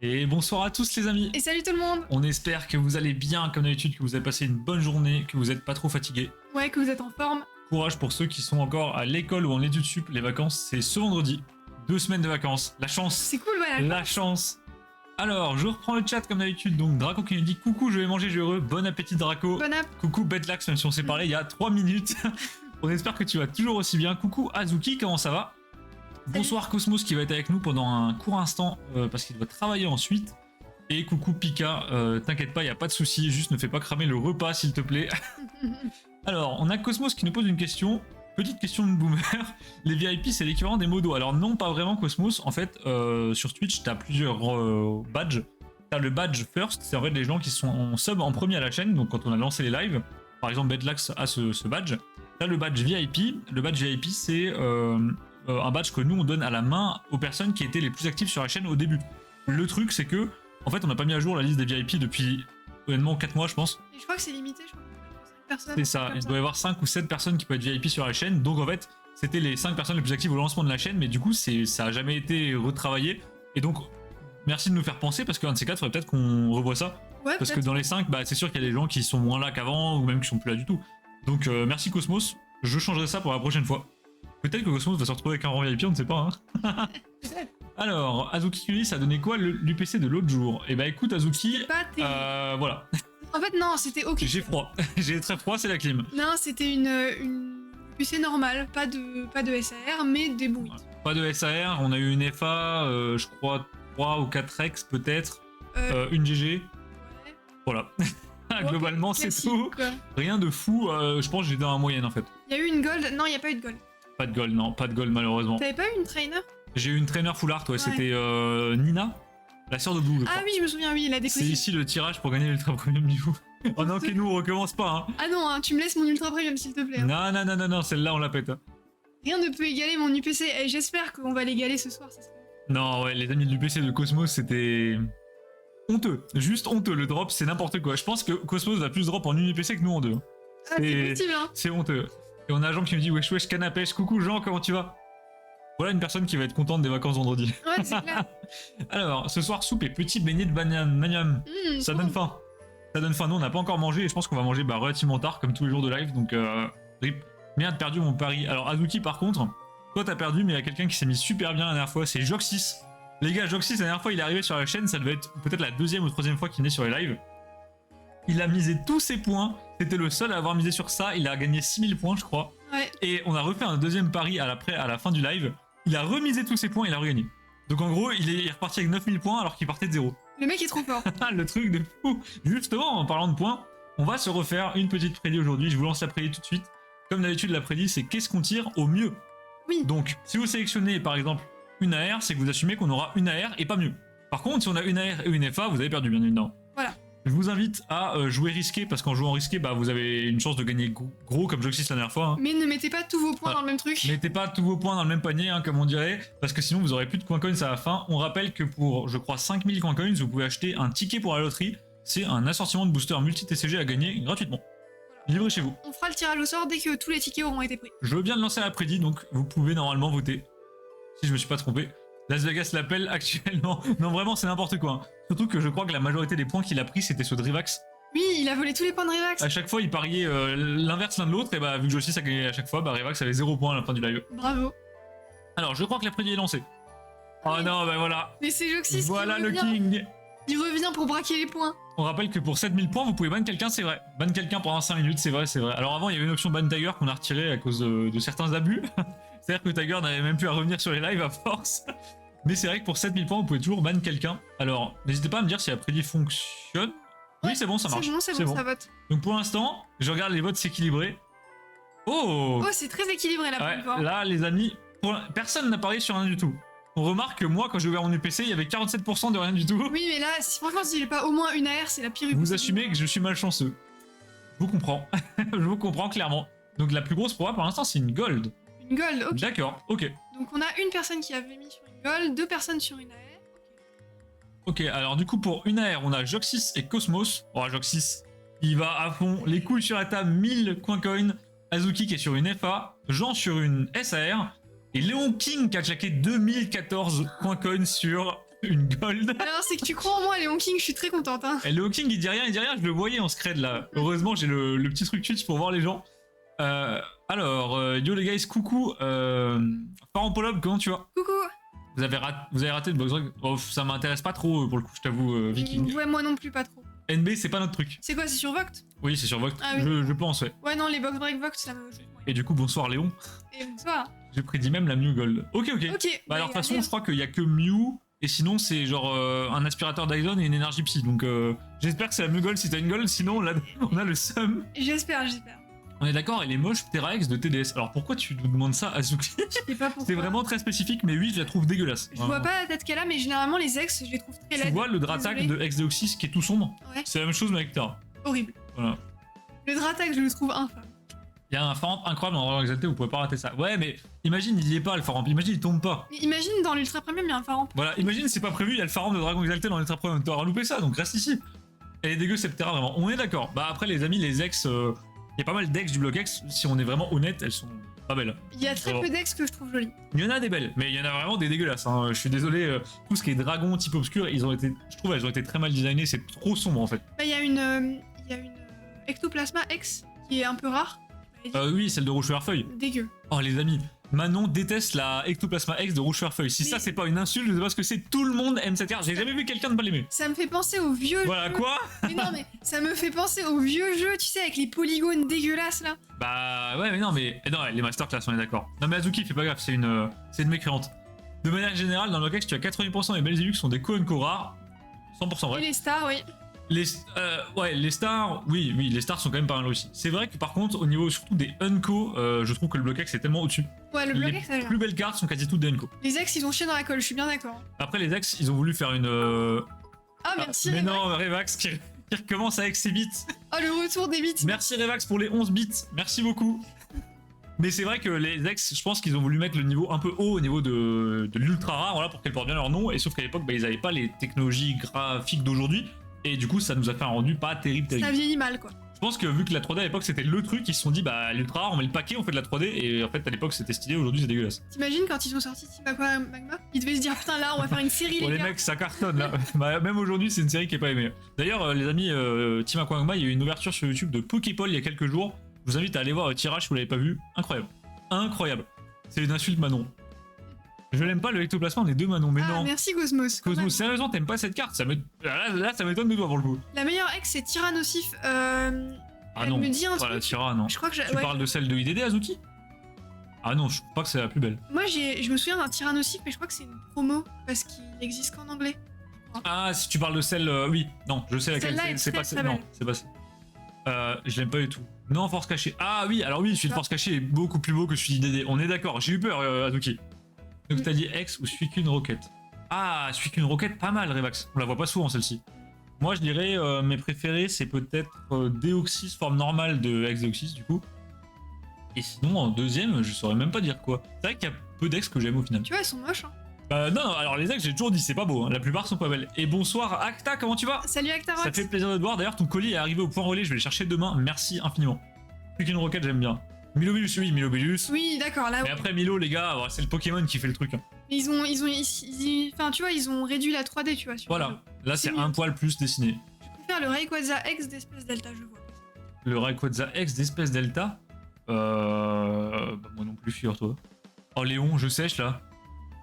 Et bonsoir à tous les amis. Et salut tout le monde. On espère que vous allez bien comme d'habitude, que vous avez passé une bonne journée, que vous n'êtes pas trop fatigués. Ouais, que vous êtes en forme. Courage pour ceux qui sont encore à l'école ou en études sup. Les vacances, c'est ce vendredi. 2 semaines de vacances. La chance. C'est cool, voilà. La chance. Alors, je reprends le chat comme d'habitude. Donc, Draco qui nous dit coucou, je vais manger, je suis heureux. Bon appétit, Draco. Bon app. Coucou, Bedlax, même si on s'est parlé il y a 3 minutes. On espère que tu vas toujours aussi bien. Coucou, Azuki, comment ça va? Bonsoir, Cosmos qui va être avec nous pendant un court instant parce qu'il doit travailler ensuite. Et coucou, Pika, t'inquiète pas, il n'y a pas de souci, juste ne fais pas cramer le repas s'il te plaît. Alors, on a Cosmos qui nous pose une question. Petite question de boomer, les VIP c'est l'équivalent des modos. Alors non, pas vraiment Cosmos, en fait sur Twitch t'as plusieurs badges. T'as le badge first, c'est en fait les gens qui sont en sub en premier à la chaîne, donc quand on a lancé les lives, par exemple Bedlax a ce badge. T'as le badge VIP, c'est un badge que nous on donne à la main aux personnes qui étaient les plus actives sur la chaîne au début. Le truc c'est que, en fait on n'a pas mis à jour la liste des VIP depuis honnêtement 4 mois je pense. Et je crois que c'est limité, je crois. Personnes, c'est ça, il doit y avoir 5 ou 7 personnes qui peuvent être VIP sur la chaîne, donc en fait c'était les 5 personnes les plus actives au lancement de la chaîne, mais du coup ça a jamais été retravaillé, et donc merci de nous faire penser, parce qu'un de ces 4 faudrait peut-être qu'on revoie ça, ouais, parce que dans les 5, bah, c'est sûr qu'il y a des gens qui sont moins là qu'avant, ou même qui sont plus là du tout, donc merci Cosmos, je changerai ça pour la prochaine fois. Peut-être que Cosmos va se retrouver avec un rang VIP, on ne sait pas, hein. Alors, Azuki Kuli, ça a donné quoi l'UPC de l'autre jour? Eh bah écoute Azuki, voilà. En fait, non, c'était ok. J'ai froid. J'ai très froid, c'est la clim. Non, c'était une UPC normale, pas de SAR, mais des bouilles. Pas de SAR, on a eu une FA, je crois 3 ou 4 X peut-être, une GG. Ouais. Voilà. Globalement, c'est tout. Quoi. Rien de fou, je pense que j'ai dans la moyenne en fait. Il y a eu une gold? Non, il n'y a pas eu de gold. Pas de gold, non, pas de gold malheureusement. T'avais pas eu une trainer? J'ai eu une trainer full art, ouais. C'était Nina. La sœur de Blue, je crois. Ah oui, je me souviens, oui, il a décoché. C'est ici le tirage pour gagner l'ultra premium niveau. Oh non, ok, nous on recommence pas, hein. Ah non, hein, tu me laisses mon ultra premium s'il te plaît. Hein. Non, celle-là on la pète. Hein. Rien ne peut égaler mon UPC, et j'espère qu'on va l'égaler ce soir, ça serait... Non, ouais, les amis de l'UPC de Cosmos, c'était honteux. Juste honteux, le drop, c'est n'importe quoi. Je pense que Cosmos va plus drop en une UPC que nous en deux. Ah, c'est possible, hein. C'est honteux. Et on a Jean qui me dit wesh wesh canapèche, coucou Jean, comment tu vas? Voilà une personne qui va être contente des vacances vendredi. Ouais, c'est clair. Alors, ce soir, soupe et petit beignet de banane. Maniam. Ça donne faim. Ça donne faim. Nous, on n'a pas encore mangé et je pense qu'on va manger relativement tard, comme tous les jours de live. Donc, rip. Merde, perdu mon pari. Alors, Azuki, par contre, toi, t'as perdu, mais il y a quelqu'un qui s'est mis super bien la dernière fois. C'est Joxis. Les gars, Joxis, la dernière fois, il est arrivé sur la chaîne. Ça devait être peut-être la 2e ou 3e fois qu'il venait sur les lives. Il a misé tous ses points. C'était le seul à avoir misé sur ça. Il a gagné 6000 points, je crois. Ouais. Et on a refait un deuxième pari à la fin du live. Il a remisé tous ses points, il a regagné. Donc en gros, il est reparti avec 9000 points alors qu'il partait de 0. Le mec est trop fort. Le truc de fou. Justement, en parlant de points, on va se refaire une petite prédit aujourd'hui. Je vous lance la prédit tout de suite. Comme d'habitude, la prédit, c'est qu'est-ce qu'on tire au mieux. Oui. Donc, si vous sélectionnez par exemple une AR, c'est que vous assumez qu'on aura une AR et pas mieux. Par contre, si on a une AR et une FA, vous avez perdu, bien évidemment. Voilà. Je vous invite à jouer risqué, parce qu'en jouant risqué, bah, vous avez une chance de gagner gros comme Joxis la dernière fois. Hein. Mais ne mettez pas tous vos points dans le même truc. Mettez pas tous vos points dans le même panier, hein, comme on dirait, parce que sinon vous aurez plus de coin coins à la fin. On rappelle que pour, je crois, 5000 coin coins, vous pouvez acheter un ticket pour la loterie. C'est un assortiment de boosters multi-TCG à gagner gratuitement. Livré chez vous. On fera le tirage au sort dès que tous les tickets auront été pris. Je veux bien de lancer la prédit, donc vous pouvez normalement voter. Si je me suis pas trompé. Las Vegas l'appelle actuellement. Non, vraiment, c'est n'importe quoi. Hein. Surtout que je crois que la majorité des points qu'il a pris, c'était sur Drivax. Oui, il a volé tous les points de Revax. À chaque fois, il pariait l'inverse l'un de l'autre, et bah, vu que Joxis a gagné à chaque fois, bah, Revax avait 0 points à la fin du live. Bravo. Alors, je crois que la prédit est lancée. Oh non, bah voilà. Mais c'est Joxis voilà qui le revient. king. Il revient pour braquer les points. On rappelle que pour 7000 points, vous pouvez ban quelqu'un, c'est vrai. Ban quelqu'un pendant 5 minutes, c'est vrai, c'est vrai. Alors avant, il y avait une option ban Tiger qu'on a retirée à cause de certains abus. C'est-à-dire que Tiger n'avait même plus à revenir sur les lives à force. Mais c'est vrai que pour 7000 points, vous pouvez toujours ban quelqu'un. Alors, n'hésitez pas à me dire si la prédit fonctionne. Oui, c'est bon, ça marche. C'est bon, ça vote. Donc pour l'instant, je regarde les votes s'équilibrer. Oh, Oh, c'est très équilibré la première fois. Là, les amis, personne n'a parié sur rien du tout. On remarque que moi, quand j'ai ouvert mon UPC, il y avait 47% de rien du tout. Oui, mais là, franchement, si j'ai pas au moins une AR, c'est la pire UPC. Vous assumez que je suis malchanceux. Je vous comprends. Je vous comprends clairement. Donc la plus grosse proba pour l'instant, c'est une gold. Une gold, ok. D'accord, ok. Donc on a une personne qui avait mis sur une gold, 2 personnes sur une AR. Ok, alors du coup, pour une AR, on a Joxis et Cosmos. Oh, Joxis, il va à fond. Les couilles sur la table, 1000 coin coin. Azuki qui est sur une FA. Jean sur une SAR. Et Léon King qui a claqué 2014 coin coin sur Une gold. Alors, c'est que tu crois en moi, Léon King, je suis très contente. Hein. Et le Hawking, il dit rien, je le voyais en scred là. Heureusement, j'ai le petit truc Twitch pour voir les gens. Yo les guys, coucou. Parampolob, comment tu vas? Coucou. Vous avez raté le box rug. Oh, ça m'intéresse pas trop pour le coup, je t'avoue, Viking. Ouais, moi non plus, pas trop. NB, c'est pas notre truc. C'est quoi, c'est sur Voct? Oui, c'est sur Voct. Ah oui. Je pense, ouais. Ouais, non, les box break Voct, ça me joue. Et du coup, bonsoir Léon. Et bonsoir. J'ai prédit même la Mew Gold. Ok. Ok. Bah alors, de toute façon, allez. je crois qu'il y a que Mew. Et sinon, c'est genre un aspirateur Dyson et une énergie psy. Donc, j'espère que c'est la Mew Gold si t'as une Gold. Sinon, là, on a le seum. J'espère. On est d'accord, elle est moche, Terax de TDS. Alors, pourquoi tu nous demandes ça, Azuki? Je sais pas pourquoi. C'est vraiment très spécifique, mais oui, je la trouve dégueulasse. Je vois pas la tête qu'elle a, mais généralement, les ex, je les trouve très Tu laides. vois le Dratak de Ex-Deoxys qui est tout sombre? Ouais. C'est la même chose, mais avec Terra. Horrible. Voilà. Le Dratak, je le trouve infâme. Il y a un Faramp incroyable dans Dragon Exalté, vous pouvez pas rater ça. Ouais, mais imagine, il y est pas le Faramp. Imagine, il tombe pas. Mais imagine, dans l'Ultra Premium, il y a un Faramp. Voilà, imagine, c'est pas prévu, il y a le Faramp de Dragon Exalté dans l'Ultra Premium. T'auras loupé ça, donc reste ici. Elle est dégueu cette Terra, vraiment. On est d'accord. Bah après, les amis, les ex, il y a pas mal d'ex du bloc X. Si on est vraiment honnête, elles sont pas belles. Il y a très peu d'ex que je trouve jolies. Il y en a des belles, mais il y en a vraiment des dégueulasses. Hein. Je suis désolé, tout ce qui est dragon type obscur, elles ont été très mal designées. C'est trop sombre en fait. Bah, il y a une Ectoplasma X qui est un peu rare. Oui, celle de Rouge-Feuille. Dégueu. Oh les amis, Manon déteste la Ectoplasma X de Rouge-Feuille. Si Mais- ça c'est pas une insulte, je sais pas ce que c'est. Tout le monde aime cette carte. J'ai jamais vu quelqu'un ne pas l'aimer. Ça me fait penser aux vieux Voilà jeux. quoi. Mais non, mais ça me fait penser aux vieux jeux, tu sais, avec les polygones dégueulasses là. Bah ouais, mais non, les masterclass, on est d'accord. Non mais Azuki, fais pas gaffe, c'est une mécréante. De manière générale, dans le Locax, tu as 80% des Belzébuc sont des Koenko rares. 100% vrai. Et les stars, oui. Les stars, oui, les stars sont quand même pas mal aussi. C'est vrai que par contre, au niveau surtout des Unco, je trouve que le Block X est tellement au-dessus. Ouais, le bloc Les X, ça a l'air. plus belles cartes sont quasi toutes des Unco. Les ex, ils ont chié dans la colle, je suis bien d'accord. Après, les ex, ils ont voulu faire une. Ah, merci. mais Revax. non, Revax qui recommence avec ses bits. Oh, le retour des bits. Merci Revax pour les 11 bits, merci beaucoup. Mais c'est vrai que les ex, je pense qu'ils ont voulu mettre le niveau un peu haut au niveau de l'ultra rare, voilà, pour qu'elles portent bien leur nom. Et sauf qu'à l'époque, bah, ils avaient pas les technologies graphiques d'aujourd'hui. Et du coup, ça nous a fait un rendu pas terrible. Ça vieillit mal, quoi. Je pense que vu que la 3D à l'époque c'était le truc, ils se sont dit bah l'ultra rare, on met le paquet, on fait de la 3D. Et en fait, à l'époque c'était stylé, aujourd'hui c'est dégueulasse. T'imagines quand ils ont sorti Team Aqua Magma? Ils devaient se dire putain, là, on va faire une série, Pour les les gars. mecs, ça cartonne là. Bah, même aujourd'hui, c'est une série qui est pas aimée. D'ailleurs, les amis, Team Aquagma, il y a eu une ouverture sur YouTube de Poképole il y a quelques jours. Je vous invite à aller voir Tirage si vous l'avez pas vu. Incroyable. Incroyable. C'est une insulte Manon. Je l'aime pas le ectoplasma, on est deux Manon, mais Ah, non. merci Cosmos. quand même. Cosmos, sérieusement, t'aimes pas cette carte? Là, ça m'étonne de toi pour le coup. La meilleure ex, c'est Tyrannosif. Ah Elle non, me dit un voilà, truc. Tira, non. Je crois que Tu ouais. parles de celle de IDD, Azuki? Ah non, je crois pas que c'est la plus belle. Moi, je me souviens d'un Tyrannosif, mais je crois que c'est une promo parce qu'il existe qu'en anglais. Ah, si tu parles de celle. Oui, non, je sais laquelle. Celle-là est C'est très, pas très celle. Non, belle. c'est pas ça. Je l'aime pas du tout. Non, force cachée. Ah oui, alors oui, celui de force cachée est beaucoup plus beau que celui d'IDD. On est d'accord, j'ai eu peur, Azuki. Donc t'as dit X ou Suicune Rocket. Ah, Suicune Rocket, pas mal, Revax. On la voit pas souvent celle-ci. Moi, je dirais mes préférés, c'est peut-être Deoxys, forme normale de Ex-Deoxys, du coup. Et sinon, en deuxième, je saurais même pas dire quoi. C'est vrai qu'il y a peu d'ex que j'aime au final. Tu vois, elles sont moches. Hein. Non, alors les ex, j'ai toujours dit, c'est pas beau. Hein. La plupart sont pas belles. Et bonsoir, Acta, comment tu vas? Salut Actarox. Ça fait plaisir de te voir. D'ailleurs, ton colis est arrivé au point relais. Je vais le chercher demain. Merci infiniment. Plus qu'une roquette, j'aime bien. Milobellus, oui, Milobellus. Oui, d'accord, là. Mais après, Milo, les gars, c'est le Pokémon qui fait le truc. Hein. Enfin, tu vois, ils ont réduit la 3D, tu vois. Sur le jeu. Voilà. Là, c'est C'est un mieux. poil plus dessiné. Je préfère le Rayquaza X d'espèce Delta, je vois. Le Rayquaza X d'espèce Delta. Bah, moi non plus, figure-toi. Oh, Léon, je sèche là.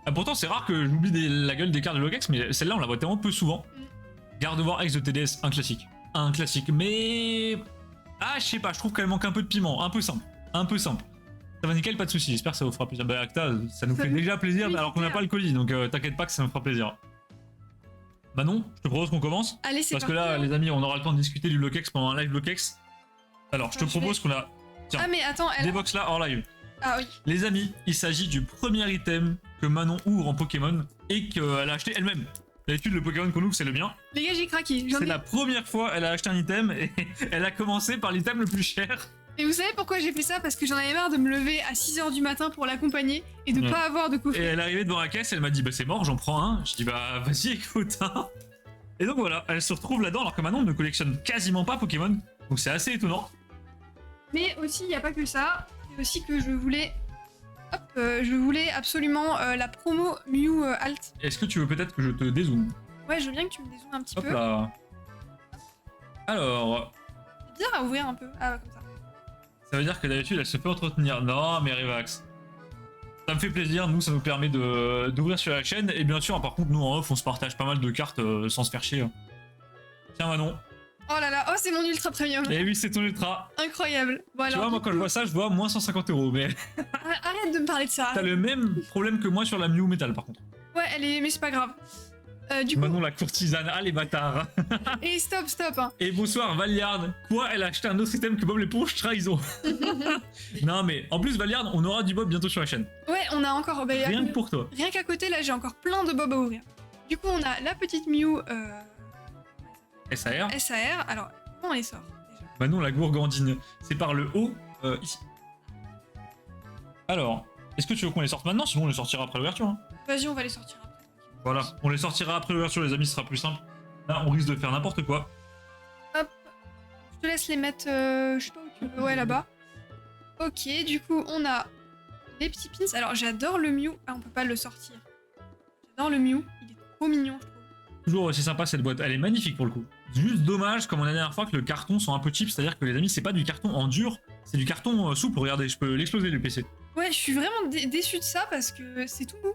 Ah, pourtant, c'est rare que j'oublie la gueule des cartes de Logex, mais celle-là, on la voit tellement peu souvent. Gardevoir X de TDS, un classique. Un classique, mais. Ah, je sais pas, je trouve qu'elle manque un peu de piment. Un peu simple. Un peu simple. Ça va nickel, pas de soucis. J'espère que ça vous fera plaisir. Bah, Acta, ça nous Ça fait nous- déjà plaisir, Oui, alors qu'on c'est n'a pas clair. le colis, donc t'inquiète pas que ça me fera plaisir. Manon, je te propose qu'on commence. Allez, c'est Parce parti. que là, les amis, on aura le temps de discuter du Logex pendant un live Logex. Alors, je te Attends, je propose qu'on a. Tiens, Ah, mais attends, elle. des box là hors live. Ah oui. Les amis, il s'agit du premier item que Manon ouvre en Pokémon et qu'elle a acheté elle-même. D'habitude, le Pokémon qu'on ouvre, c'est le mien. Les gars, j'ai craqué. J'en C'est ai- la première fois elle a acheté un item et elle a commencé par l'item le plus cher. Et vous savez pourquoi j'ai fait ça? Parce que j'en avais marre de me lever à 6h du matin pour l'accompagner et de Ouais. pas avoir de Et coffret. elle est arrivée devant la caisse, elle m'a dit bah c'est mort, j'en prends un. Je dis bah vas-y écoute hein. Et donc voilà, elle se retrouve là-dedans alors que Manon ne collectionne quasiment pas Pokémon. Donc c'est assez étonnant. Mais aussi, il n'y a pas que ça. C'est aussi que je voulais hop, je voulais absolument la promo Mew Alt. Est-ce que tu veux peut-être que je te dézoome? Ouais, je veux bien que tu me dézoomes un petit Hop peu. là. Alors, C'est bizarre à ouvrir un peu. Ah, ouais, comme ça. ça veut dire que d'habitude elle se fait entretenir. Non, mais Revax. Ça me fait plaisir, nous ça nous permet d'ouvrir sur la chaîne. Et bien sûr, par contre, nous en off, on se partage pas mal de cartes sans se faire chier. Tiens, Manon. Oh là là, oh, c'est mon ultra premium. Et oui, c'est ton ultra. Incroyable. Bon, Tu alors, vois, moi du quand je coup, vois ça, je vois moins 150 €. Mais arrête de me parler de ça. t'as le même problème que moi sur la Mew Metal par contre. Ouais, mais c'est pas grave. Du coup, Manon la courtisane, ah les bâtards. et stop, hein. Et bonsoir Valiard. Quoi, elle a acheté un autre système que Bob l'éponge, trahison. Non mais en plus Valiard, on aura du Bob bientôt sur la chaîne. Ouais, on a encore. Bah, Rien que pour toi. rien qu'à côté, là, j'ai encore plein de bobs à ouvrir. Du coup, on a la petite Mew SAR. SAR. Alors, comment on les sort déjà? Manon la gourgandine. C'est par le haut, ici. Alors, est-ce que tu veux qu'on les sorte maintenant? Sinon on les sortira après l'ouverture. Hein. Vas-y, on va les sortir après. Voilà, on les sortira après l'ouverture les amis, ce sera plus simple. Là on risque de faire n'importe quoi. Hop. Je te laisse les mettre, je sais pas où tu veux. Ouais, là-bas. Ok, du coup, on a les petits pins. Alors, j'adore le Mew. Ah, on peut pas le sortir. J'adore le Mew. Il est trop mignon, je trouve. Toujours aussi sympa cette boîte, elle est magnifique pour le coup. Juste dommage, comme on a la dernière fois, que le carton soit un peu cheap, c'est-à-dire que les amis, c'est pas du carton en dur, c'est du carton souple. Regardez, je peux l'exploser le PC. Ouais, je suis vraiment déçue de ça parce que c'est tout mou.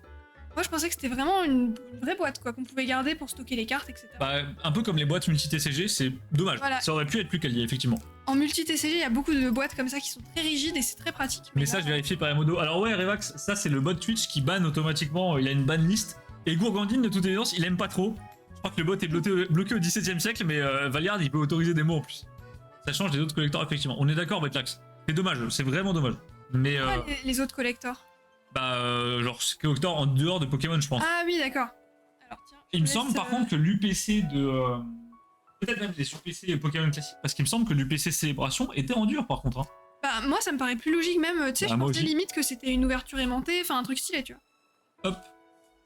Moi, je pensais que c'était vraiment une vraie boîte, quoi, qu'on pouvait garder pour stocker les cartes, etc. Bah, un peu comme les boîtes multi-TCG, c'est dommage. Voilà. Ça aurait pu être plus quali, effectivement. En multi-TCG, il y a beaucoup de boîtes comme ça qui sont très rigides et c'est très pratique. Message là, vérifié par Emodo. Alors ouais, Revax, ça c'est le bot Twitch qui banne automatiquement, il a une ban list. Et Gourgandine, de toute évidence, il aime pas trop. Je crois que le bot est bloqué au XVIIe siècle, mais Valiard, il peut autoriser des mots en plus. Ça change des autres collecteurs, effectivement. On est d'accord, Betlax. C'est dommage, c'est vraiment dommage. Mais Ah, les autres collectors. genre, c'est collector en dehors de Pokémon, je pense. Ah oui, d'accord. Alors, tiens. je Il me te semble laisse, par contre que l'UPC de... peut-être même des UPC Pokémon classiques, parce qu'il me semble que l'UPC Célébration était en dur par contre. Hein. Bah, moi, ça me paraît plus logique même. Tu sais, Bah, je moi pensais aussi. limite que c'était une ouverture aimantée, enfin un truc stylé, tu vois. Hop.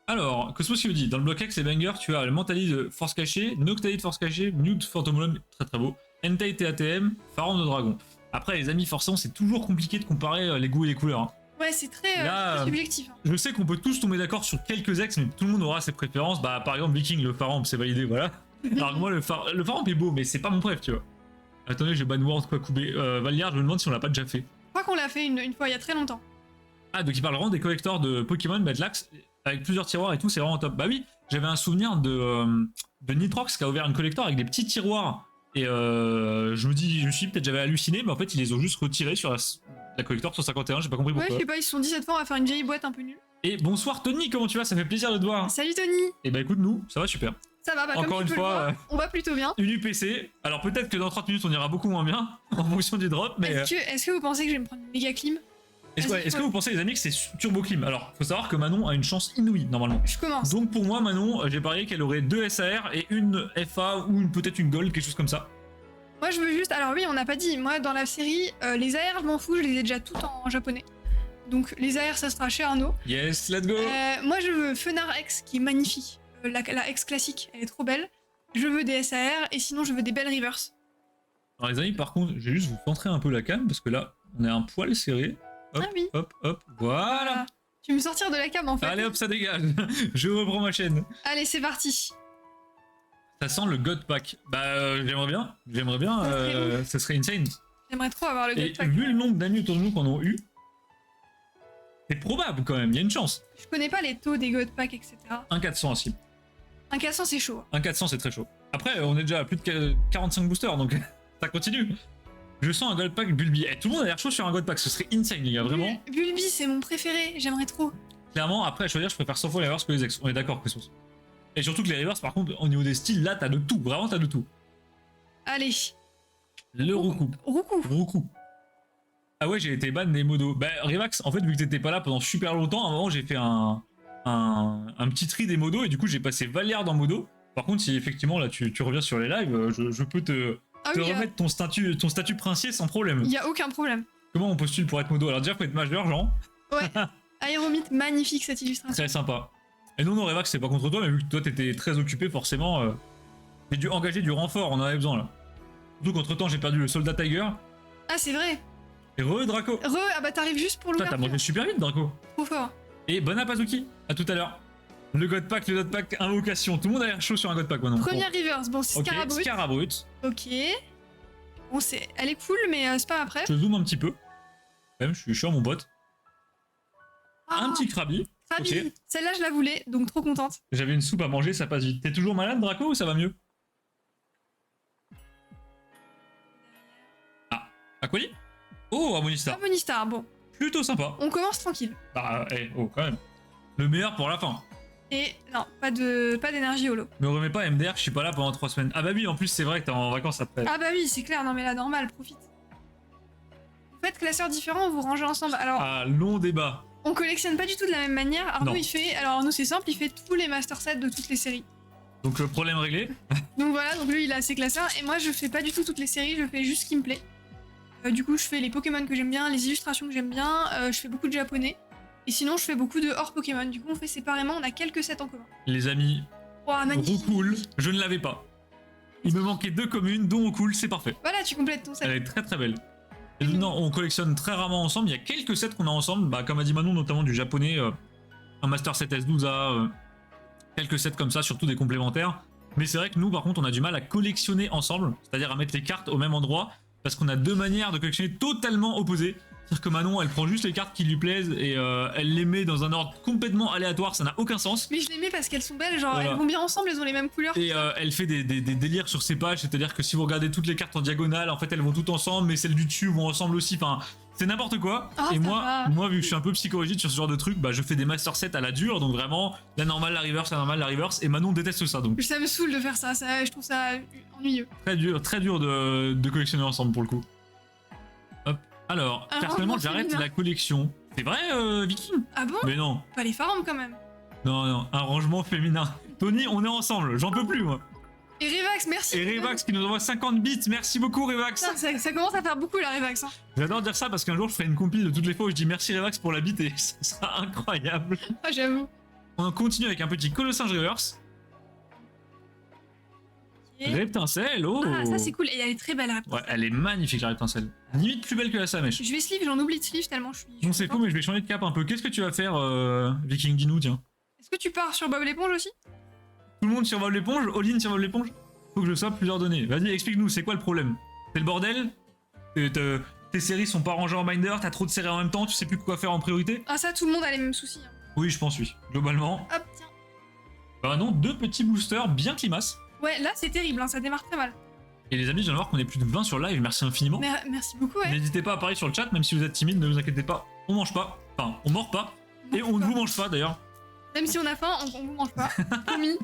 Alors, Cosmos qui me dit, dans le bloc X et Banger, tu as le Mentality de Force Cachée, Noctality de Force Cachée, Mute Phantomolum, très très beau, Entei TATM, Pharaon de Dragon. Après, les amis, forcément, c'est toujours compliqué de comparer les goûts et les couleurs. Hein. Ouais, c'est très, Là, très subjectif. Hein. Je sais qu'on peut tous tomber d'accord sur quelques ex, mais tout le monde aura ses préférences. Bah, par exemple, Viking, le Pharaon, c'est validé, voilà. Alors que moi, le Pharaon est beau, mais c'est pas mon préf, tu vois. Attendez, j'ai ban World quoi couper. Valiard, je me demande si on l'a pas déjà fait. Je crois qu'on l'a fait une fois, il y a très longtemps. Ah, donc il parle vraiment des collecteurs de Pokémon, Batlax, avec plusieurs tiroirs et tout, c'est vraiment top. Bah oui, j'avais un souvenir de Nitrox qui a ouvert une collector avec des petits tiroirs. Et je me suis dit, peut-être j'avais halluciné, mais en fait, ils les ont juste retirés sur la collector 151, j'ai pas compris Ouais, pourquoi. je sais pas, ils se sont dit cette fois, on va faire une vieille boîte un peu nulle. Et bonsoir Tony, comment tu vas? Ça fait plaisir de te voir. Salut Tony. Et bah écoute, nous, ça va super. Ça va, bah, Encore comme une tu peux fois, le voir, on va plutôt bien. Une UPC, alors peut-être que dans 30 minutes on ira beaucoup moins bien, en fonction du drop, mais... Est-ce que vous pensez que je vais me prendre une méga clim? Est-ce que vous pensez les amis que c'est turbo clim? Alors, faut savoir que Manon a une chance inouïe normalement. Je commence. Donc pour moi, Manon, j'ai parié qu'elle aurait 2 SAR et une FA ou peut-être une Gold, quelque chose comme ça. Moi, je veux juste. Alors, oui, on n'a pas dit. Moi, dans la série, les AR, je m'en fous, je les ai déjà toutes en japonais. Donc, les AR, ça sera chez Arnaud. Yes, let's go. Moi, je veux Fenard X qui est magnifique. La X classique, elle est trop belle. Je veux des SAR et sinon, je veux des belles reverse. Alors les amis, par contre, je vais juste vous centrer un peu la cam parce que là, on est un poil serré. Hop, Ah oui. hop, hop, voilà. Tu veux me sortir de la cam en fait. Allez hop, ça dégage. Je reprends ma chaîne. Allez, c'est parti. Ça sent le God Pack. Bah, j'aimerais bien, ça serait insane. J'aimerais trop avoir le Et God Pack. vu le nombre d'amis autour de nous qu'on a eu, c'est probable quand même, il y a une chance. Je connais pas les taux des God Pack, etc. 1-400 aussi. Un 400, c'est chaud. 1-400 c'est très chaud. Après, on est déjà à plus de 45 boosters, donc ça continue. Je sens un God Pack Bulby. Et tout le monde a l'air chaud sur un God Pack, ce serait insane les gars, vraiment. Bulby, c'est mon préféré, j'aimerais trop. Clairement, après à choisir, je préfère 100 fois les reverse que les ex. On est d'accord, Christos. Et surtout que les reverse, par contre, au niveau des styles, là, t'as de tout. Vraiment, t'as de tout. Allez. Le Roku. Roku. Ah ouais, j'ai été ban des modos. Bah, Revax, en fait, vu que t'étais pas là pendant super longtemps, à un moment, j'ai fait un petit tri des modos et du coup, j'ai passé Valiard en modo. Par contre, si effectivement, là, tu reviens sur les lives, je peux te remettre ton statut princier sans problème. Il y a aucun problème. Comment on postule pour être modo? Alors, déjà, faut être majeur, genre. Ouais. Aéromythe, magnifique cette illustration. Très sympa. Et non, Revax, c'est pas contre toi, mais vu que toi, t'étais très occupé, forcément, j'ai dû engager du renfort, on en avait besoin, là. Surtout qu'entre temps, j'ai perdu le soldat Tiger. Ah, c'est vrai. Et Draco. Ah bah t'arrives juste pour Toi, t'as l'ouverture. mangé super vite, Draco. Trop fort. Et bon app, Azuki. À tout à l'heure. Le God Pack, invocation. Tout le monde a l'air chaud sur un God Pack maintenant. Première reverse. Bon, c'est Ok, Scarabrut. Scarabrut. Ok. Bon, elle est cool, mais c'est pas après. Je zoome un petit peu. Même, je suis sur mon bot. Ah, Un petit Krabi. Krabi. Ok. Celle-là, je la voulais, donc trop contente. J'avais une soupe à manger, ça passe vite. T'es toujours malade, Draco, ou ça va mieux? Ah, Aquali? Oh, Harmonistar. Harmonistar, bon. Plutôt sympa. On commence tranquille. Bah, oh, quand même. Le meilleur pour la fin. Et non, pas d'énergie holo. Me remets pas MDR, je suis pas là pendant 3 semaines. Ah bah oui, en plus, c'est vrai que t'es en vacances après. Ah bah oui, c'est clair, non mais là, normal, profite. Vous faites classeurs différents, vous rangez ensemble. Alors, Ah, long débat. on collectionne pas du tout de la même manière. Arnaud, Non. il fait... Alors Arnaud, c'est simple, il fait tous les master sets de toutes les séries. Donc, problème réglé. Donc voilà, donc lui, il a ses classeurs. Et moi, je fais pas du tout toutes les séries, je fais juste ce qui me plaît. Du coup, je fais les Pokémon que j'aime bien, les illustrations que j'aime bien, je fais beaucoup de japonais. Et sinon, je fais beaucoup de hors Pokémon. Du coup, on fait séparément, on a quelques sets en commun. Les amis, Oh, magnifique. Roucool, je ne l'avais pas. Il me manquait 2 communes, dont Roucool, c'est parfait. Voilà, tu complètes ton set. Elle est très très belle. Et non, on collectionne très rarement ensemble. Il y a quelques sets qu'on a ensemble, bah, comme a dit Manon, notamment du japonais, un Master 7 S12A, quelques sets comme ça, surtout des complémentaires. Mais c'est vrai que nous, par contre, on a du mal à collectionner ensemble, c'est-à-dire à mettre les cartes au même endroit, parce qu'on a 2 manières de collectionner totalement opposées. C'est-à-dire que Manon, elle prend juste les cartes qui lui plaisent et elle les met dans un ordre complètement aléatoire, ça n'a aucun sens. Mais je les mets parce qu'elles sont belles, genre Voilà. elles vont bien ensemble, elles ont les mêmes couleurs. Et elle fait des délires sur ses pages, c'est-à-dire que si vous regardez toutes les cartes en diagonale, en fait elles vont toutes ensemble, mais celles du dessus vont ensemble aussi, enfin c'est n'importe quoi. Ah, et ça moi, va. vu que je suis un peu psychorigide sur ce genre de truc, bah je fais des master sets à la dure, donc vraiment la normale, la reverse, la normale, la reverse, et Manon déteste ça, donc Ça me saoule de faire ça, je trouve ça ennuyeux. très dur de collectionner ensemble pour le coup. Hop. Alors, Un personnellement rangement j'arrête féminin. la collection. C'est vrai, Viking? Ah bon? Mais non, Pas les farms quand même. non, un rangement féminin. Tony, on est ensemble, j'en peux plus moi. Et Revax, merci. Et Revax qui nous envoie 50 bits, merci beaucoup Revax. Putain, ça commence à faire beaucoup la Revax. Hein. J'adore dire ça parce qu'un jour je ferai une compile de toutes les fois où je dis merci Revax pour la bite et ça sera incroyable. Ah, j'avoue. On continue avec un petit Colossinge Reverse. Ok. Reptincelle, oh. Ah, ça c'est cool. Et elle est très belle, la Ouais, elle est magnifique la Reptincelle. Limite plus belle que la Samèche. Je vais sleeve, j'en oublie de sleeve tellement je suis. Bon c'est faux mais je vais changer de cap un peu. Qu'est-ce que tu vas faire Viking, dis-nous tiens. Est-ce que tu pars sur Bob l'éponge aussi? Tout le monde survole l'éponge, All-in survole l'éponge. Faut que je sois plusieurs données. Vas-y explique-nous, c'est quoi le problème? C'est le bordel? Tes séries sont pas rangées en binder, t'as trop de séries en même temps, tu sais plus quoi faire en priorité? Ah, ça, tout le monde a les mêmes soucis. Hein. Oui je pense oui, globalement. Hop, tiens. Bah non, 2 petits boosters bien climax. Ouais, là c'est terrible, hein, ça démarre très mal. Et les amis, je viens de voir qu'on est plus de 20 sur live, merci infiniment. Merci beaucoup, ouais. N'hésitez pas à parler sur le chat, même si vous êtes timide, ne vous inquiétez pas, on mange pas. Enfin, on mord pas. Et on ne vous mange pas d'ailleurs. Même si on a faim, on vous mange pas. Promis.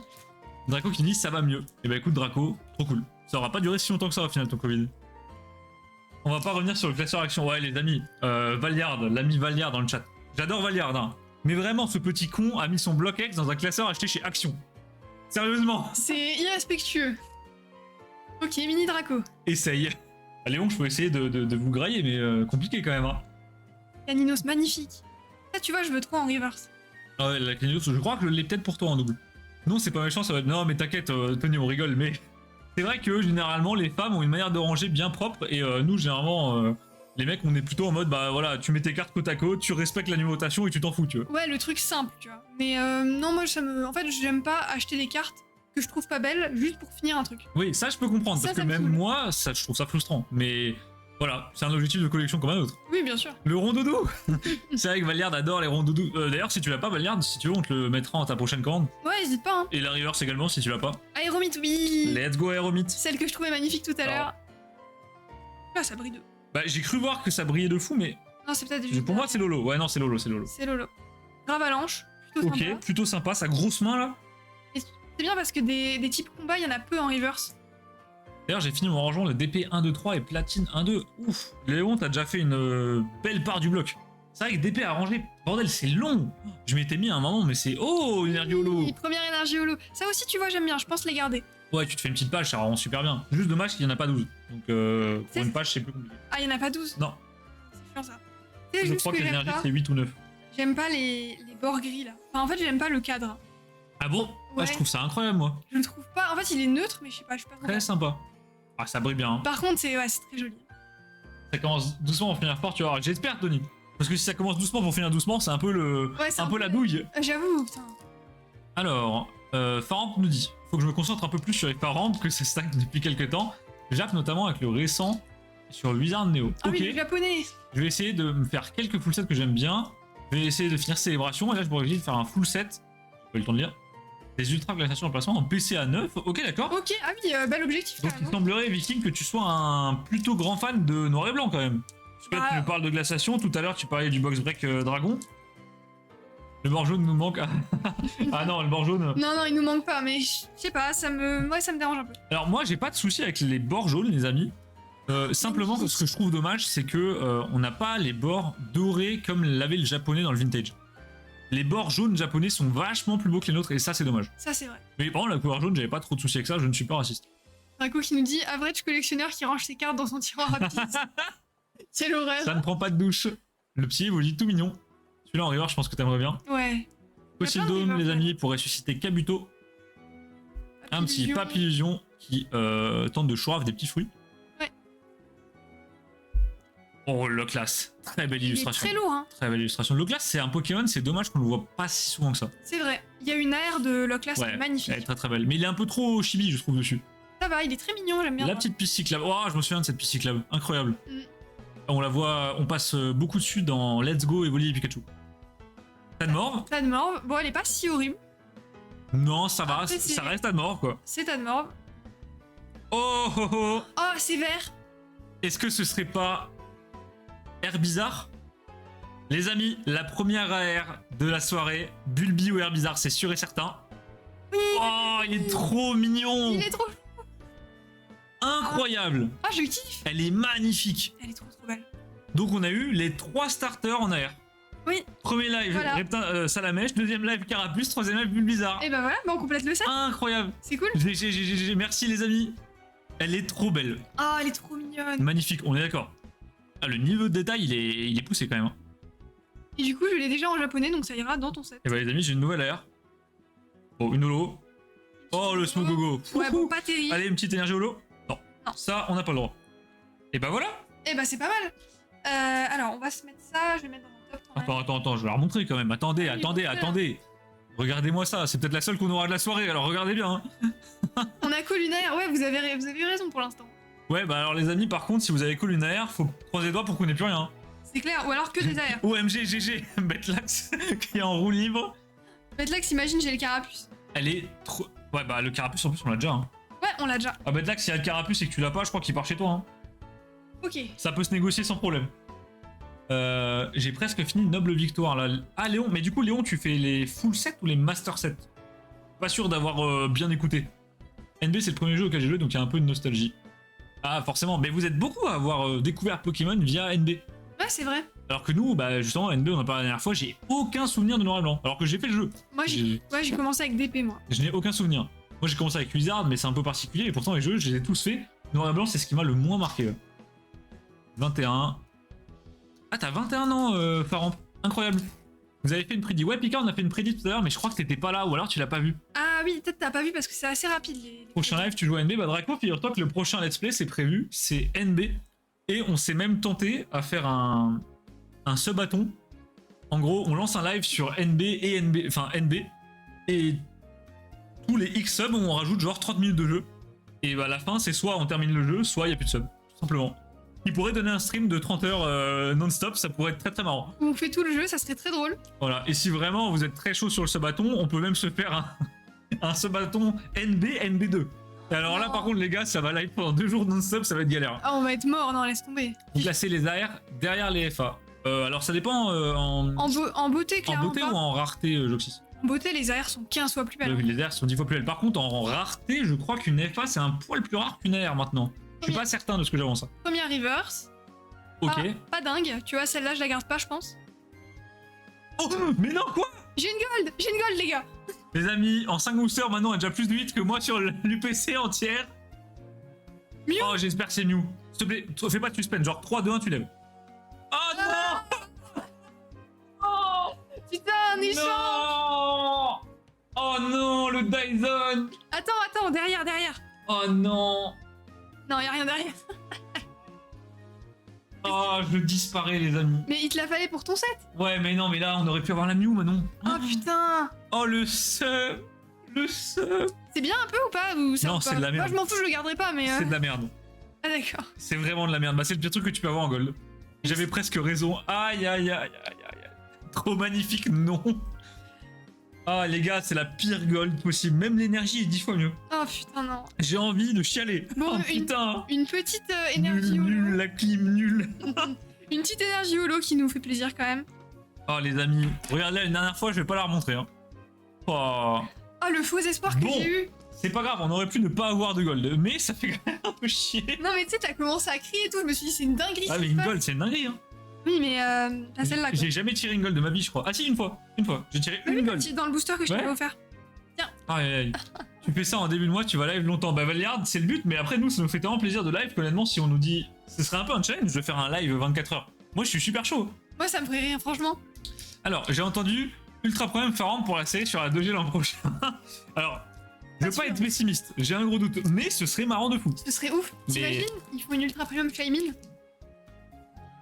Draco qui dit ça va mieux. Et bah écoute Draco, trop cool. Ça aura pas duré si longtemps que ça au final ton Covid. On va pas revenir sur le classeur action. Ouais les amis, Valiard, l'ami Valiard dans le chat. J'adore Valiard, hein. Mais vraiment ce petit con a mis son bloc X dans un classeur acheté chez Action. Sérieusement. C'est irrespectueux. Ok, mini Draco. Essaye. Léon, je peux essayer de vous grailler, mais compliqué quand même. Hein. Caninos, magnifique. Ça, tu vois, je veux trop en reverse. Ah ouais, la Caninos, je crois que je l'ai peut-être pour toi en double. Non, c'est pas méchant, ça va être... Non, mais t'inquiète, Tony, on rigole, mais... C'est vrai que, généralement, les femmes ont une manière de ranger bien propre, et nous, généralement, les mecs, on est plutôt en mode, bah voilà, tu mets tes cartes côte à côte, tu respectes la numérotation et tu t'en fous, tu vois. Ouais, le truc simple, tu vois. Mais non, moi, ça me... En fait, j'aime pas acheter des cartes que je trouve pas belles juste pour finir un truc. Oui, ça, je peux comprendre, Ça, parce ça que me même saoule. moi, ça, je trouve ça frustrant, mais... Voilà, c'est un objectif de collection comme un autre. Oui, bien sûr. Le rondoudou. C'est vrai que Valiard adore les rondoudous. D'ailleurs, si tu l'as pas, Valiard, si tu veux, on te le mettra en ta prochaine commande. Ouais, hésite pas, hein. Et la reverse également, si tu l'as pas. Aéromite, oui. Let's go, Aéromite. Celle que je trouvais magnifique tout à Alors. l'heure. Ah, ça brille de... Bah, j'ai cru voir que ça brillait de fou, mais Non, c'est peut-être juste... pour moi, c'est Lolo. Ouais, non, c'est Lolo, c'est Lolo. C'est Lolo. Gravalanche, plutôt Ok, sympa. plutôt sympa, sa grosse main là. C'est bien parce que des types combat, il y en a peu en reverse. D'ailleurs, j'ai fini mon rangement de DP 1, 2, 3 et platine 1, 2. Ouf, Léon, t'as déjà fait une belle part du bloc. C'est vrai que DP à ranger, bordel, c'est long. Je m'étais mis à un moment, mais c'est... Oh, énergie holo. Oui, première énergie holo. Ça aussi, tu vois, j'aime bien, je pense les garder. Ouais, tu te fais une petite page, ça rend super bien. Juste dommage qu'il n'y en a pas 12. Donc, pour une page, c'est plus compliqué. Ah, il y en a pas 12. Non, C'est chiant ça. C'est je juste crois que que j'aime l'énergie, pas. c'est 8 ou 9. J'aime pas les bords gris là. Enfin, en fait, j'aime pas le cadre. Ah bon? Ouais. Ah, je trouve ça incroyable, moi. Je le trouve pas. En fait, il est neutre, mais je sais pas, je suis pas Très contente. sympa. Ah, ça brille bien. Hein. Par contre, c'est très joli. Ça commence doucement pour finir fort, tu vois. J'espère, Tony. Parce que si ça commence doucement pour finir doucement, c'est un peu le, Ouais, c'est un peu la douille. J'avoue, putain. Alors, Faramp nous dit, faut que je me concentre un peu plus sur les Faramp, que ça stagne depuis quelques temps. Jappe notamment avec le récent sur Wizard Neo. Ah Ok, oui, le japonais. je vais essayer de me faire quelques full sets que j'aime bien. Je vais essayer de finir Célébration, et là je pourrais essayer de faire un full set. J'ai pas eu le temps de lire. Des ultra glaciations en placement en PC à 9. Ok, d'accord. Ok, ah oui, bel objectif. Donc il carrément. semblerait, Viking, que tu sois un plutôt grand fan de noir et blanc quand même. Parce que là, tu Bah. nous parles de glaciation, tout à l'heure tu parlais du box break dragon. Le bord jaune nous manque. Ah non, le bord jaune. Non, non, il nous manque pas, mais je sais pas, ça me dérange un peu. Alors moi j'ai pas de souci avec les bords jaunes, les amis. Simplement ce que je trouve dommage, c'est que on n'a pas les bords dorés comme l'avait le japonais dans le vintage. Les bords jaunes japonais sont vachement plus beaux que les nôtres et ça c'est dommage. Ça, c'est vrai. Mais par contre la couleur jaune, j'avais pas trop de soucis avec ça, je ne suis pas raciste. Draco qui nous dit average collectionneur qui range ses cartes dans son tiroir à pizza. Quelle horreur. Ça ne prend pas de douche. Le petit vous dit tout mignon. Celui-là en river, je pense que t'aimerais bien. Ouais. Fossil plein de Dome, rivers, les ouais. amis, pour ressusciter Kabuto. Un petit Papillusion. papillusion qui tente de chourave des petits fruits. Ouais. Oh, le classe. Très belle Il est illustration. très lourd, hein. Très belle illustration. Le classe, c'est un Pokémon, c'est dommage qu'on le voit pas si souvent que ça. C'est vrai. Il y a une AR de Loclas Ouais, magnifique. elle est très très belle. Mais il est un peu trop chibi, je trouve, dessus. Ça va, il est très mignon, j'aime bien. La petite piste cyclable. Oh, je me souviens de cette piste cyclable. Incroyable. Mm. On la voit, on passe beaucoup dessus dans Let's Go Evoli Pikachu. Tadmorve. Tadmorve. Bon, elle est pas si horrible. Non, ça va, Après, c'est- ça reste Tadmorve, quoi. C'est Tadmorve. Oh, oh, oh. Oh, c'est vert. Est-ce que ce serait pas Air Bizarre? Les amis, la première AR de la soirée, Bulbi ou Air Bizarre, c'est sûr et certain. Oui. Oh, il est trop mignon. Il est trop. Incroyable. Ah, je kiffe. Elle est magnifique. Elle est trop belle. Donc on a eu les 3 starters en AR. Oui. Premier live, Voilà. Salamèche. Deuxième live, Carapuce. Troisième live, Bulbizarre. Et bah voilà, bah on complète le set. Incroyable. C'est cool. GG. Merci les amis. Elle est trop belle. Ah, elle est trop mignonne. Magnifique, on est d'accord. Ah, le niveau de détail, il est poussé quand même. Hein. Et du coup, je l'ai déjà en japonais, donc ça ira dans ton set. Et bah les amis, j'ai une nouvelle AR. Oh, une holo. Oh, le Smogogo. Ouais, bon, pas terrible. Allez, une petite énergie holo. Non. Non. Ça, on n'a pas le droit. Et bah voilà. Et bah c'est pas mal. Alors, on va se mettre ça, je vais mettre dans mon top. quand même. Attends, je vais la remontrer quand même. Attendez. Regardez-moi ça, c'est peut-être la seule qu'on aura de la soirée, alors regardez bien. Hein. On a Colunaire, ouais, vous avez eu raison pour l'instant. Ouais, bah alors les amis, par contre, si vous avez Colunaire, faut croiser les doigts pour qu'on ait plus rien. C'est clair, ou alors que des AR. OMG, GG, Betlax qui est en roue libre. Betlax, imagine, j'ai le carapuce. Elle est trop... Ouais, bah le carapuce, en plus, on l'a déjà. Hein. Ouais, on l'a déjà. Ah, Betlax, s'il y a le carapuce et que tu l'as pas, je crois qu'il part chez toi. Hein. Ok. Ça peut se négocier sans problème. J'ai presque fini Noble Victoire là. Ah Léon, mais du coup Léon, tu fais les full sets ou les master sets? Pas sûr d'avoir bien écouté. NB c'est le premier jeu auquel j'ai joué, donc il y a un peu de nostalgie. Ah forcément, mais vous êtes beaucoup à avoir découvert Pokémon via NB. Ouais, c'est vrai. Alors que nous, bah justement, NB on en a parlé la dernière fois, j'ai aucun souvenir de noir et blanc. Alors que j'ai fait le jeu. Moi, j'ai commencé avec DP, moi. Je n'ai aucun souvenir. Moi j'ai commencé avec Wizard, mais c'est un peu particulier, et pourtant les jeux, je les ai tous faits. Noir et blanc, c'est ce qui m'a le moins marqué. Là. 21. Ah, t'as 21 ans, Faramp. Incroyable. Vous avez fait une prédit. Ouais, Picard, on a fait une prédit tout à l'heure, mais je crois que t'étais pas là, ou alors tu l'as pas vu. Ah oui, peut-être t'as pas vu parce que c'est assez rapide. Prochain live, tu joues à NB. Bah, Draco, figure-toi que le prochain let's play, c'est prévu, c'est NB. Et on s'est même tenté à faire un sub-bâton. En gros, on lance un live sur NB et NB. Enfin, NB. Et tous les X subs, on rajoute genre 30 minutes de jeu. Et bah, à la fin, c'est soit on termine le jeu, soit il n'y a plus de sub. Tout simplement. Il pourrait donner un stream de 30 heures non-stop, ça pourrait être très très marrant. On fait tout le jeu, ça serait très drôle. Voilà, et si vraiment vous êtes très chaud sur le sub-bâton, on peut même se faire un sub-bâton NB, NB2. Et alors là, Non. par contre, les gars, ça va live pendant 2 jours non-stop, ça va être galère. Ah, on va être mort, non, laisse tomber. Vous placez les AR derrière les FA. Alors ça dépend En beauté, en clairement. beauté pas. ou en rareté, Joxys. En beauté, les AR sont 15 fois plus belles. Les AR sont 10 fois plus belles. Par contre, en rareté, je crois qu'une FA, c'est un poil plus rare qu'une AR maintenant. Je suis Oui. pas certain de ce que j'avance. Première reverse. Ok. Pas dingue, tu vois, celle-là, je la garde pas, je pense. Oh, mais non, quoi? J'ai une gold, les gars. Les amis, en 5 boosters, maintenant, on a déjà plus de 8 que moi sur l'UPC entière. Mew. Oh, j'espère que c'est Mew. S'il te plaît, fais pas de suspense. Genre 3, 2, 1, tu lèves. Oh non! Oh Putain, un échange. non! Oh non, le Dyson! Attends, derrière. Oh non! Non, y a rien derrière. Oh, je disparais, les amis. Mais il te l'a fallu pour ton set. Ouais, mais non, mais là, on aurait pu avoir la Mew, Manon. Oh putain. Oh, le seum. Le seum. C'est bien un peu ou pas ou ça Non, ou pas c'est de la merde. Moi je m'en fous, je le garderai pas, mais. C'est de la merde. Ah d'accord. C'est vraiment de la merde. Bah, c'est le pire truc que tu peux avoir en gold. J'avais presque raison. Aïe, aïe, aïe, aïe, aïe. Trop magnifique, non. Ah, les gars, c'est la pire gold possible. Même l'énergie est 10 fois mieux. Oh putain, non. J'ai envie de chialer. Bon, Oh putain. Une petite énergie Nul, holo. nul, la clim, nul. Une petite énergie holo qui nous fait plaisir quand même. Oh, les amis. Regarde là, une dernière fois, je vais pas la remontrer. Hein. Oh. Oh, le faux espoir que Bon. j'ai eu. C'est pas grave, on aurait pu ne pas avoir de gold. Mais ça fait quand même un peu chier. Non, mais tu sais, t'as commencé à crier et tout. Je me suis dit, c'est une dinguerie. Ah, ce mais qui se une passe. gold, c'est une dinguerie. Hein. Oui, mais t'as celle-là. quoi. J'ai jamais tiré une gold de ma vie, je crois. Ah, si, une fois. Une fois. J'ai tiré Ah oui, une gold. dans le booster que je Ouais. t'avais offert. Aïe, aïe, aïe. Tu fais ça en début de mois, tu vas live longtemps. Bah, Valiard, c'est le but, mais après, nous, ça nous fait tellement plaisir de live qu'honnêtement, si on nous dit ce serait un peu un challenge de faire un live 24 heures, moi, je suis super chaud. Moi, ça me ferait rire, franchement. Alors, j'ai entendu Ultra Problème Farm pour la série sur la 2G l'an prochain. Alors, je veux Pas pas sûr. être pessimiste, j'ai un gros doute, mais ce serait marrant de fou. Ce serait ouf. Mais- T'imagines ils font une ultra premium Shaymin.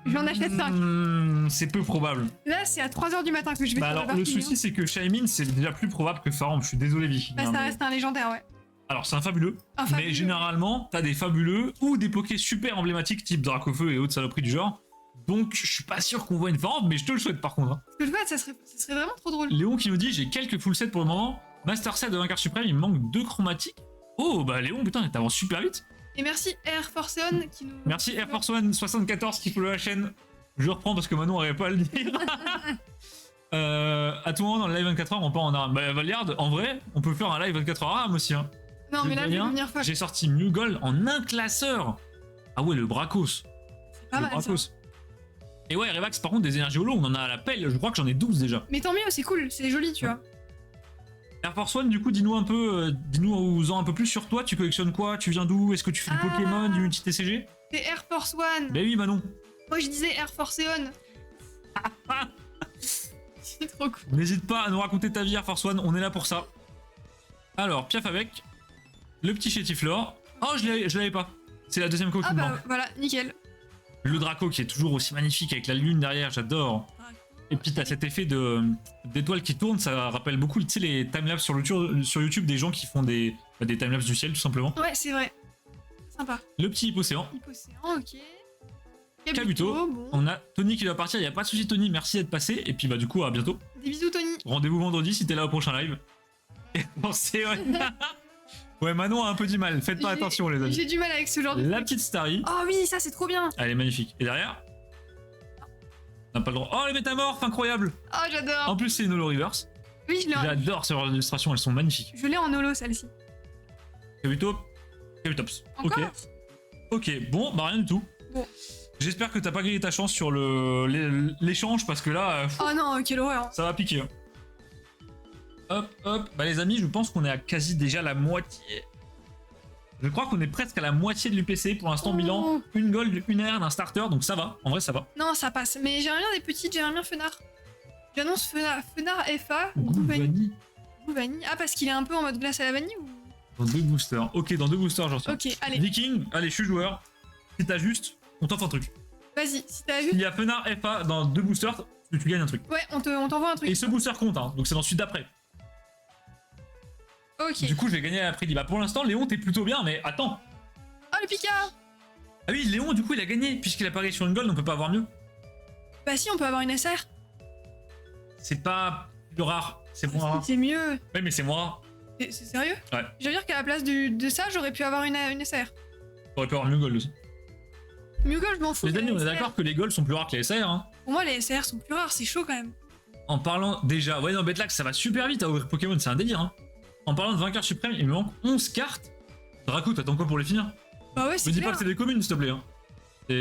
J'en achète 5. C'est peu probable. Là, c'est à 3h du matin que je vais Bah faire alors, le le parking, souci, c'est que Shaymin, c'est déjà plus probable que Farm. Je suis désolé, Vicky. hein. Bah, ça reste un légendaire, ouais. Alors, c'est un fabuleux. Enfin, Mais généralement, t'as des fabuleux ou des pokés super emblématiques type Dracofeu et autres saloperies du genre. Donc, je suis pas sûr qu'on voit une farm, mais je te le souhaite par contre. Hein. ce que je vois, ça serait vraiment trop drôle. Léon qui nous dit j'ai quelques full sets pour le moment. Master set de 20 cartes suprêmes, il me manque 2 chromatiques. Oh bah Léon, putain, t'avances super vite. Et merci Air Force On qui nous. Merci Air Force One 74 qui follow la chaîne. Je reprends parce que Manon n'arrive pas à le dire. À tout moment dans le live 24 heures, on part en arme. Bah Valiard, en vrai, on peut faire un live 24 heures arme aussi. Hein. Non, mais là, je vais devenir folle. J'ai sorti Mew Gold en un classeur. Ah ouais, le Bracos. C'est pas Le mal. Ça. Bracos. Et ouais, Revax, par contre, des énergies holo, on en a à la pelle. Je crois que j'en ai 12 déjà. Mais tant mieux, c'est cool, c'est joli, tu vois. Air Force One, du coup, dis-nous un peu, dis-nous un peu plus sur toi. Tu collectionnes quoi? Tu viens d'où? Est-ce que tu fais du Ah. Pokémon, du multi-TCG? C'est Air Force One. Ben oui, Manon. Moi, je disais Air Force On. C'est trop cool. N'hésite pas à nous raconter ta vie, Air Force One. On est là pour ça. Alors, piaf avec le petit Chétiflore. Oh, je l'avais pas. C'est la deuxième co qui Ah me bah manque. voilà, nickel. Le Draco qui est toujours aussi magnifique avec la lune derrière, j'adore. Et puis t'as cet effet d'étoiles qui tournent, ça rappelle beaucoup, tu sais, les timelapses sur YouTube des gens qui font des timelapses du ciel tout simplement. Ouais, c'est vrai. Sympa. Le petit Hippocéan. Hypocéan, ok. Kabuto. Bon. On a Tony qui va partir, il y a pas de souci Tony, merci d'être passé. Et puis bah du coup à bientôt. Des bisous, Tony. Rendez-vous vendredi si t'es là au prochain live. Et pensez, ouais. Ouais, Manon a un peu du mal, faites pas J'ai- attention les amis. J'ai du mal avec ce genre de. La petite Starry, Oh oui, ça c'est trop bien. elle est magnifique. Et derrière on n'a pas le droit. Oh les métamorphes, incroyable. Oh, j'adore. En plus c'est une holo reverse. Oui, J'adore ces illustrations, elles sont magnifiques. je l'ai en holo, celle-ci. Kabuto, Kabutops. Encore Ok. Ok, bon, bah rien du tout. Bon. J'espère que t'as pas grillé ta chance sur l'échange parce que là, Oh non, quelle horreur. ça va piquer. Hein. Hop, hop. Bah les amis, je pense qu'on est à quasi déjà la moitié. Je crois qu'on est presque à la moitié de l'UPC pour l'instant. Oh. Bilan, une gold, une air d'un starter, donc ça va. En vrai, ça va. Non, ça passe. Mais j'aimerais bien des petites, j'aimerais bien Fenard. J'annonce Fenard FA. Goût Goût vanille. vanille. Goût vanille. Ah, parce qu'il est un peu en mode glace à la vanille ou... Dans 2 boosters. Ok, dans 2 boosters, j'en suis. Ok, allez, Viking, allez, je suis joueur. Si t'as juste, on t'offre un truc. vas-y. Si t'as vu. Il y a Fenard FA dans 2 boosters, tu gagnes un truc. Ouais, on t'envoie un truc. Et ce booster compte, hein, donc c'est dans celui d'après. Ok. Du coup, je vais gagner à Prédi. Bah, pour l'instant, Léon, t'es plutôt bien, mais attends. Oh, le Pika. Ah oui, Léon, du coup, il a gagné. Puisqu'il apparaît sur une gold, on peut pas avoir mieux. Bah si, on peut avoir une SR. C'est pas plus rare. C'est moins rare. C'est mieux. Ouais, mais c'est moins rare. C'est sérieux? Ouais. Je veux dire qu'à la place de ça, j'aurais pu avoir une SR. T'aurais pu avoir mieux gold aussi. Mieux je m'en fous. Les de amis, la on est SR. d'accord que les golds sont plus rares que les SR. Hein. Pour moi, les SR sont plus rares, c'est chaud quand même. En parlant déjà, ouais, dans Betlax, ça va super vite à ouvrir Pokémon, c'est un délire. Hein. En parlant de vainqueur suprême, il me manque 11 cartes. Draco, t'attends quoi pour les finir? Bah ouais, Me c'est dis pas clair. que c'est des communes, s'il te plaît. Hein.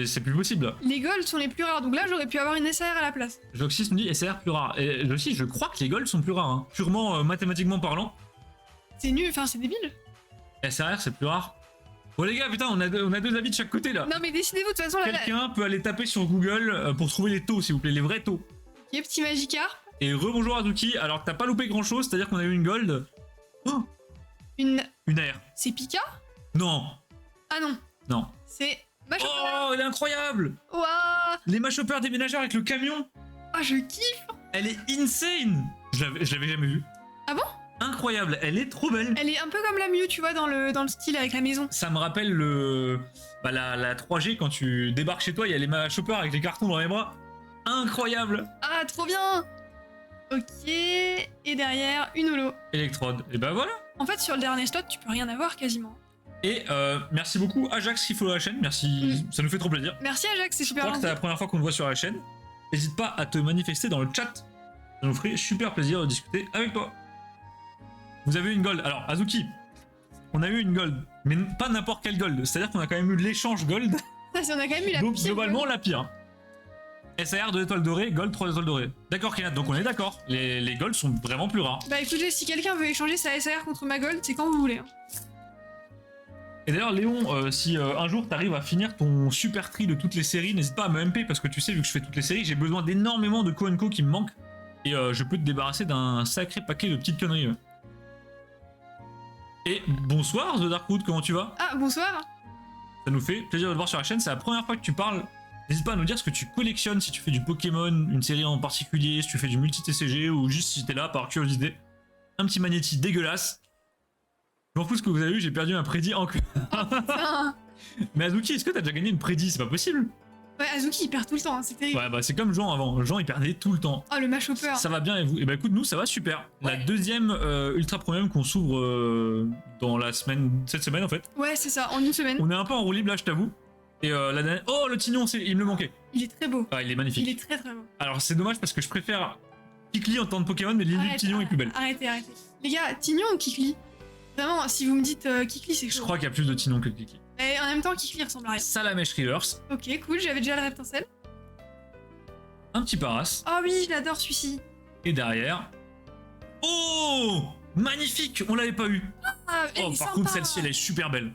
C'est plus possible. Là. Les golds sont les plus rares, donc là, j'aurais pu avoir une SR à la place. Joxys me dit SR plus rare. Et Joxys, je crois que les golds sont plus rares. Hein. Purement mathématiquement parlant. C'est nul, enfin, c'est débile. SRR, c'est plus rare. Bon, les gars, putain, on a deux avis de chaque côté là. Non, mais décidez-vous, de toute façon, là, Quelqu'un peut aller taper sur Google pour trouver les taux, s'il vous plaît, les vrais taux. il y a petit Magikarp, Et rebonjour Azuki, alors que t'as pas loupé grand chose, c'est-à-dire qu'on a eu une gold. Oh, une. une AR. C'est Pika? Non, Ah non, non. c'est Machocolat. Oh, elle est incroyable. Waouh. Les Mashopper déménageurs avec le camion. Ah, je kiffe. Elle est insane. Je l'avais jamais vue. Ah bon? Incroyable, elle est trop belle. Elle est un peu comme la Mew, tu vois, dans le style avec la maison. Ça me rappelle la 3G quand tu débarques chez toi, il y a les Mashopper avec les cartons dans les bras. Incroyable. Ah, trop bien. Ok. Et derrière, une holo. Electrode. Et ben voilà. En fait, sur le dernier slot, tu peux rien avoir quasiment. Et merci beaucoup Ajax qui follow la chaîne. Merci, ça nous fait trop plaisir. Merci Ajax, c'est Je super crois que gentil. c'est la première fois qu'on le voit sur la chaîne. N'hésite pas à te manifester dans le chat. Ça nous ferait super plaisir de discuter avec toi. Vous avez eu une gold. Alors, Azuki, on a eu une gold, mais pas n'importe quelle gold. C'est-à-dire qu'on a quand même eu l'échange gold. Ça, on a quand même eu la Donc, pire globalement, gold. la pire. SAR 2 étoiles dorées, gold 3 étoiles dorées. D'accord, Kenat, donc on est d'accord. Les golds sont vraiment plus rares. Bah écoutez, si quelqu'un veut échanger sa SAR contre ma gold, c'est quand vous voulez. Hein. Et d'ailleurs, Léon, si un jour t'arrives à finir ton super tri de toutes les séries, n'hésite pas à me MP parce que tu sais, vu que je fais toutes les séries, j'ai besoin d'énormément de co qui me manquent. Et je peux te débarrasser d'un sacré paquet de petites conneries. Et bonsoir The Darkwood, comment tu vas? Ah, bonsoir. Ça nous fait plaisir de te voir sur la chaîne, c'est la première fois que tu parles. N'hésite pas à nous dire ce que tu collectionnes, si tu fais du Pokémon, une série en particulier, si tu fais du multi-TCG ou juste si t'es là par curiosité. Un petit magnéti dégueulasse. Je m'en fous ce que vous avez eu, j'ai perdu un prédit encore. Putain. Mais Azuki, est-ce que t'as déjà gagné une prédit? C'est pas possible. Ouais, Azuki, il perd tout le temps, hein, c'est terrible. Ouais, bah c'est comme Jean avant. Jean, il perdait tout le temps. Oh, le Mashopper. Ça va bien et vous? Et bah écoute, nous, ça va super. La Ouais. deuxième Ultra Premium qu'on s'ouvre dans la semaine, cette semaine en fait. Ouais, c'est ça, en une semaine. On est un peu en roue libre là, je t'avoue. Et la dernière... Oh, le Tignon, il me le manquait. Il est très beau. Ah, il est magnifique. Il est très très beau. Alors c'est dommage parce que je préfère Kikli en tant que Pokémon, mais l'île du Tignon est plus belle. Arrêtez. Les gars, Tignon ou Kikli? Vraiment, si vous me dites Kikli, c'est Je chaud. crois qu'il y a plus de Tignon que de Kikli. Et en même temps, Kikli ressemble à rien. Salamèche Rivers, Ok, cool, j'avais déjà le Reptincelle. un petit Paras, Oh oui, je l'adore celui-ci. et derrière... Oh, magnifique, on l'avait pas eu. Ah, elle Oh, est par sympa. contre, celle-ci, elle est super belle.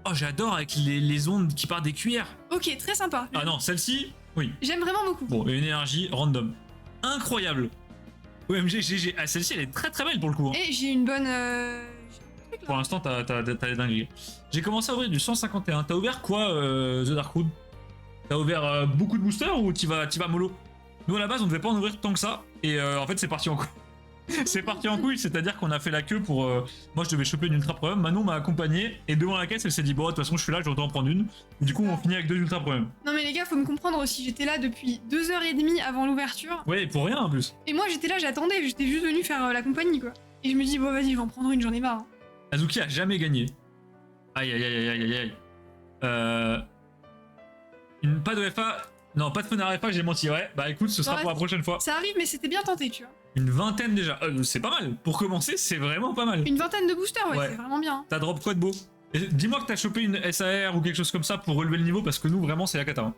Oh, j'adore avec les ondes qui partent des cuillères. Ok, très sympa. Ah non, celle-ci, oui. J'aime vraiment beaucoup. Bon, et une énergie random. Incroyable. OMG, GG. Ah, celle-ci, elle est très très belle pour le coup. Hein. Et j'ai une bonne... j'ai un truc, là. Pour l'instant, t'as les dingueries. J'ai commencé à ouvrir du 151. T'as ouvert quoi, The Darkwood? T'as ouvert beaucoup de boosters ou t'y vas mollo? Nous, à la base, on devait pas en ouvrir tant que ça. Et en fait, c'est parti en couille. C'est parti en couille, c'est-à-dire qu'on a fait la queue pour... Moi, je devais choper une Ultra Premium. Manon m'a accompagné. Et devant la caisse, elle s'est dit, bon, de toute façon, je suis là, je vais en prendre une. Et du coup, on finit avec 2 Ultra Premium. Non mais les gars, faut me comprendre aussi, j'étais là depuis 2h30 avant l'ouverture. Ouais, pour rien en plus. Et moi j'étais là, j'attendais, j'étais juste venu faire la compagnie quoi. Et je me dis, bon vas-y, je vais en prendre une, j'en ai marre. Hein. Azuki a jamais gagné. Aïe aïe aïe aïe aïe aïe. Pas de FA. Non, pas de Fener FA, j'ai menti, ouais. Bah écoute, ce sera Ouais, pour la prochaine fois. Ça arrive, mais c'était bien tenté, tu vois. Une vingtaine déjà. C'est pas mal. Pour commencer, c'est vraiment pas mal. Une vingtaine de boosters, ouais, Ouais. c'est vraiment bien. T'as drop quoi de beau? Et dis-moi que t'as chopé une SAR ou quelque chose comme ça pour relever le niveau parce que nous, vraiment, c'est la cata. Hein.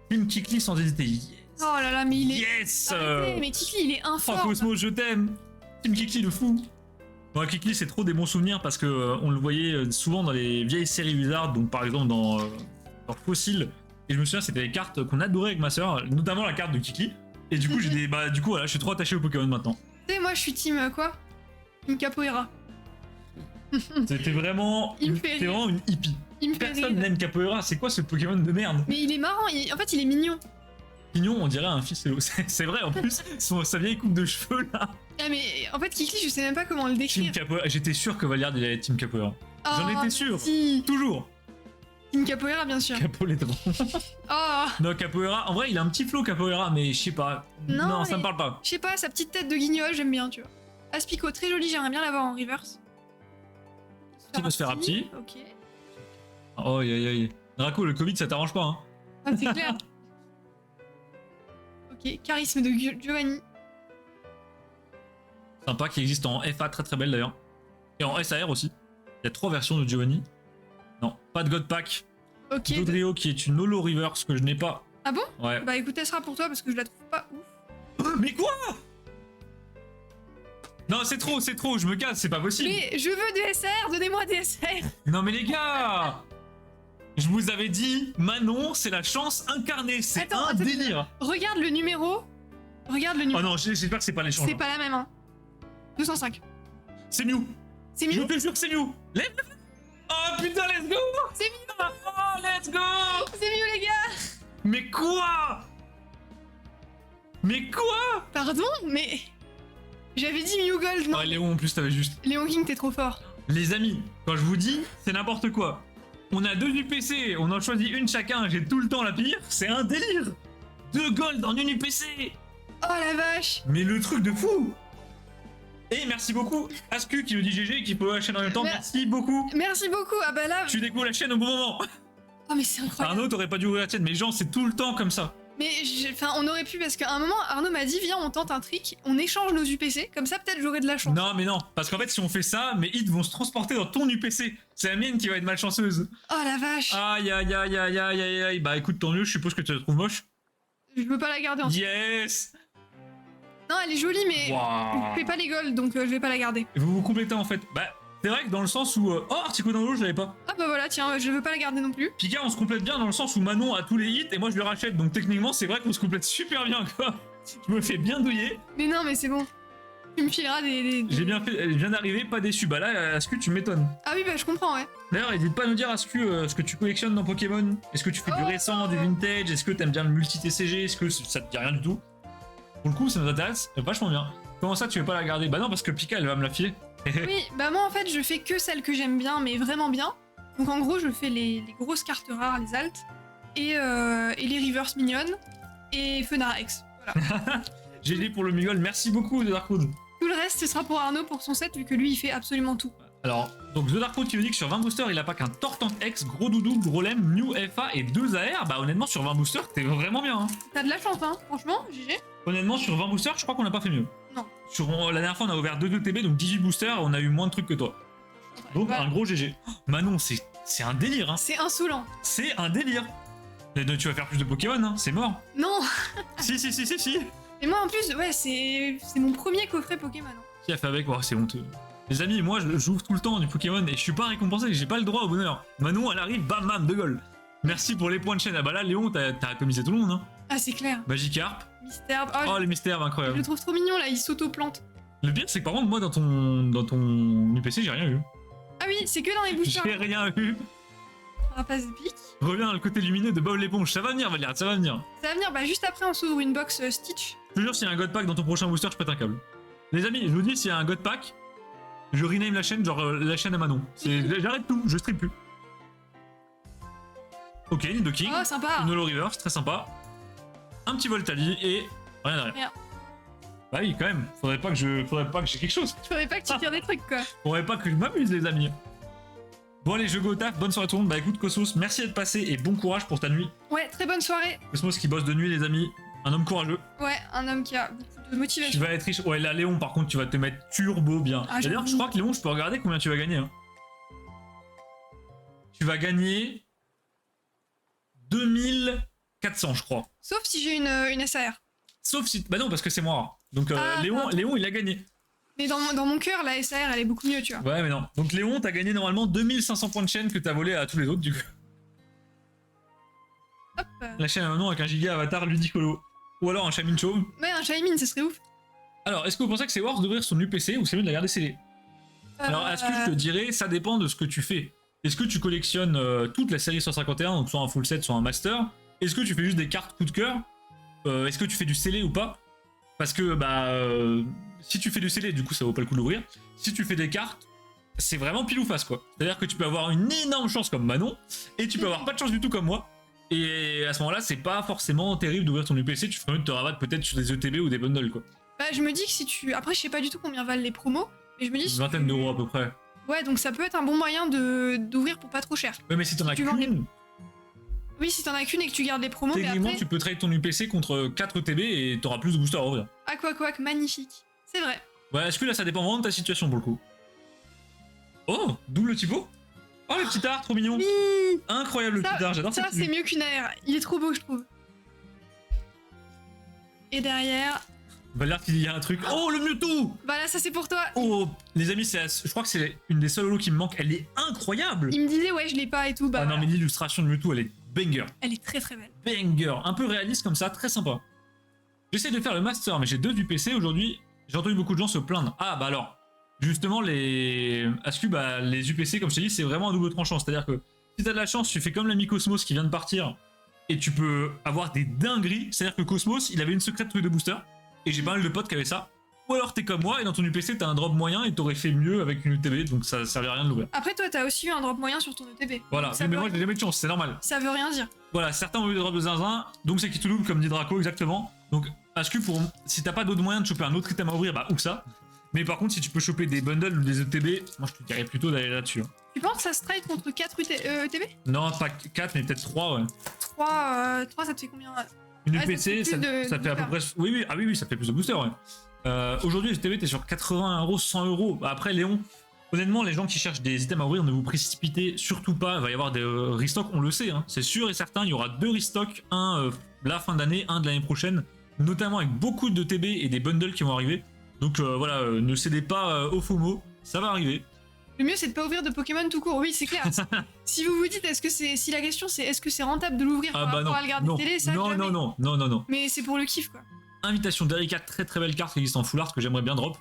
Une Kikli sans hésiter. Yes! Oh là là, mais il est... Yes! Arrêtez, mais Kikli, il est Oh, informe. Cosmo, je t'aime! Team Kikli, le fou! Bon, Kikli, c'est trop des bons souvenirs parce que on le voyait souvent dans les vieilles séries Wizard, donc par exemple dans Fossil. Et je me souviens, c'était des cartes qu'on adorait avec ma soeur, notamment la carte de Kikli. Et du coup, j'ai des. Bah, du coup, voilà, je suis trop attaché au Pokémon maintenant. Tu sais, moi je suis team quoi? Team Capoeira. C'était vraiment. Il me fait T'es rire. vraiment une hippie. Il me fait Personne rire. n'aime Capoeira, c'est quoi ce Pokémon de merde? Mais il est marrant, en fait il est mignon. Pignon, on dirait un ficello. C'est vrai en plus, sa vieille coupe de cheveux là. Ah mais en fait Kikli, je sais même pas comment le Team décrire. Capoeira, j'étais sûr que Valliard il allait être Team Capoeira. J'en Oh, étais sûr. Si, Toujours. Team Capoeira bien sûr. Capo les drôles. Oh, Non, Capoeira, en vrai, il a un petit flow Capoeira, mais je sais pas. Non, Ça me mais- parle pas. je sais pas, sa petite tête de guignol, j'aime bien, tu vois. Aspico, très joli, j'aimerais bien l'avoir en reverse. Petit Nosferapti. Ok. Oh, aïe aïe aïe. Draco, le Covid, ça t'arrange pas, hein. Ah, c'est clair. Ok, charisme de Giovanni. Sympa, qui existe en FA, très très belle d'ailleurs. Et en SAR aussi. Il y a 3 versions de Giovanni. Non, pas de God Pack. Ok. Dodrio, qui est une Holo Reverse que je n'ai pas. Ah bon? Ouais. Bah écoute, elle sera pour toi parce que je la trouve pas ouf. Mais quoi? Non, c'est trop, je me casse, c'est pas possible. Mais je veux des SR, donnez-moi des SR. Non mais les gars, je vous avais dit, Manon, c'est la chance incarnée, c'est Attends, un attends, délire. Regarde le numéro. Regarde le Oh numéro. non, j'espère que c'est pas l'échange. C'est pas la même, hein. 205. C'est Mew. C'est Je mieux. te jure que c'est Mew. Lève. Oh putain, let's go. C'est mieux. Oh, let's go. C'est mieux, les Mais quoi? Mais quoi? Pardon, mais... J'avais dit Mew Gold, non? Ah, Léon, en plus, t'avais juste... Léon King, t'es trop fort. Les amis, quand je vous dis, c'est n'importe quoi. On a 2 UPC, on en choisit une chacun, j'ai tout le temps la pire, c'est un délire. 2 gold en une UPC. Oh la vache. Mais le truc de fou. Et merci beaucoup, Ascu qui nous dit GG et qui peut la chaîne en même temps, merci beaucoup. Merci beaucoup, ah bah là... Tu découvres la chaîne au bon moment. Oh mais c'est incroyable. Arnaud, t'aurais pas dû ouvrir la tienne, mais genre, c'est tout le temps comme ça. Mais enfin, on aurait pu, parce qu'à un moment, Arnaud m'a dit, viens, on tente un trick, on échange nos UPC, comme ça peut-être j'aurai de la chance. Non, mais non, parce qu'en fait, si on fait ça, mes hits vont se transporter dans ton UPC. C'est la mienne qui va être malchanceuse. Oh la vache. Aïe, aïe, aïe, aïe, aïe, aïe, aïe. Bah écoute, tant mieux, je suppose que tu la trouves moche. Je peux pas la garder en Yes. Non, elle est jolie, mais Waouh. je fais pas les golds, donc je vais pas la garder. Vous vous complétez en fait. Bah, c'est vrai que dans le sens où... Oh, Artico dans l'eau, je l'avais pas. Ah bah voilà, tiens, je veux pas la garder non plus. Pika, on se complète bien dans le sens où Manon a tous les hits et moi je le rachète. Donc techniquement, c'est vrai qu'on se complète super bien, quoi. Je me fais bien douiller. Mais non, mais c'est bon. Tu me fileras des... J'ai bien fait, elle vient d'arriver, pas déçu. Bah là, Ascu, tu m'étonnes. Ah oui, bah je comprends, ouais. D'ailleurs, n'hésite pas à nous dire, Ascu, ce que tu collectionnes dans Pokémon. Est-ce que tu fais du Oh. récent, du vintage? Est-ce que t'aimes bien le multi-TCG? Est-ce que ça te dit rien du tout? Pour le coup, ça nous intéresse vachement bien. Comment ça, tu veux pas la garder? Bah non, parce que Pika, elle va me la filer. Oui, bah moi en fait, je fais que celles que j'aime bien, mais vraiment bien. Donc en gros, je fais les grosses cartes rares, les altes, et les reverse mignonnes, et Fenarx. Voilà. GG pour le Mugol, merci beaucoup, The Darkwood. Tout le reste, ce sera pour Arnaud pour son set, vu que lui, il fait absolument tout. Alors, donc The Darkwood qui nous dit que sur 20 boosters, il a pas qu'un Tortank X, Gros Doudou, Gros Lem, New FA et 2 AR. Bah honnêtement, sur 20 boosters, t'es vraiment bien. Hein. T'as de la chance, hein, franchement, GG. Honnêtement, sur 20 boosters, je crois qu'on n'a pas fait mieux. Non. Sur, la dernière fois, on a ouvert 2 TB, donc 18 boosters, et on a eu moins de trucs que toi. Donc Voilà. un gros GG. Oh, Manon, c'est un délire. Hein. C'est insolent. C'est un délire. Et donc, tu vas faire plus de Pokémon, hein, c'est mort. Non. Si. Et moi, en plus, ouais, c'est mon premier coffret Pokémon. Hein. Qui a fait avec? Oh, c'est honteux. Les amis, moi, j'ouvre tout le temps du Pokémon et je suis pas récompensé, j'ai pas le droit au bonheur. Manon, elle arrive, bam bam, 2 gold. Merci pour les points de chaîne. Ah bah là, Léon, t'as atomisé tout le monde. Hein. Ah, c'est clair. Magikarp. Mystère. Oh, les mystères, Je incroyable. le trouve trop mignon, là, il s'auto-plante. Le pire, c'est que par contre, moi, dans ton UPC, j'ai rien eu. Ah oui, c'est que dans les boosters. J'ai rien eu. Rapace épique. Reviens dans le côté lumineux de Bob l'éponge. Ça va venir, Valériane, ça va venir. Ça va venir, bah juste après, on s'ouvre une box Stitch. Je te jure, s'il y a un God Pack dans ton prochain booster, je pète un câble. Les amis, je vous dis, s'il y a un God Pack, je rename la chaîne, genre la chaîne à Manon. J'arrête tout, je stream plus. Ok, Nidoking. Oh, sympa. Une Holo Reverse, très sympa. Un petit Voltali et rien derrière. Rien. Bah oui, quand même. Faudrait pas que j'ai quelque chose. Je ferais pas que tu tires des trucs, quoi. Faudrait pas que je m'amuse, les amis. Bon, allez, je go au taf. Bonne soirée à tout le monde. Bah écoute, Cosmos, merci d'être passé et bon courage pour ta nuit. Ouais, très bonne soirée. Cosmos qui bosse de nuit, les amis. Un homme courageux. Ouais, un homme qui a beaucoup de Tu motivation. vas être riche. Ouais, là, Léon, par contre, tu vas te mettre turbo bien. Ah, D'ailleurs, j'avoue. je crois que Léon, je peux regarder combien tu vas gagner. Hein. Tu vas gagner 2400, je crois. Sauf si j'ai une SAR. Sauf si. Bah non, parce que c'est moi. Donc, Ah, Léon, pardon. Léon, il a gagné. Mais dans mon cœur, la SAR, elle est beaucoup mieux, tu vois. Ouais, mais non. Donc, Léon, t'as gagné normalement 2500 points de chaîne que t'as volé à tous les autres, du coup. Hop. La chaîne à Manon avec un giga avatar ludicolo. Ou alors un Shamin Chauve. Ouais, un Shaymin, ça serait ouf. Alors, est-ce que vous pensez que c'est worth d'ouvrir son UPC ou c'est mieux de la garder scellée? Alors, est-ce que je te dirais, ça dépend de ce que tu fais. Est-ce que tu collectionnes toute la série 151, donc soit un full set, soit un master? Est-ce que tu fais juste des cartes coup de cœur? Est-ce que tu fais du scellé ou pas? Parce que, si tu fais du scellé, du coup, ça vaut pas le coup de l'ouvrir. Si tu fais des cartes, c'est vraiment pile ou face, quoi. C'est-à-dire que tu peux avoir une énorme chance comme Manon, et tu peux avoir pas de chance du tout comme moi. Et à ce moment-là, c'est pas forcément terrible d'ouvrir ton UPC, tu ferais mieux de te rabattre peut-être sur des ETB ou des bundles, quoi. Bah, je me dis que si tu. Après, je sais pas du tout combien valent les promos, mais je me dis. Une si vingtaine tu- d'euros à peu près. Ouais, donc ça peut être un bon moyen d'ouvrir pour pas trop cher. Ouais, mais si t'en as tu vends les- qu'une, Oui, si t'en as qu'une et que tu gardes les promos, mais techniquement, après. tu peux trade ton UPC contre 4 ETB et t'auras plus de boosters à ouvrir. Aquaquac, magnifique. C'est vrai. Ouais, est-ce que là, ça dépend vraiment de ta situation pour le coup? Oh, double typo? Oh, le petit art, trop mignon! Oui. Incroyable le Ça- petit art, j'adore Ça, cette c'est tenue. mieux qu'une AR. Il est trop beau, je trouve. Et derrière. Valère qui dit il y a un truc. Oh, le Mewtwo! Voilà, ça c'est pour toi. Oh, les amis, je crois que c'est une des seules holos qui me manque. Elle est incroyable! Il me disait, ouais, je l'ai pas et tout. Bah, Ah non, voilà. mais l'illustration de Mewtwo, elle est banger. Elle est très très belle. Banger! Un peu réaliste comme ça, très sympa. J'essaie de faire le master, mais j'ai 2 du PC aujourd'hui. J'ai entendu beaucoup de gens se plaindre. Ah, bah alors, justement, les UPC, comme je t'ai dit, c'est vraiment un double tranchant. C'est-à-dire que si t'as de la chance, tu fais comme l'ami Cosmos qui vient de partir et tu peux avoir des dingueries. C'est-à-dire que Cosmos, il avait une secrète truc de booster, et j'ai pas mal de potes qui avaient ça. Ou alors t'es comme moi, et dans ton UPC, t'as un drop moyen, et t'aurais fait mieux avec une UTB, donc ça servait à rien de l'ouvrir. Après, toi, t'as aussi eu un drop moyen sur ton ETB. Voilà, Ça mais veut moi j'ai jamais de chance, c'est normal. Ça veut rien dire. Voilà, certains ont eu des drops de zinzin, donc c'est qui te double, comme dit Draco, exactement. Donc, Ascu, si t'as pas d'autre moyen de choper un autre item à ouvrir, bah ouvre ça. Mais par contre, si tu peux choper des bundles ou des ETB, moi je te dirais plutôt d'aller là-dessus. Tu penses que ça se trade contre 4 ETB? Non, pas 4, mais peut-être 3, ouais. 3, ça te fait combien? Une Ouais, UPC, ça fait ça fait à peu près. Oui, ah oui, ça fait plus de booster, ouais. Aujourd'hui, les ETB, t'es sur 80 €, 100 €. Bah, après, Léon, honnêtement, les gens qui cherchent des items à ouvrir, ne vous précipitez surtout pas. Il va y avoir des restocks, on le sait, hein. C'est sûr et certain. Il y aura 2 restocks, un la fin d'année, un de l'année prochaine, notamment avec beaucoup de TB et des bundles qui vont arriver. Donc voilà, ne cédez pas au FOMO, ça va arriver. Le mieux, c'est de pas ouvrir de Pokémon tout court. Oui, c'est clair. Si vous vous dites, si la question c'est est-ce que c'est rentable de l'ouvrir par rapport à le garder télé, ça jamais. Non. Mais c'est pour le kiff, quoi. Invitation d'Erika, très très belle carte qui existe en full art que j'aimerais bien drop.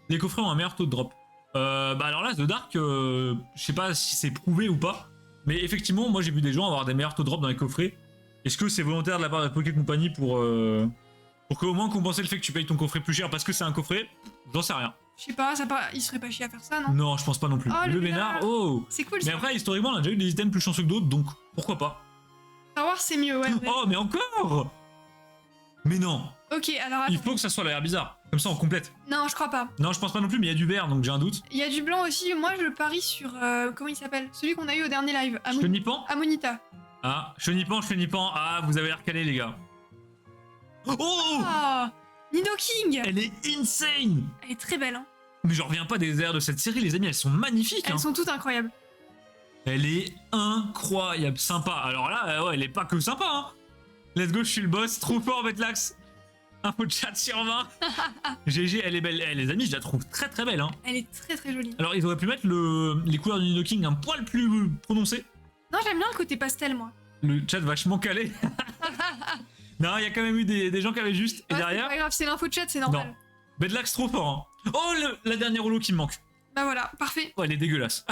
Les coffrets ont un meilleur taux de drop. Bah alors là, The Dark, je sais pas si c'est prouvé ou pas, mais effectivement, moi j'ai vu des gens avoir des meilleurs taux de drop dans les coffrets. Est-ce que c'est volontaire de la part de Poké Company pour qu'au moins compenser le fait que tu payes ton coffret plus cher parce que c'est un coffret? J'en sais rien. Je sais pas, il serait pas chier à faire ça, non? Non, je pense pas non plus. Oh, le Ménard, oh! C'est cool. Mais après, historiquement, on a déjà eu des items plus chanceux que d'autres, donc pourquoi pas? Star Wars, c'est mieux, ouais. Oh, mais encore! Mais non! Ok, alors Il attends. faut que ça soit l'air bizarre, comme ça on complète. Non, je crois pas. Non, je pense pas non plus, mais il y a du vert, donc j'ai un doute. Il y a du blanc aussi. Moi, je parie sur. Comment il s'appelle? Celui qu'on a eu au dernier live. Chenipan? Amonita. Ah, Chenipan. Ah, vous avez l'air calé, les gars. Oh! Ah, Nidoking. Elle est insane! Elle est très belle, hein. Mais je reviens pas des airs de cette série, les amis, elles sont magnifiques. Elles sont toutes incroyables. Elle est incroyable, sympa. Alors là, ouais, elle est pas que sympa, hein. Let's go, je suis le boss, trop fort, Betlax. Info de chat sur 20. GG, elle est belle. Eh, les amis, je la trouve très très belle, hein. Elle est très très jolie. Alors, ils auraient pu mettre les couleurs du Nidoking un poil plus prononcées. Non, j'aime bien le côté pastel, moi. Le chat vachement calé. Non, il y a quand même eu des gens qui avaient juste. Et derrière. C'est pas grave, c'est l'info de chat, c'est normal. Non. Bedlax trop fort, hein. Oh, la dernière holo qui me manque. Bah voilà, parfait. Oh, elle est dégueulasse.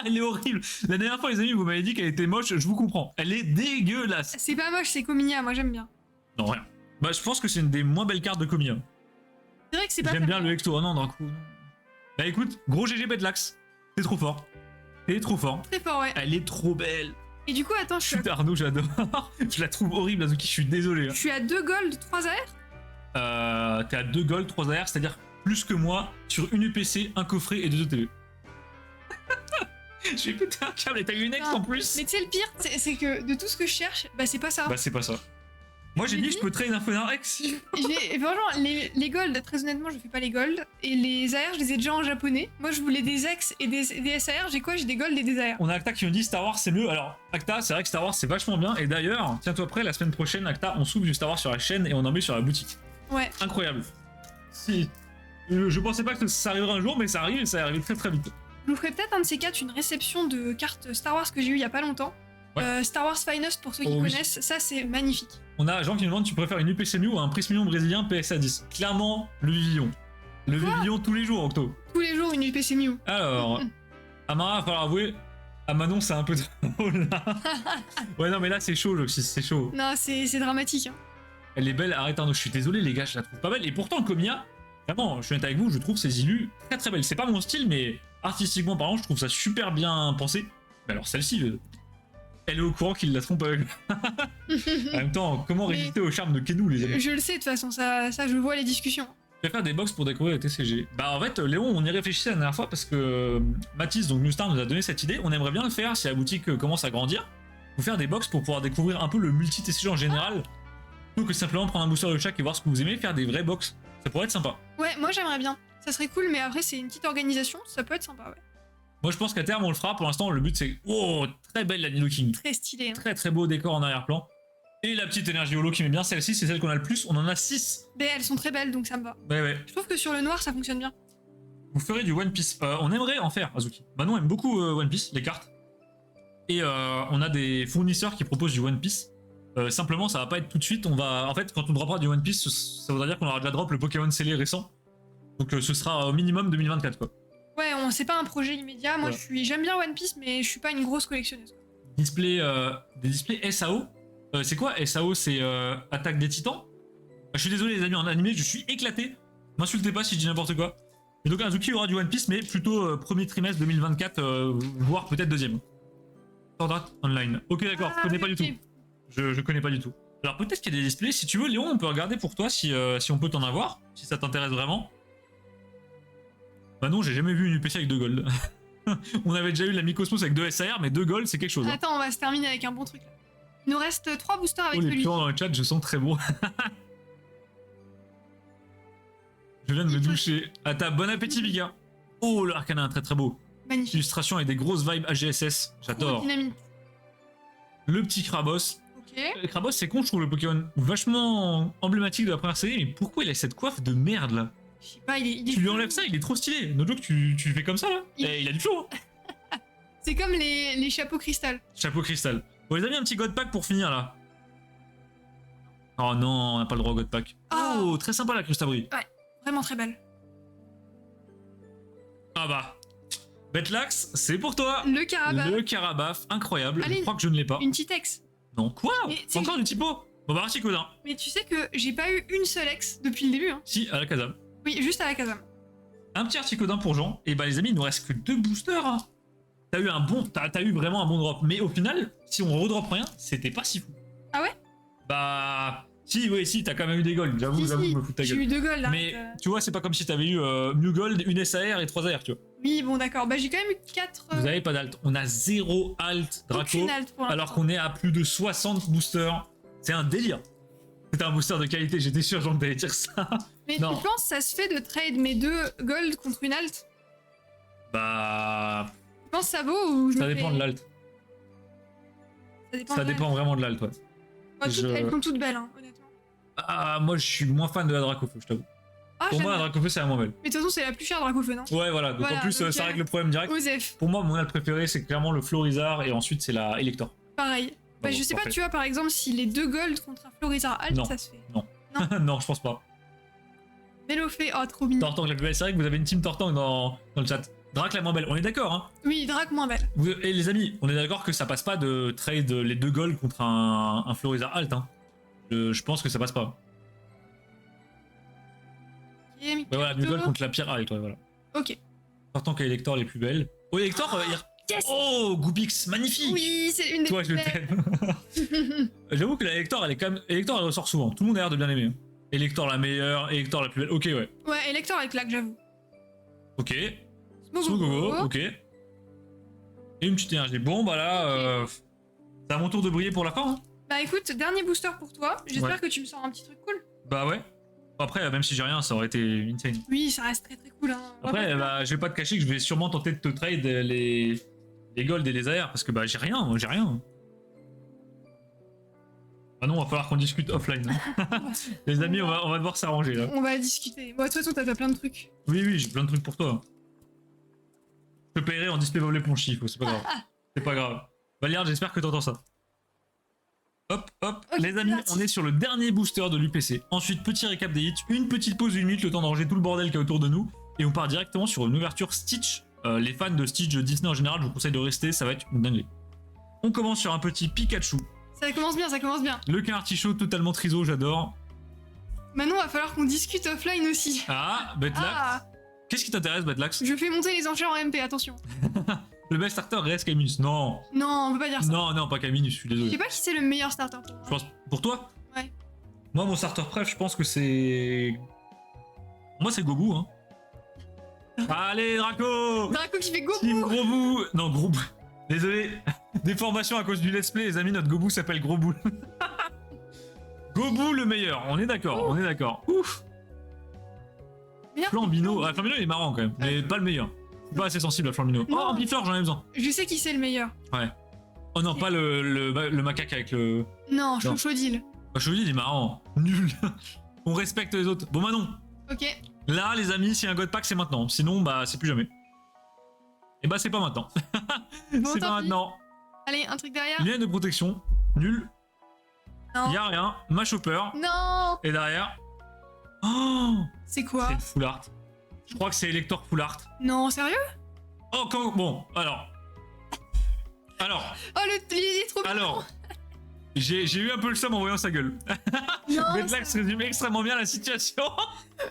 Elle est horrible. La dernière fois, les amis, vous m'avez dit qu'elle était moche, je vous comprends. Elle est dégueulasse. C'est pas moche, c'est Cominia, moi j'aime bien. Non, rien. Bah, je pense que c'est une des moins belles cartes de Comia. C'est vrai que c'est pas. J'aime bien le Hecto. Oh non, d'un coup. Bah écoute, gros GG Bedlax. T'es trop fort. T'es trop fort. Très fort, ouais. Elle est trop belle. Et du coup, attends, je suis. Putain, Arnaud, j'adore. Je la trouve horrible, Azuki, je suis désolé. Je suis à 2 gold, 3 AR. T'es à 2 gold, 3 AR, c'est-à-dire plus que moi sur une UPC, un coffret et 2 ETV. J'ai pété un câble et t'as eu une ex en plus. Mais tu sais, le pire, c'est que de tout ce que je cherche, bah c'est pas ça. Bah c'est pas ça. Moi j'ai dit je peux trade un feu d'un ex. Et franchement, les gold, très honnêtement, je fais pas les gold. Et les AR, je les ai déjà en japonais. Moi je voulais des ex et des SAR. J'ai quoi? J'ai des gold et des AR. On a Acta qui nous dit Star Wars c'est mieux. Alors Acta, c'est vrai que Star Wars c'est vachement bien. Et d'ailleurs, tiens-toi prêt, la semaine prochaine, Acta, on s'ouvre du Star Wars sur la chaîne et on en met sur la boutique. Ouais. Incroyable. Si. Je pensais pas que ça arriverait un jour, mais ça arrive et ça arrive très très vite. Je vous ferai peut-être un de ces quatre une réception de cartes Star Wars que j'ai eu il y a pas longtemps. Ouais. Star Wars Finest pour ceux qui connaissent, ça c'est magnifique. On a Jean qui nous demande tu préfères une UPC Mew ou un Prismillon brésilien PSA 10. Clairement, le Vivillon. Le Vivillon tous les jours, Octo. Tous les jours une UPC Mew. Alors, Amara, il va falloir avouer, à Manon c'est un peu drôle là. Ouais non mais là c'est chaud, c'est chaud. Non, c'est dramatique. Hein. Elle est belle, arrête Arnaud, je suis désolé les gars, je la trouve pas belle. Et pourtant Comia, vraiment, je suis honnête avec vous, je trouve ces illus très très belles. C'est pas mon style, mais artistiquement parlant, je trouve ça super bien pensé. Mais alors celle-ci, elle est au courant qu'il la trompe avec. En même temps, comment résister au charme de Kenou, les amis? Je le sais, de toute façon, ça je vois les discussions. Je vais faire des box pour découvrir les TCG. Bah en fait, Léon, on y réfléchissait la dernière fois parce que Mathis, donc Newstar, nous a donné cette idée. On aimerait bien le faire si la boutique commence à grandir. Vous faire des box pour pouvoir découvrir un peu le multi-TCG en général. Plutôt que simplement prendre un booster de chaque et voir ce que vous aimez, faire des vrais box. Ça pourrait être sympa. Ouais, moi j'aimerais bien. Ça serait cool, mais après c'est une petite organisation, ça peut être sympa, ouais. Moi je pense qu'à terme on le fera, pour l'instant le but c'est... Oh, très belle la Nidoking. Très stylé. Hein. Très très beau décor en arrière-plan. Et la petite énergie holo qui met bien, celle-ci c'est celle qu'on a le plus, on en a 6. Mais elles sont très belles donc ça me va. Ouais. Je trouve que sur le noir ça fonctionne bien. Vous ferez du One Piece. On aimerait en faire, Azuki. Manon aime beaucoup One Piece, les cartes. Et on a des fournisseurs qui proposent du One Piece. Simplement ça va pas être tout de suite, en fait quand on droppera du One Piece, ça voudra dire qu'on aura déjà drop le Pokémon scellé récent. Donc ce sera au minimum 2024 quoi. Ouais, c'est pas un projet immédiat. Moi, j'aime bien One Piece, mais je suis pas une grosse collectionneuse. Des displays SAO. C'est quoi SAO? C'est Attaque des Titans. Je suis désolé les amis, en animé, je suis éclaté. M'insultez pas si je dis n'importe quoi. Et donc Azuki aura du One Piece, mais plutôt premier trimestre 2024, voire peut-être deuxième. Sword Art Online. Ok d'accord, je connais pas du tout. Je connais pas du tout. Alors peut-être qu'il y a des displays, si tu veux Léon, on peut regarder pour toi si on peut t'en avoir, si ça t'intéresse vraiment. Bah non, j'ai jamais vu une UPC avec 2 gold. On avait déjà eu la Micosmos avec 2 SAR, mais 2 gold c'est quelque chose. Hein. Attends, on va se terminer avec un bon truc là. Il nous reste 3 boosters avec Oh les celui. plans dans le chat, je sens très beau. Je viens de me doucher. Ah t'as bon appétit Biga. Oh l'arcana, très très beau. Magnifique. Illustration et des grosses vibes AGSS, j'adore. Dynamite. Le petit Krabos. Ok. Le Krabos c'est con, je trouve le Pokémon vachement emblématique de la première série, mais pourquoi il a cette coiffe de merde là? Je sais pas, il est Tu lui enlèves ça, il est trop stylé. No joke, tu le fais comme ça là. Il a du flow. Hein. C'est comme les chapeaux cristal. Chapeau cristal. Bon les amis, un petit God Pack pour finir là. Oh non, on n'a pas le droit au God Pack. Oh, très sympa la Crustabri. Vraiment très belle. Ah bah. Betlax, c'est pour toi. Le Carabas. Le Carabaf, incroyable. Allez, je crois que je ne l'ai pas. Une petite ex. Non, quoi? Mais c'est- Encore du typo? Bon bah merci Codin. Mais tu sais que j'ai pas eu une seule ex depuis le début. Hein. Si, à la Kazam. Oui, juste à la Kazam. Un petit articodin pour Jean. Et bah les amis, il nous reste que 2 boosters. Hein. T'as eu un bon, t'as eu vraiment un bon drop. Mais au final, si on redrop rien, c'était pas si fou. Ah ouais? Bah si, oui, si, t'as quand même eu des golds. J'avoue, Si, j'avoue, si, je me fous de ta j'ai gueule. eu 2 gold. Là, Mais tu vois, c'est pas comme si t'avais eu New Gold, une SAR et 3 AR, tu vois. Oui, bon d'accord. Bah j'ai quand même eu 4. Vous avez pas d'alt. On a 0 alt Draco. Aucune alt pour l'instant. Alors qu'on est à plus de 60 boosters. C'est un délire. C'était un booster de qualité, j'étais sûr Jean que t'allais dire ça. Mais Non. tu penses ça se fait de trade mes 2 gold contre une alt? Bah. Tu penses ça vaut ou je Ça me dépend fais- de l'alt. Ça dépend. Ça de dépend vraiment de l'alt, ouais. Moi, je- Elles sont toutes belles, hein, honnêtement. Ah, moi je suis moins fan de la Dracofeu, je t'avoue. Ah, Pour moi, la j'aime bien. Dracofeu c'est la moins belle. Mais de toute façon, c'est la plus chère Dracofeu, non? Ouais, voilà. Donc Voilà, en plus, donc, ça règle le problème direct. Osef, Pour moi, mon alt préféré c'est clairement le Florizard et ensuite c'est la Elector. pareil. Bah, bon, je sais pas, parfait. tu vois, par exemple, si les 2 gold contre un Florizard alt, Non. ça se fait. Non, je pense pas. Mélofée, oh, trop mignon. Tortank la plus belle, c'est vrai que vous avez une team Tortank dans le chat. Drac la moins belle, on est d'accord, hein. Oui, Drac moins belle. Et les amis, on est d'accord que ça passe pas de trade les 2 golds contre un Florizard alt, hein. Je pense que ça passe pas. Ok, Mikato. Bah voilà, New Gold contre la pire alt, ouais, voilà. Ok. Tortank et Elector les plus belles. Oh, Elector, Yes. Oh, Goopix, magnifique. Oui, c'est une des Toi, je le plus belles. t'aime. J'avoue que la Elector, elle est quand même. Elector, elle ressort souvent. Tout le monde a l'air de bien aimer. Elector la meilleure, Elector la plus belle. Ok, ouais. Ouais, Elector avec claque, j'avoue. Ok. Smogogo. Ok. Et une petite énergie. Bon, bah là, c'est à mon tour de briller pour la fin. Hein. Bah écoute, dernier booster pour toi. J'espère Ouais. que tu me sors un petit truc cool. Bah ouais. Après, même si j'ai rien, ça aurait été insane. Oui, ça reste très très cool. Hein. Après, bah, je vais pas te cacher que je vais sûrement tenter de te trade les golds et les AR parce que bah j'ai rien, moi, j'ai rien. Ah non, va falloir qu'on discute offline. Hein. Les amis, on va devoir s'arranger là. On va discuter. Bon, de toute façon, t'as plein de trucs. Oui, j'ai plein de trucs pour toi. Je te paierai en display volet pour chiffre, c'est pas grave. C'est pas grave. Valère, j'espère que t'entends ça. Hop, hop, Ok, les amis, c'est parti. on est sur le dernier booster de l'UPC. Ensuite, petit récap des hits, une petite pause d'une minute, le temps de ranger tout le bordel qu'il y a autour de nous. Et on part directement sur une ouverture Stitch. Les fans de Stitch de Disney en général, je vous conseille de rester, ça va être une dinguerie. On commence sur un petit Pikachu. Ça commence bien, ça commence bien. Le quin artichaut totalement triso, j'adore. Maintenant, va falloir qu'on discute offline aussi. Ah, Betlax. Ah, Qu'est-ce qui t'intéresse, Betlax? je fais monter les enchères en MP, attention. Le best starter reste Caminus. Non, Non, on peut pas dire ça. non, pas Caminus, je suis Je sais désolé. pas qui c'est le meilleur starter pour Je moi. pense pour toi. Ouais. Moi, mon starter préf, je pense que c'est. Moi, c'est Gobu, hein. Allez, Draco! Draco qui fait go. Team Gros Bou! Non, Gros Bou. Désolé. Déformation à cause du let's play, les amis, notre Gobu s'appelle Gros Bou. Gobu le meilleur, on est d'accord, on est d'accord. Ouf! Meilleur Flambino, ah, Flambino il est marrant quand même, mais pas le meilleur. Je suis pas assez sensible à Flambino. Oh, Non. un bifleur, j'en ai besoin. Je sais qui c'est le meilleur. Ouais. Oh non, pas le macaque avec le. Non, Non. Chochodil. Bah, je vous dis, il est marrant. Nul. On respecte les autres. Bon, Manon. Ok. Là, les amis, si un God Pack, c'est maintenant. Sinon, bah, c'est plus jamais. Et bah, c'est pas maintenant. Bon, C'est tant pas pis. maintenant. Allez, un truc derrière. Liane de protection. Nul. Non. Y'a rien. Ma chopper. Non. Et derrière. Oh, C'est quoi? c'est full art. Je crois que c'est Elector full art. Non, sérieux? Oh, quand. Bon, alors. Alors. Oh, il est trop bien. Alors. J'ai eu un peu le seum en voyant sa gueule. Non, Bedlax résume extrêmement bien la situation.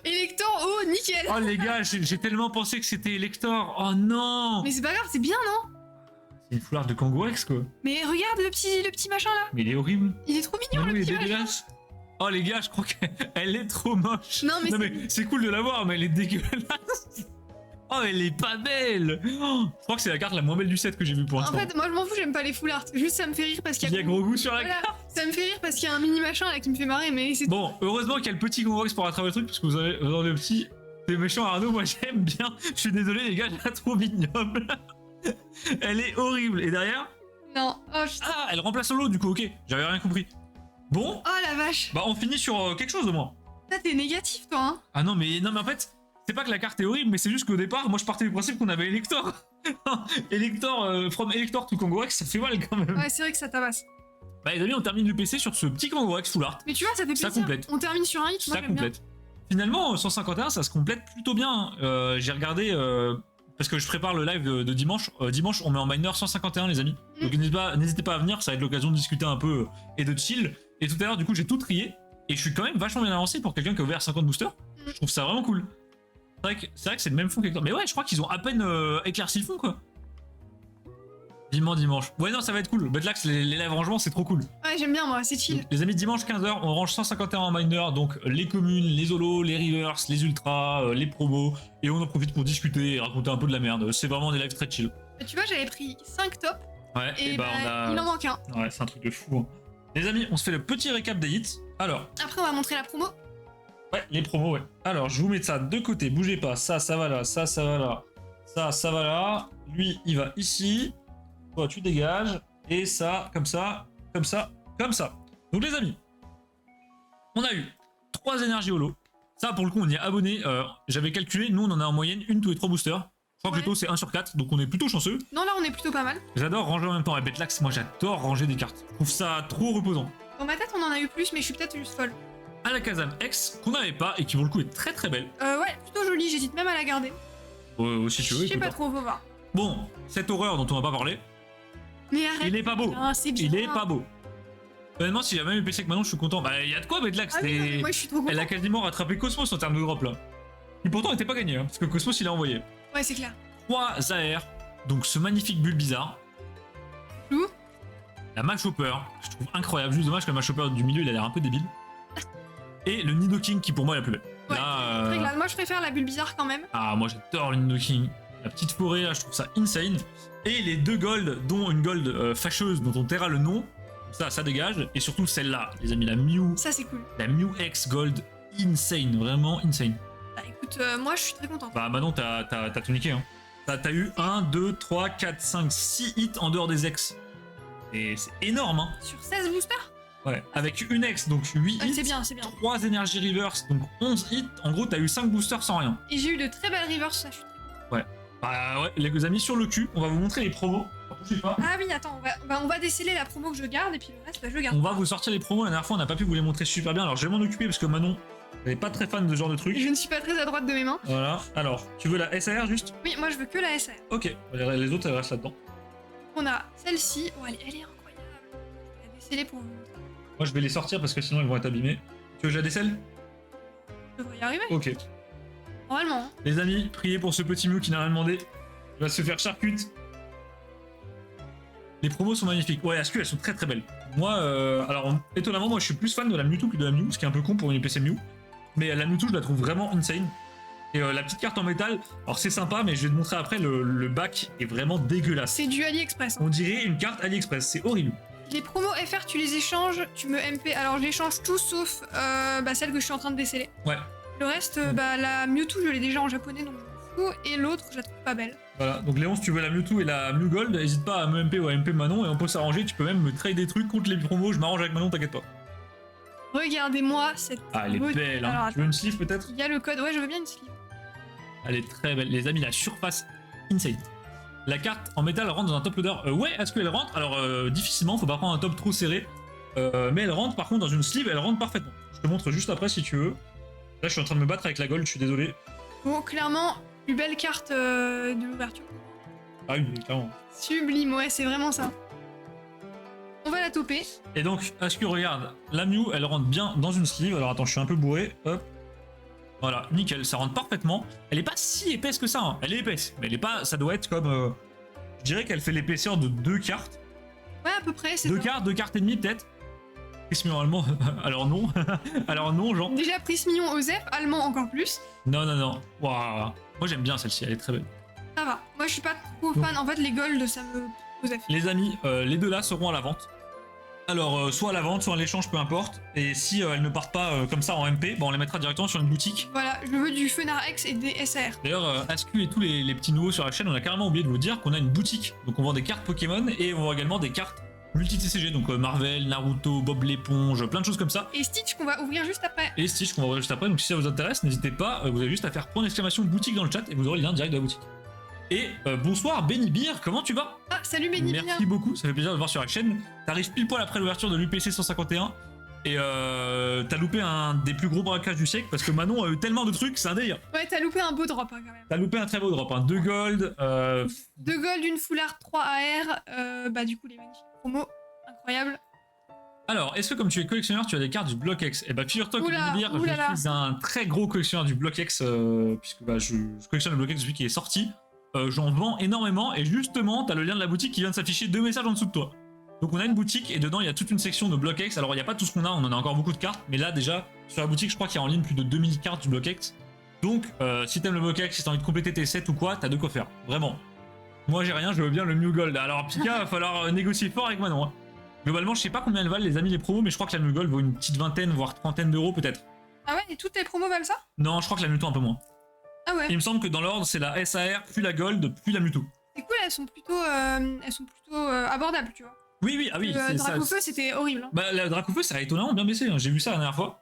Elector, oh, nickel. Oh les gars, j'ai tellement pensé que c'était Elector. Oh non. Mais c'est pas grave, c'est bien, non? C'est une foulard de Kangourex quoi. Mais regarde le petit machin là. Mais il est horrible. Il est trop mignon, Mais le oui, il petit est machin. dégueulasse. Oh les gars, je crois qu'elle est trop moche. Non, mais, C'est cool de la voir, mais elle est dégueulasse. Oh, elle est pas belle. Oh, je crois que c'est la carte la moins belle du set que j'ai vue pour en l'instant. fait, moi je m'en fous, j'aime pas les foulards. Juste ça me fait rire parce qu'il Il y a gros goût sur la Voilà, carte. ça me fait rire parce qu'il y a un mini machin là qui me fait marrer, mais c'est Bon, heureusement qu'il y a le petit Kangourex pour rattraper le truc, parce que vous avez le petit. C'est méchant Arnaud, moi j'aime bien. Je suis désolé les gars, je la trouve ignoble. Elle est horrible. Et derrière, Non, oh, ah, elle remplace l'eau du coup, ok. J'avais rien compris. Bon, oh la vache. bah on finit sur quelque chose au moins. Ça t'es négatif toi, hein. Ah non mais en fait, c'est pas que la carte est horrible, mais c'est juste qu'au départ, moi je partais du principe qu'on avait Elector. Elector, from Elector to Kangourex, ça fait mal quand même. Ouais, c'est vrai que ça tabasse. Bah les amis, on termine le PC sur ce petit Kangourex full art. Mais tu vois, ça fait Ça plaisir. complète. On termine sur un hit, moi Ça j'aime bien. complète. Finalement, 151, ça se complète plutôt bien. J'ai regardé, parce que je prépare le live de dimanche. Dimanche, on met en miner 151, les amis. Donc n'hésitez pas à venir, ça va être l'occasion de discuter un peu et de chill. Et tout à l'heure, du coup, j'ai tout trié. Et je suis quand même vachement bien avancé pour quelqu'un qui a ouvert 50 boosters. Je trouve ça vraiment cool. C'est vrai que c'est le même fond qu'Hector. Mais ouais, je crois qu'ils ont à peine éclairci le fond, quoi. Vivement dimanche. Ouais, non, ça va être cool. Bedlax, les lives rangement, c'est trop cool. Ouais, j'aime bien moi, c'est chill. Les amis, dimanche 15h, on range 151 en miner, donc les communes, les holos, les rivers, les ultras, les promos, et on en profite pour discuter et raconter un peu de la merde. C'est vraiment des lives très chill. Mais tu vois, j'avais pris 5 tops Ouais, et bah on il en a. manque un. Ouais, c'est un truc de fou. Hein. Les amis, on se fait le petit récap des hits. Alors, Après, on va montrer la promo. ouais, les promos, ouais. Alors, je vous mets ça de côté, bougez pas. Ça va là, ça va là. Ça va là. Lui, il va ici. Toi, tu dégages. Et ça, comme ça, comme ça, comme ça. Donc, les amis, on a eu 3 énergies holo. Ça, pour le coup, on y est abonné. J'avais calculé, nous, on en a en moyenne une tous les 3 boosters. Je crois que Ouais. le taux, c'est 1 sur 4, donc on est plutôt chanceux. Non, là, on est plutôt pas mal. J'adore ranger en même temps. Et Bedlax, moi, j'adore ranger des cartes. Je trouve ça trop reposant. Dans ma tête, on en a eu plus, mais je suis peut-être juste folle. À la Kazam X, qu'on n'avait pas et qui, pour le coup, est très très belle. Ouais, plutôt jolie, j'hésite même à la garder. Si tu veux, Je sais écoute, pas hein. trop, faut voir. Bon, cette horreur dont on va pas parler, Mais arrête. il est pas beau. Ah, c'est bien. Il est pas beau. Honnêtement, si j'avais même eu PC que maintenant, je suis content. Bah, il y a de quoi, Bedlax. Ah oui, non, mais moi, je suis trop Elle contente. a quasiment rattrapé Cosmos en termes de drop là. Qui pourtant n'était pas gagné, hein, parce que Cosmos il a envoyé. Ouais, c'est clair. 3 AR, donc ce magnifique bulle bizarre. Flou. La Malchopper, je trouve incroyable. Juste dommage que la Malchopper du milieu il a l'air un peu débile. Et le Nidoking qui pour moi est la plus belle. Ouais, Là, très clair. Moi, je préfère la bulle bizarre quand même. ah, moi j'adore le Nidoking. La petite forêt là, je trouve ça insane. Et les 2 golds, dont une gold fâcheuse dont on taira le nom. Ça dégage. Et surtout celle-là, les amis, la Mew. Ça, c'est cool. La Mew X Gold, insane, vraiment insane. Bah écoute, moi, je suis très contente. Bah Manon, t'as tout niqué. Hein. T'as eu 1, 2, 3, 4, 5, 6 hits en dehors des ex. Et c'est énorme, hein. Sur 16 boosters. Ouais. Avec une ex, donc 8 Ouais, hits. c'est bien, c'est bien. 3 énergies reverse, donc 11 hits. En gros, t'as eu 5 boosters sans rien. Et j'ai eu de très belles reverse, ça, je suis très contente. Bah ouais, les amis, sur le cul, on va vous montrer les promos. Bougez pas. Ah oui, attends, on va déceler la promo que je garde et puis le reste, bah, je le garde. On va vous sortir les promos. La dernière fois, on n'a pas pu vous les montrer super bien. Alors, je vais m'en occuper parce que Manon, elle est pas très fan de ce genre de truc. Je ne suis pas très à droite de mes mains. Voilà. Alors, tu veux la SAR juste? Oui, moi, je veux que la SR. Ok. Les autres, elles restent là-dedans. On a celle-ci. Oh, elle est incroyable. Je vais la déceler pour vous montrer. Moi, je vais les sortir parce que sinon, ils vont être abîmés. Tu veux que je la décèle? Je devrais y arriver. Ok. Normalement. Hein. Les amis, priez pour ce petit Mew qui n'a rien demandé. Il va se faire charcute. Les promos sont magnifiques. Ouais, Asku, elles sont très très belles. Moi, alors, étonnamment, moi je suis plus fan de la Mewtwo que de la Mew, ce qui est un peu con pour une PC Mew. Mais la Mewtwo, je la trouve vraiment insane. Et la petite carte en métal, alors c'est sympa, mais je vais te montrer après, le bac est vraiment dégueulasse. C'est du AliExpress. Hein. On dirait une carte AliExpress, c'est horrible. Les promos FR, tu les échanges, tu me MP. Alors, je les change tous sauf celle que je suis en train de déceler. Ouais. Le reste, la Mewtwo, je l'ai déjà en japonais, donc je m'en fous. Et l'autre, je la trouve pas belle. Voilà, donc Léon, si tu veux la Mewtwo et la Mew Gold, n'hésite pas à me MP ou à MP Manon et on peut s'arranger. Tu peux même me trade des trucs contre les promos, je m'arrange avec Manon, t'inquiète pas. Regardez-moi cette. Ah, elle est beauté. belle, hein. Alors, Tu veux une sleeve peut-être? il y a le code. Ouais, je veux bien une sleeve. Elle est très belle. Les amis, la surface, insane. La carte en métal rentre dans un top loader. Ouais, est-ce qu'elle rentre? Alors, difficilement, faut pas prendre un top trop serré. Mais elle rentre par contre dans une sleeve, elle rentre parfaitement. Je te montre juste après si tu veux. Là, je suis en train de me battre avec la gold, je suis désolé. Bon, clairement, plus belle carte de l'ouverture. Ah oui, clairement. Sublime, ouais, c'est vraiment ça. On va la topé. Et donc, Asku, regarde, la Mew, elle rentre bien dans une sleeve. Alors attends, je suis un peu bourré. Hop. Voilà, nickel, ça rentre parfaitement. Elle est pas si épaisse que ça, hein. Elle est épaisse, mais elle est pas. Ça doit être comme. Je dirais qu'elle fait l'épaisseur de 2 cartes. Ouais, à peu près, c'est 2 ça. cartes, 2 cartes et demie peut-être. Prismion allemand, alors non. Alors non, genre. Déjà, Prismillon, Osef, allemand encore plus. Non, non, non. Waouh. Moi j'aime bien celle-ci, elle est très belle. Ça va. Moi, je suis pas trop fan. En fait, les gold, ça me. Osef. Les amis, les deux là seront à la vente. Alors, soit à la vente, soit à l'échange, peu importe. Et si elles ne partent pas comme ça en MP, bon, on les mettra directement sur une boutique. Voilà, je veux du Fenard X et des SAR. D'ailleurs, Asku et tous les petits nouveaux sur la chaîne, on a carrément oublié de vous dire qu'on a une boutique. Donc on vend des cartes Pokémon et on vend également des cartes multi-TCG. Donc Marvel, Naruto, Bob l'éponge, plein de choses comme ça. Et Stitch qu'on va ouvrir juste après. Et Stitch qu'on va ouvrir juste après. Donc si ça vous intéresse, n'hésitez pas, vous avez juste à faire point d'exclamation boutique dans le chat et vous aurez le lien direct de la boutique. Et bonsoir Benny Beer, comment tu vas? Ah, salut Benny. Merci beaucoup, ça fait plaisir de voir sur la chaîne. T'arrives pile poil après l'ouverture de l'UPC 151 et t'as loupé un des plus gros braquages du siècle parce que Manon a eu tellement de trucs, c'est un délire. Ouais, t'as loupé un beau drop hein, quand même. T'as loupé un très beau drop, hein. 2 gold. 2 gold, une foulard, 3 AR. Bah, du coup, les magnifiques promos. Incroyable. Alors, est-ce que comme tu es collectionneur, tu as des cartes du Block X? Eh bah, figure-toi que je Oula, vais dire, oulala. je suis un très gros collectionneur du Block X, puisque bah, je collectionne le Block X depuis qu'il est sorti. J'en vends énormément, et justement, t'as le lien de la boutique qui vient de s'afficher 2 messages en dessous de toi. Donc, on a une boutique, et dedans, il y a toute une section de Block X. Alors, il n'y a pas tout ce qu'on a, on en a encore beaucoup de cartes, mais là, déjà, sur la boutique, je crois qu'il y a en ligne plus de 2000 cartes du Block X. Donc, si t'aimes le Block X, si t'as envie de compléter tes sets ou quoi, t'as de quoi faire. Vraiment. Moi, j'ai rien, je veux bien le Mew Gold. Alors, Pika, va falloir négocier fort avec Manon, hein. Globalement, je sais pas combien elles valent, les amis, les promos, mais je crois que la Mew Gold vaut une petite vingtaine, voire trentaine d'euros peut-être. Ah ouais, et toutes les promos valent ça? Non, je crois que la Mewtwo un peu moins. Ah ouais. Il me semble que dans l'ordre, c'est la SAR, puis la Gold, puis la Mewtwo. C'est cool, elles sont plutôt abordables, tu vois. Oui, oui, ah oui. c'est ça. Dracofeu, c'était horrible. Hein. Bah, la Dracofeu, ça a étonnamment bien baissé, hein. J'ai vu ça la dernière fois.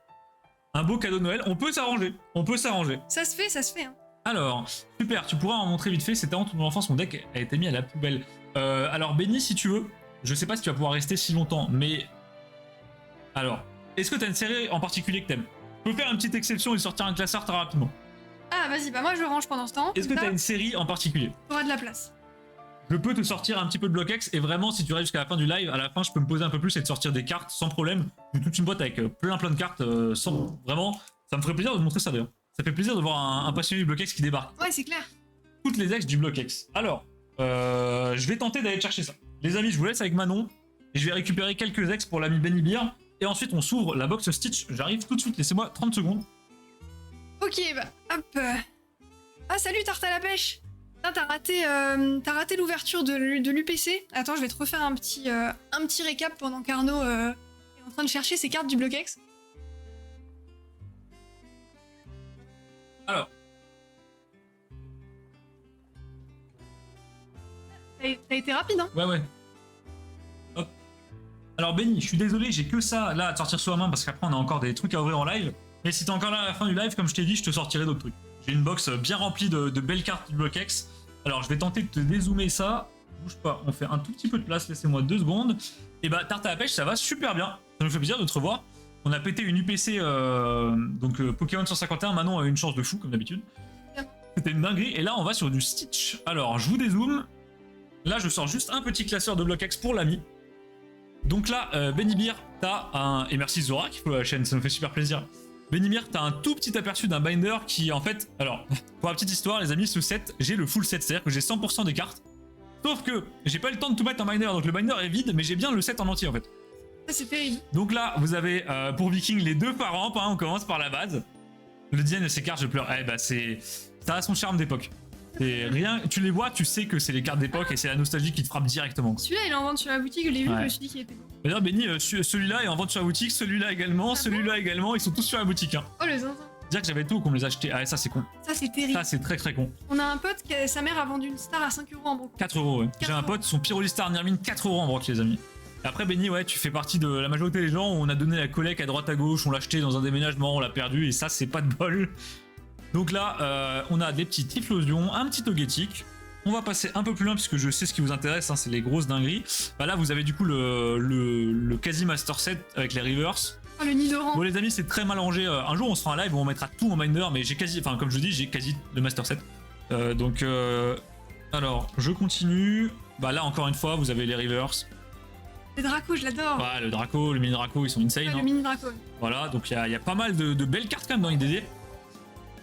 Un beau cadeau de Noël, on peut s'arranger. On peut s'arranger. Ça se fait. Hein. Alors, super, tu pourras en montrer vite fait, c'était en toute mon enfance, mon deck a été mis à la poubelle. Alors, Benny, si tu veux, je sais pas si tu vas pouvoir rester si longtemps, mais... Alors, est-ce que t'as une série en particulier que t'aimes? Je peux faire une petite exception et sortir un classeur très rapidement. Ah, vas-y, bah moi je range pendant ce temps. Est-ce que t'as une série en particulier? T'auras de la place. Je peux te sortir un petit peu de Block X, et vraiment, si tu restes jusqu'à la fin du live, à la fin, je peux me poser un peu plus et te sortir des cartes sans problème. J'ai toute une boîte avec plein de cartes, sans... Vraiment, ça me ferait plaisir de te montrer ça d'ailleurs. Ça fait plaisir de voir un passionné du Block X qui débarque. Ouais, c'est clair. Toutes les ex du Block X. Alors, je vais tenter d'aller chercher ça. Les amis, je vous laisse avec Manon, et je vais récupérer quelques ex pour l'ami Benny Beer, et ensuite on s'ouvre la box Stitch. J'arrive tout de suite, laissez-moi 30 secondes. Ok, bah, hop. Ah, salut, tarte à la pêche. T'as raté l'ouverture de l'UPC. Attends, je vais te refaire un petit récap pendant qu'Arnaud est en train de chercher ses cartes du Block X. Alors, T'as été rapide, hein? ouais. Hop. Alors Benny, je suis désolé, j'ai que ça là à te sortir sous la main parce qu'après on a encore des trucs à ouvrir en live. Mais si t'es encore là à la fin du live, comme je t'ai dit, je te sortirai d'autres trucs. J'ai une box bien remplie de belles cartes du Block X. Alors je vais tenter de te dézoomer ça. Bouge pas, on fait un tout petit peu de place, laissez-moi 2 secondes. Et bah tarte à la pêche, ça va super bien. Ça nous fait plaisir de te revoir. On a pété une UPC, donc Pokémon 151, Manon a eu une chance de fou comme d'habitude. C'était une dinguerie. Et là on va sur du Stitch. Alors je vous dézoome. Là je sors juste un petit classeur de Block X pour l'ami. Donc là, Benny Beer, t'as un... Et merci Zora qui follow la chaîne, ça me fait super plaisir. Benny Beer, t'as un tout petit aperçu d'un binder qui en fait... Alors, pour la petite histoire les amis, ce set, j'ai le full set, c'est-à-dire que j'ai 100% des cartes. Sauf que j'ai pas eu le temps de tout mettre en binder, donc le binder est vide, mais j'ai bien le set en entier en fait. Ça, c'est terrible. Donc là, vous avez pour Viking les 2 Faramp, hein, on commence par la base. Le design de ces cartes, je pleure. Eh bah c'est... Ça a son charme d'époque. C'est rien, tu les vois, tu sais que c'est les cartes d'époque et c'est la nostalgie qui te frappe directement. Celui-là, il est en vente sur la boutique, je l'ai vu, Ouais. je me suis dit qu'il était beau. D'ailleurs, Benny, celui-là est en vente sur la boutique, celui-là également, celui-là également, ils sont tous sur la boutique. Hein. Oh, le zinzin. Dire que j'avais tout qu'on me les a achetés. Ah, ça c'est con. Ça, c'est terrible. Ça c'est très très con. On a un pote qui, sa mère a vendu une star à 5 € en broc. 4 euros, ouais. J'ai un pote, son Pyrolistar Nirmine, 4 euros en broc, les amis. Et après, Benny, ouais, tu fais partie de la majorité des gens où on a donné la collecte à droite à gauche, on l'a acheté dans un déménagement, on l'a perdu, et ça, c'est pas de bol. Donc là, on a des petits Typhlosion, un petit Togetic. On va passer un peu plus loin puisque je sais ce qui vous intéresse, hein, c'est les grosses dingueries. Bah là, vous avez du coup le quasi Master Set avec les Reverse. Oh, le Nidoran. Bon les amis, c'est très mal rangé. Un jour on se fera un live où on mettra tout en binder, mais j'ai quasi, enfin comme je dis, j'ai quasi le Master Set. Alors je continue. Bah là encore une fois, vous avez les Reverse. Le Draco, je l'adore. Ouais, le Draco, le mini Draco, ils sont insane. Ouais, Hein. le mini Draco. Voilà, donc il y a pas mal de belles cartes quand même dans IDD.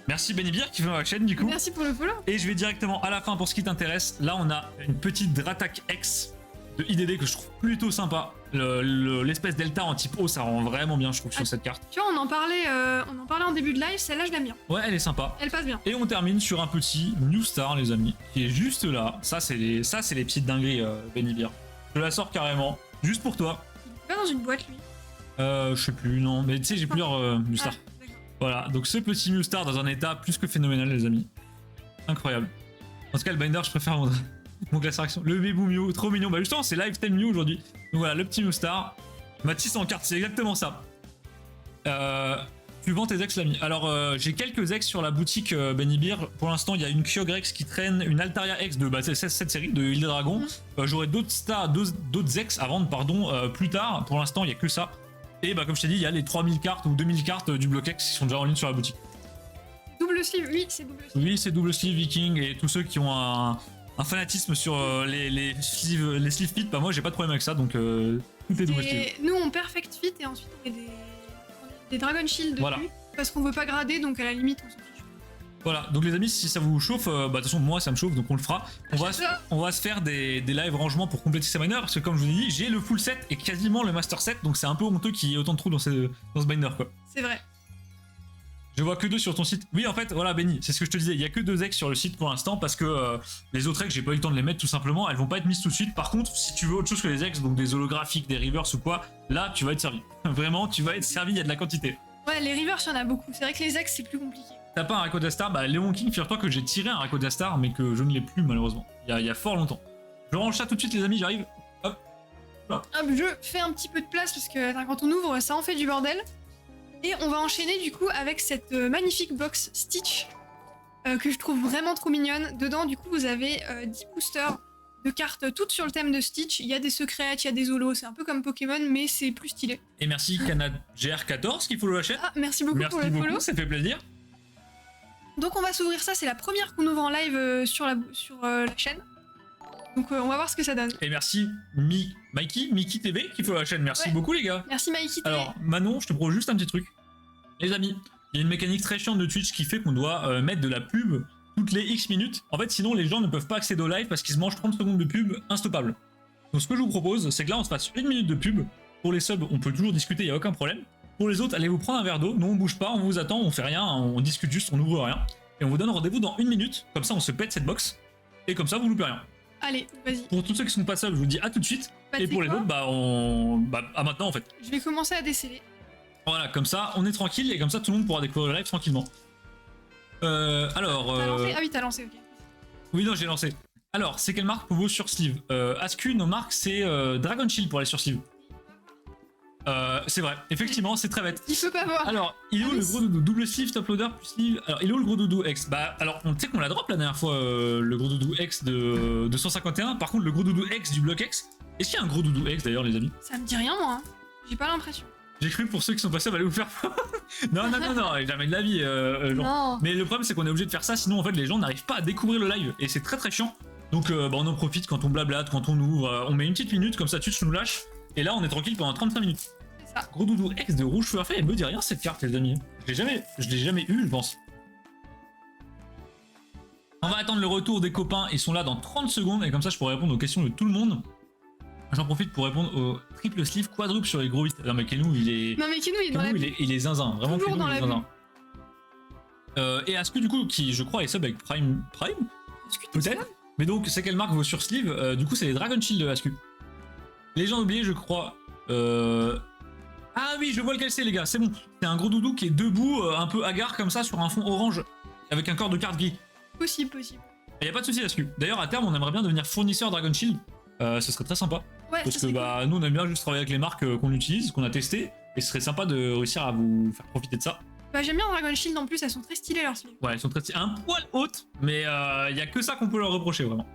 Merci Benibir qui fait ma chaîne du coup. Merci pour le follow. Et je vais directement à la fin pour ce qui t'intéresse. Là, on a une petite Dratak X de IDD que je trouve plutôt sympa. L'espèce Delta en type O, ça rend vraiment bien, je trouve, sur cette carte. Tu vois, on en parlait en début de live, celle-là, je l'aime bien. Ouais, elle est sympa. Elle passe bien. Et on termine sur un petit New Star, les amis, qui est juste là. Ça, c'est les petites dingueries, Benibir. Je la sors carrément, juste pour toi. Il est pas dans une boîte, lui. Je sais plus, non. Mais tu sais, j'ai plusieurs New Star. Ah, d'accord. Voilà, donc ce petit Mew Star dans un état plus que phénoménal, les amis. Incroyable. En tout cas, le binder, je préfère mon glace réaction. Le Bébou Mew, trop mignon. Bah, justement, c'est Lifetime Mew aujourd'hui. Donc voilà, le petit Mew Star. Matisse en carte, c'est exactement ça. Tu vends tes ex, l'ami. Alors, j'ai quelques ex sur la boutique Benibir. Pour l'instant, il y a une Kyogrex qui traîne, une Altaria X de cette série de Île des Dragons. J'aurai d'autres ex à vendre, pardon, plus tard. Pour l'instant, il n'y a que ça. Et bah comme je t'ai dit, il y a les 3000 cartes ou 2000 cartes du Block-X qui sont déjà en ligne sur la boutique. Double sleeve, oui, c'est double sleeve. Oui, c'est double sleeve Viking et tous ceux qui ont un fanatisme sur les sleeve fit, bah moi j'ai pas de problème avec ça, donc tout est double sleeve. Et nous, on perfect fit et ensuite on met des Dragon Shield dessus. Voilà. Parce qu'on veut pas grader, donc à la limite, on s'en fiche. Voilà, donc les amis, si ça vous chauffe, bah de toute façon moi ça me chauffe, donc on le fera. On va se faire des live rangements pour compléter ces miners, parce que comme je vous ai dit, j'ai le full set et quasiment le master set, donc c'est un peu honteux qu'il y ait autant de trous dans ce binder quoi. C'est vrai. Je vois que 2 sur ton site. Oui, en fait, voilà, Benny, c'est ce que je te disais. Il y a que 2 ex sur le site pour l'instant parce que les autres ex, j'ai pas eu le temps de les mettre tout simplement. Elles vont pas être mises tout de suite. Par contre, si tu veux autre chose que les ex, donc des holographiques, des rivers ou quoi, là, tu vas être servi. Vraiment, tu vas être servi. Il y a de la quantité. Ouais, les rivers, il y en a beaucoup. C'est vrai que les ex, c'est plus compliqué. T'as pas un Rayquaza Star? Bah, Léon King, figure-toi que j'ai tiré un Rayquaza Star, mais que je ne l'ai plus malheureusement. Il y a fort longtemps. Je range ça tout de suite, les amis. J'arrive. Hop. Hop, je fais un petit peu de place parce que attends, quand on ouvre, ça en fait du bordel. Et on va enchaîner du coup avec cette magnifique box Stitch que je trouve vraiment trop mignonne. Dedans, du coup, vous avez 10 boosters de cartes toutes sur le thème de Stitch. Il y a des secrets, il y a des holos. C'est un peu comme Pokémon, mais c'est plus stylé. Et merci Canad GR14 qui follow la chaîne. Ah, merci beaucoup pour le follow. Ça fait plaisir. Donc on va s'ouvrir ça. C'est la première qu'on ouvre en live sur la chaîne. Donc on va voir ce que ça donne. Et merci Mikey TV qui follow la chaîne. Merci beaucoup les gars. Merci Mikey TV. Alors Manon, je te propose juste un petit truc. Les amis, il y a une mécanique très chiante de Twitch qui fait qu'on doit mettre de la pub toutes les X minutes. En fait, sinon les gens ne peuvent pas accéder au live parce qu'ils se mangent 30 secondes de pub instoppable. Donc ce que je vous propose, c'est que là on se fasse 1 minute de pub. Pour les subs, on peut toujours discuter, il n'y a aucun problème. Pour les autres, allez vous prendre un verre d'eau. Nous on bouge pas, on vous attend, on fait rien, on discute juste, on n'ouvre rien. Et on vous donne rendez-vous dans 1 minute. Comme ça on se pète cette box. Et comme ça vous loupez rien. Allez, vas-y. Pour tous ceux qui sont pas subs, je vous dis à tout de suite. Bah, et pour les autres, à maintenant en fait. Je vais commencer à déceler. Voilà, comme ça on est tranquille et comme ça tout le monde pourra découvrir le live tranquillement. Alors. T'as lancé ? Ah oui, t'as lancé, ok. Oui, non, j'ai lancé. Alors, c'est quelle marque pour vos sursleeves? Asku, nos marques, c'est Dragon Shield pour les sursleeves. C'est vrai, effectivement, c'est très bête. Il peut pas voir. Alors, il est où le gros doudou? Double sleeve, top loader, plus sleeve. Alors, il est où le gros doudou X? Bah, alors, on sait qu'on l'a drop la dernière fois, le gros doudou X de 251. Par contre, le gros doudou X du bloc X. Est-ce qu'il y a un gros doudou X d'ailleurs, les amis? Ça me dit rien, moi. Hein. J'ai pas l'impression. J'ai cru pour ceux qui sont passés, allez vous faire. non, jamais de la vie. Non. Mais le problème, c'est qu'on est obligé de faire ça, sinon, en fait, les gens n'arrivent pas à découvrir le live. Et c'est très très chiant. Donc, on en profite quand on blablate, quand on ouvre. On met une petite minute, comme ça, Twitch nous lâche. Et là, on est tranquille pendant 35 minutes. C'est ça. Gros doudou X de rouge feu elle me dit rien cette carte, les amis. Je l'ai jamais eu, je pense. On va attendre le retour des copains, ils sont là dans 30 secondes, et comme ça, je pourrai répondre aux questions de tout le monde. J'en profite pour répondre au triple sleeve quadruple sur les gros 8. Non mais Kenou il est... Non mais Kenou il est dans la bulle. Il est zinzin, vraiment Toujours Kenou dans il est la zinzin. Et Asku du coup qui je crois est sub avec Prime peut-être. Mais donc c'est quelle marque vos sur sleeve? Du coup c'est les Dragon Shield de Asku. Les gens oubliés je crois. Ah oui je vois lequel c'est les gars, c'est bon. C'est un gros doudou qui est debout un peu hagard comme ça sur un fond orange avec un corps de carte gris. Possible. Y a pas de souci Asku. D'ailleurs à terme on aimerait bien devenir fournisseur Dragon Shield. Ce serait très sympa. Ouais, parce que bah nous on aime bien juste travailler avec les marques qu'on utilise, qu'on a testé, et ce serait sympa de réussir à vous faire profiter de ça. Bah j'aime bien Dragon Shield en plus, elles sont très stylées leurs sleeves. Ouais, elles sont très stylées, un poil hautes, mais il y a que ça qu'on peut leur reprocher vraiment.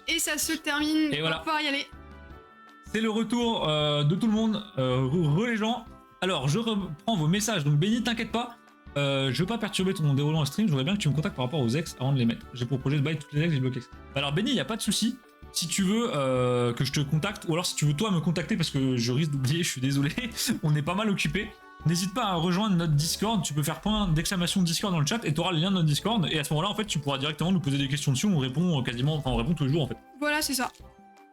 Et ça se termine, et voilà. On va pouvoir y aller. C'est le retour de tout le monde, les gens. Alors je reprends vos messages, donc Benny t'inquiète pas, je veux pas perturber ton déroulement en stream, je voudrais bien que tu me contactes par rapport aux ex avant de les mettre. J'ai pour projet de buy toutes les ex du bloc X. Alors Benny, y a pas de souci. si tu veux que je te contacte, ou alors si tu veux toi me contacter, parce que je risque d'oublier, je suis désolé, on est pas mal occupé. N'hésite pas à rejoindre notre Discord, tu peux faire point d'exclamation Discord dans le chat et tu auras le lien de notre Discord. Et à ce moment-là, en fait, tu pourras directement nous poser des questions dessus, on répond quasiment, enfin on répond tous les jours en fait. Voilà, c'est ça.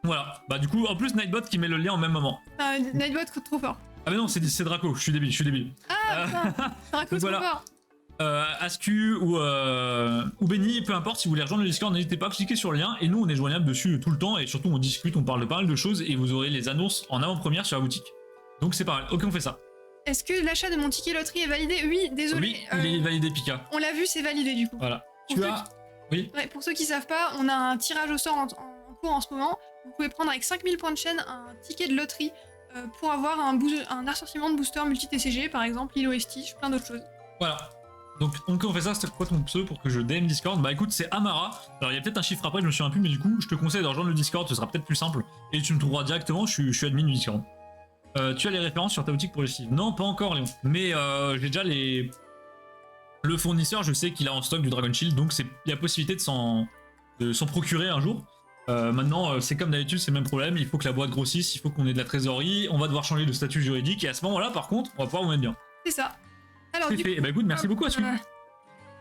Voilà, bah du coup, en plus Nightbot qui met le lien au même moment. Nightbot trop fort. Ah mais non, c'est Draco, je suis débile. Ah putain, Draco trop voilà. fort. Ascu ou Benny, peu importe, si vous voulez rejoindre le Discord, n'hésitez pas à cliquer sur le lien. Et nous, on est joignable dessus tout le temps et surtout on discute, on parle de pas mal de choses et vous aurez les annonces en avant-première sur la boutique. Donc c'est pas mal, ok on fait ça. Est-ce que l'achat de mon ticket loterie est validé? Oui, désolé. Oui, il est validé Pika. On l'a vu, c'est validé du coup. Voilà. Oui. Ouais, pour ceux qui savent pas, on a un tirage au sort en cours en ce moment. Vous pouvez prendre avec 5000 points de chaîne un ticket de loterie pour avoir un assortiment de boosters multi-TCG, par exemple, Lilo et Stitch, plein d'autres choses. Voilà. Donc on fait ça, c'est quoi ton pseudo pour que je DM Discord? Bah écoute, c'est Amara. Alors il y a peut-être un chiffre après, je me souviens plus, mais du coup, je te conseille de rejoindre le Discord, ce sera peut-être plus simple. Et tu me trouveras directement, je suis admin du Discord. Tu as les références sur ta boutique pour les Steve? Non, pas encore, Léon. Mais j'ai déjà les... Le fournisseur, je sais qu'il a en stock du Dragon Shield, donc il y a possibilité de s'en procurer un jour. Maintenant, c'est comme d'habitude, c'est le même problème. Il faut que la boîte grossisse, il faut qu'on ait de la trésorerie, on va devoir changer de statut juridique, et à ce moment-là, par contre, on va pouvoir vous mettre bien. C'est ça. Alors, c'est fait. Bah écoute, merci beaucoup à celui.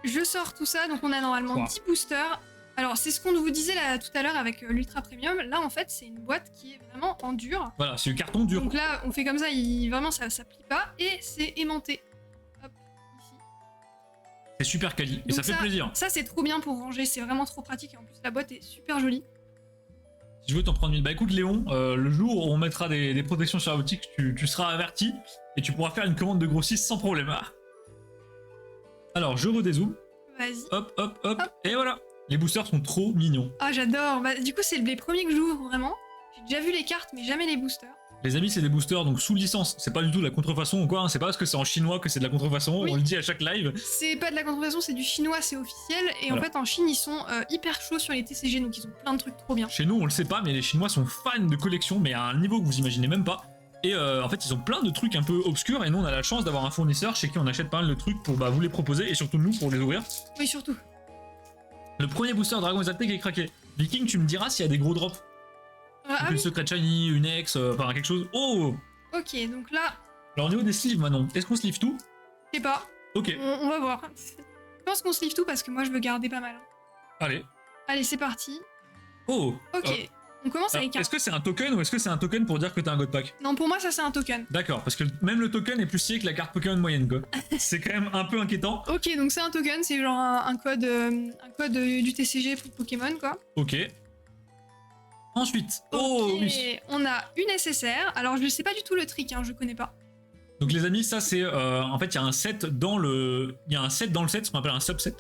Je sors tout ça, donc on a normalement 10 boosters. Alors, c'est ce qu'on vous disait là tout à l'heure avec l'Ultra Premium. Là, en fait, c'est une boîte qui est vraiment en dur. Voilà, c'est du carton dur. Donc là, on fait comme ça, vraiment, ça plie pas. Et c'est aimanté. Hop, ici. C'est super quali, et donc ça fait plaisir. Ça, c'est trop bien pour ranger, c'est vraiment trop pratique. Et en plus, la boîte est super jolie. Si je veux t'en prendre une, bah écoute Léon, le jour où on mettra des protections sur la boutique, tu seras averti, et tu pourras faire une commande de grossiste sans problème. Ah. Alors, je redézoome. Vas-y. Hop, et voilà. Les boosters sont trop mignons. Ah, j'adore. Bah, du coup, c'est les premiers que j'ouvre, vraiment. J'ai déjà vu les cartes, mais jamais les boosters. Les amis, c'est des boosters donc sous licence. C'est pas du tout de la contrefaçon ou quoi. Hein. C'est pas parce que c'est en chinois que c'est de la contrefaçon. Oui. On le dit à chaque live. C'est pas de la contrefaçon, c'est du chinois, c'est officiel. Et voilà. En fait, en Chine, ils sont hyper chauds sur les TCG, donc ils ont plein de trucs trop bien. Chez nous, on le sait pas, mais les Chinois sont fans de collection, mais à un niveau que vous imaginez même pas. Et en fait, ils ont plein de trucs un peu obscurs. Et nous, on a la chance d'avoir un fournisseur chez qui on achète pas mal de trucs pour vous les proposer et surtout nous pour les ouvrir. Oui, surtout. Le premier booster Dragon Exalté qui est craqué. Viking, tu me diras s'il y a des gros drops. Une Secret Shiny, une Ex, enfin quelque chose. Oh! Ok, donc là... Alors au niveau des sleeves maintenant, est-ce qu'on sleeve tout? Je sais pas. Ok. On va voir. Je pense qu'on sleeve tout parce que moi je veux garder pas mal. Allez. Allez, c'est parti. Oh! Ok. On commence avec un... Est-ce que c'est un token ou est-ce que c'est un token pour dire que t'as un God Pack? Non, pour moi ça c'est un token. D'accord, parce que même le token est plus stylé que la carte Pokémon moyenne quoi. C'est quand même un peu inquiétant. Ok, donc c'est un token, c'est genre un code du TCG pour Pokémon quoi. Ok. Ensuite, oh oui. On a une SSR. Alors je sais pas du tout le trick, hein, je connais pas. Donc les amis, ça c'est en fait il y a un set dans le set, ce qu'on appelle un subset.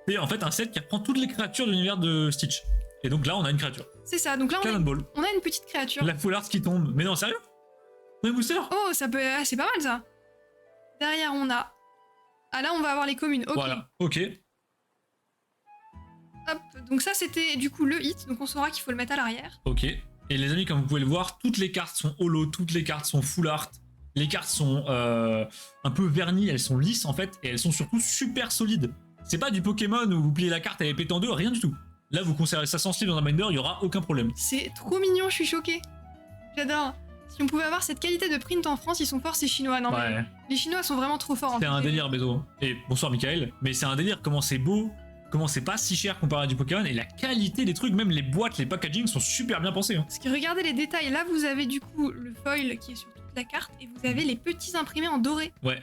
C'est en fait un set qui reprend toutes les créatures de l'univers de Stitch. Et donc là on a une créature. C'est ça. Donc là on a une petite créature. La Full Art qui tombe. Mais non sérieux? On a un booster? Oh ça peut, c'est pas mal ça. Derrière on a. Ah là on va avoir les communes. Ok. Voilà. Ok. Hop, donc ça c'était du coup le hit, donc on saura qu'il faut le mettre à l'arrière. Ok. Et les amis, comme vous pouvez le voir, toutes les cartes sont holo, toutes les cartes sont full art. Les cartes sont un peu vernies, elles sont lisses en fait, et elles sont surtout super solides. C'est pas du Pokémon où vous pliez la carte et elle est pétée en deux, rien du tout. Là, vous conservez ça sensible dans un binder, il y aura aucun problème. C'est trop mignon, je suis choquée. J'adore. Si on pouvait avoir cette qualité de print en France, ils sont forts ces Chinois. Non ouais. Mais les Chinois sont vraiment trop forts. C'est un délire, Bézo. Et bonsoir, Michael. Mais c'est un délire, comment c'est beau. Comment c'est pas si cher comparé à du Pokémon et la qualité des trucs, même les boîtes, les packaging sont super bien pensés. Hein. Parce que regardez les détails, là vous avez du coup le foil qui est sur toute la carte et vous avez les petits imprimés en doré. Ouais,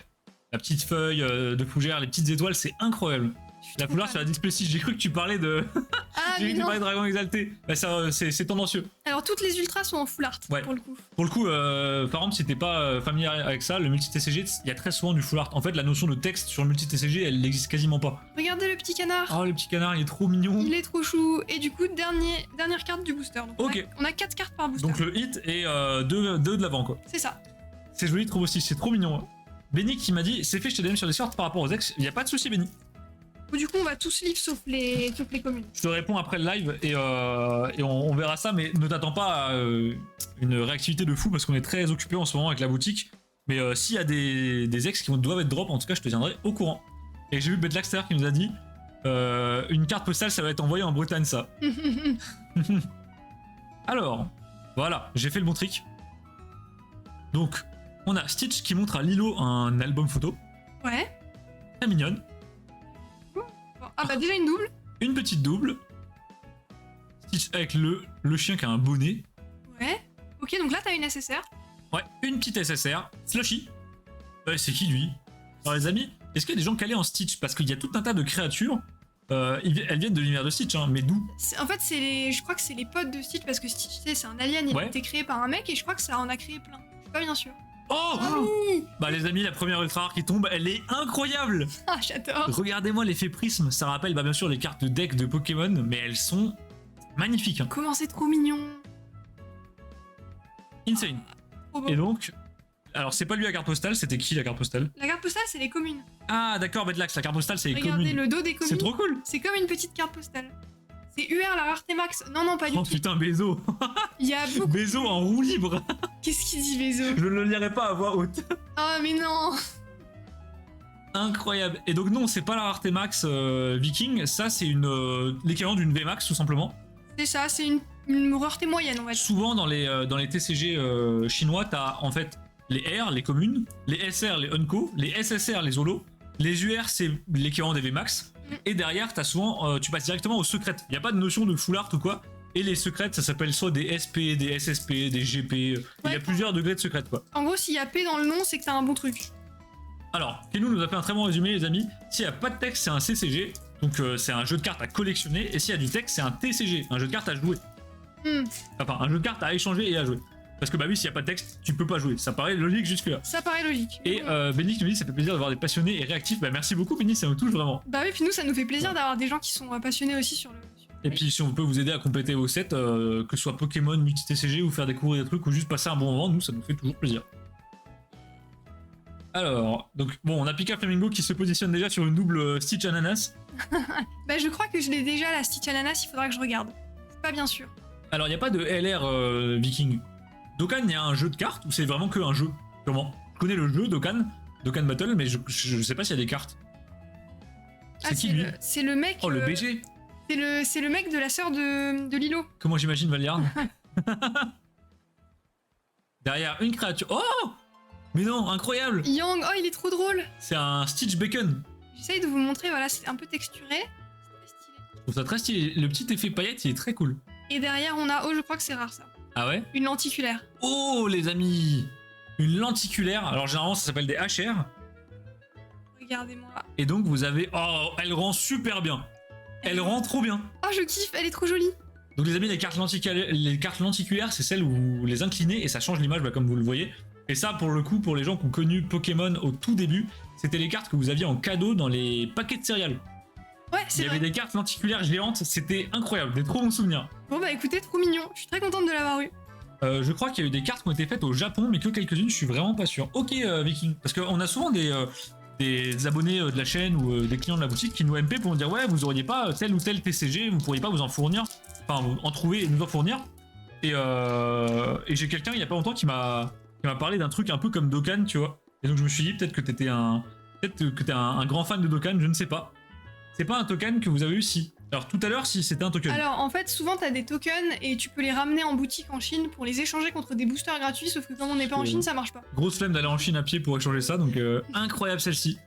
la petite feuille de fougère, les petites étoiles, c'est incroyable. La couleur sur la display 6, j'ai cru que tu parlais de... Ah, j'ai cru que tu parlais de Dragon Exalté. Bah, c'est tendancieux. Alors toutes les ultras sont en full art pour le coup. Pour le coup, par exemple, si t'es pas familier avec ça, le multi-TCG, il y a très souvent du full art. En fait, la notion de texte sur le multi-TCG, elle n'existe quasiment pas. Regardez le petit canard. Oh, le petit canard, il est trop mignon. Il est trop chou. Et du coup, dernière carte du booster. Donc ok. On a 4 cartes par booster. Donc le hit et 2 de l'avant, quoi. C'est ça. C'est joli, trop aussi, c'est trop mignon. Hein. Benny qui m'a dit, c'est fait, je te DM sur Discord par rapport aux ex, il n'y a pas de souci, Benny. Du coup, on va tous livre sauf les communes. Je te réponds après le live et on verra ça, mais ne t'attends pas à une réactivité de fou parce qu'on est très occupé en ce moment avec la boutique. Mais s'il y a des ex qui doivent être drop, en tout cas, je te tiendrai au courant. Et j'ai vu Bedlaxter qui nous a dit une carte postale, ça va être envoyé en Bretagne, ça. Alors, voilà, j'ai fait le bon trick. Donc, on a Stitch qui montre à Lilo un album photo. Ouais. Très mignonne. Bon, ah bah déjà une double. Une petite double. Stitch avec le chien qui a un bonnet. Ouais. Ok, donc là t'as une SSR. Ouais, une petite SSR. Slushy. C'est qui lui? Alors les amis, est-ce qu'il y a des gens calés en Stitch? Parce qu'il y a tout un tas de créatures. Elles viennent de l'univers de Stitch, hein, mais d'où? En fait, je crois que c'est les potes de Stitch parce que Stitch, tu sais, c'est un alien, il a Ouais. été créé par un mec et je crois que ça en a créé plein. Je suis pas bien sûr. Oh, oui. Bah les amis, la première ultra rare qui tombe, elle est incroyable. Ah, j'adore. Regardez-moi l'effet prisme, ça rappelle bien sûr les cartes de deck de Pokémon, mais elles sont magnifiques. Hein. Comment c'est trop mignon. Insane. Trop beau. Et donc, alors c'est pas lui la carte postale, c'était qui la carte postale? La carte postale, c'est les communes. Ah d'accord, Bedlax, la carte postale c'est les Regardez communes. le dos des communes. C'est trop cool. C'est comme une petite carte postale. C'est UR la rareté max. Non, non, pas du Oh tout. putain, Bézo. Il y a beaucoup. Bézo en roue libre. Qu'est-ce qu'il dit, Bézo? Je ne le lirai pas à voix haute. Oh, mais non. Incroyable. Et donc non, c'est pas la rareté max Viking, ça c'est l'équivalent d'une VMAX tout simplement. C'est ça, c'est une rareté moyenne, on va dire. Souvent dans les TCG chinois, t'as en fait les R, les communes, les SR, les Unco, les SSR, les Holo, les UR c'est l'équivalent des VMAX, et derrière t'as souvent, tu passes directement aux secrètes. Il n'y a pas de notion de full art ou quoi, et les secrètes ça s'appelle soit des SP, des SSP, des GP, il y a plusieurs degrés de secrètes quoi. En gros, s'il y a P dans le nom, c'est que t'as un bon truc. Alors, Kenou nous a fait un très bon résumé les amis, s'il n'y a pas de texte c'est un CCG, donc c'est un jeu de cartes à collectionner, et s'il y a du texte c'est un TCG, un jeu de cartes à jouer. Enfin, un jeu de cartes à échanger et à jouer. Parce que bah oui, s'il n'y a pas de texte, tu peux pas jouer. Ça paraît logique jusque-là. Ça paraît logique. Et Benny qui nous dit ça fait plaisir d'avoir des passionnés et réactifs. Bah merci beaucoup Benny, ça nous touche vraiment. Bah oui, puis nous, ça nous fait plaisir d'avoir des gens qui sont passionnés aussi sur le... Et puis si on peut vous aider à compléter vos sets, que ce soit Pokémon, multi-TCG ou faire découvrir des trucs ou juste passer un bon moment, nous ça nous fait toujours plaisir. Alors, donc bon, on a Pika Flamingo qui se positionne déjà sur une double Stitch Ananas. Bah je crois que je l'ai déjà, la Stitch Ananas, il faudra que je regarde. Je suis pas bien sûr. Alors, il n'y a pas de LR Viking. Dokkan, il y a un jeu de cartes ou c'est vraiment que un jeu? Comment? Je connais le jeu Dokkan Battle, mais je sais pas s'il y a des cartes. C'est qui lui? C'est le mec... Oh, le BG. C'est le mec de la sœur de Lilo. Comment j'imagine Valiard? Derrière une créature. Oh! Mais non, incroyable! Yang, oh il est trop drôle. C'est un Stitch Bacon. J'essaye de vous montrer, voilà, c'est un peu texturé. C'est très stylé. Je trouve ça très stylé. Le petit effet paillette, il est très cool. Et derrière on a, oh je crois que c'est rare ça, Ah ouais? une lenticulaire. Oh les amis! Une lenticulaire. Alors généralement ça s'appelle des HR. Regardez-moi. Et donc vous avez... Oh, elle rend super bien. Elle rend trop bien. Oh je kiffe, elle est trop jolie. Donc les amis, les cartes lenticulaires, c'est celles où vous les inclinez et ça change l'image comme vous le voyez. Et ça pour le coup, pour les gens qui ont connu Pokémon au tout début, c'était les cartes que vous aviez en cadeau dans les paquets de céréales. Ouais, Il c'est y vrai. avait des cartes lenticulaires géantes, c'était incroyable, des trop bons souvenirs. Bon bah écoutez, trop mignon. Je suis très contente de l'avoir eu. Je crois qu'il y a eu des cartes qui ont été faites au Japon, mais que quelques-unes, je suis vraiment pas sûr. Ok Viking, parce qu'on a souvent des abonnés de la chaîne ou des clients de la boutique qui nous MP pour nous dire ouais, vous auriez pas tel ou tel TCG, vous pourriez pas vous en fournir, enfin en trouver et nous en fournir. Et j'ai quelqu'un il y a pas longtemps qui m'a parlé d'un truc un peu comme Dokkan, tu vois. Et donc je me suis dit peut-être que t'es un grand fan de Dokkan, je ne sais pas. C'est pas un token que vous avez eu si. Alors tout à l'heure si c'était un token. Alors en fait, souvent t'as des tokens et tu peux les ramener en boutique en Chine pour les échanger contre des boosters gratuits, sauf que comme on n'est pas en Chine, ça marche pas. Grosse flemme d'aller en Chine à pied pour échanger ça, donc incroyable celle-ci.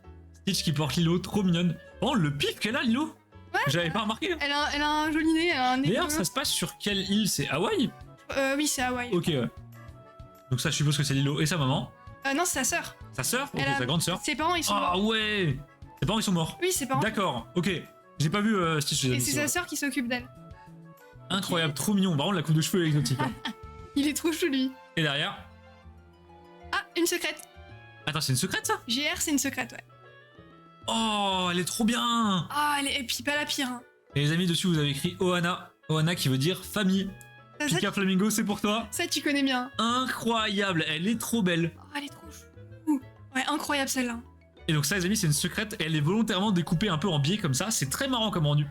Stitch qui porte Lilo, trop mignonne. Oh le pif qu'elle a Lilo. Ouais. J'avais pas remarqué. Elle a un joli nez, elle a un nez. D'ailleurs bleu. ça se passe sur quelle île? C'est Hawaï? Oui, c'est Hawaï. Ok ouais. Donc ça je suppose que c'est Lilo et sa maman. Non, c'est sa sœur. Sa sœur? Ok, Elle a- sa grande sœur. Ses parents, ils sont Ah morts. ouais. Ses parents ils sont morts. Oui, ses parents. D'accord, ok. J'ai pas vu Stitch les Et amis, c'est c'est sa vrai. sœur qui s'occupe d'elle. Incroyable, trop mignon. Par contre la coupe de cheveux est exotique. Hein. Il est trop chou, lui. Et derrière... Ah, une secrète. Attends, c'est une secrète ça? GR, c'est une secrète, ouais. Oh, elle est trop bien. Ah, et puis pas la pire, hein. Et les amis, dessus vous avez écrit Ohana. Ohana qui veut dire famille. Ça, Pika Flamingo, c'est pour toi. ça, tu connais bien. Incroyable, elle est trop belle. Oh, elle est trop chou. Ouais, incroyable celle-là. Et donc ça les amis, c'est une secrète et elle est volontairement découpée un peu en biais comme ça. C'est très marrant comme rendu.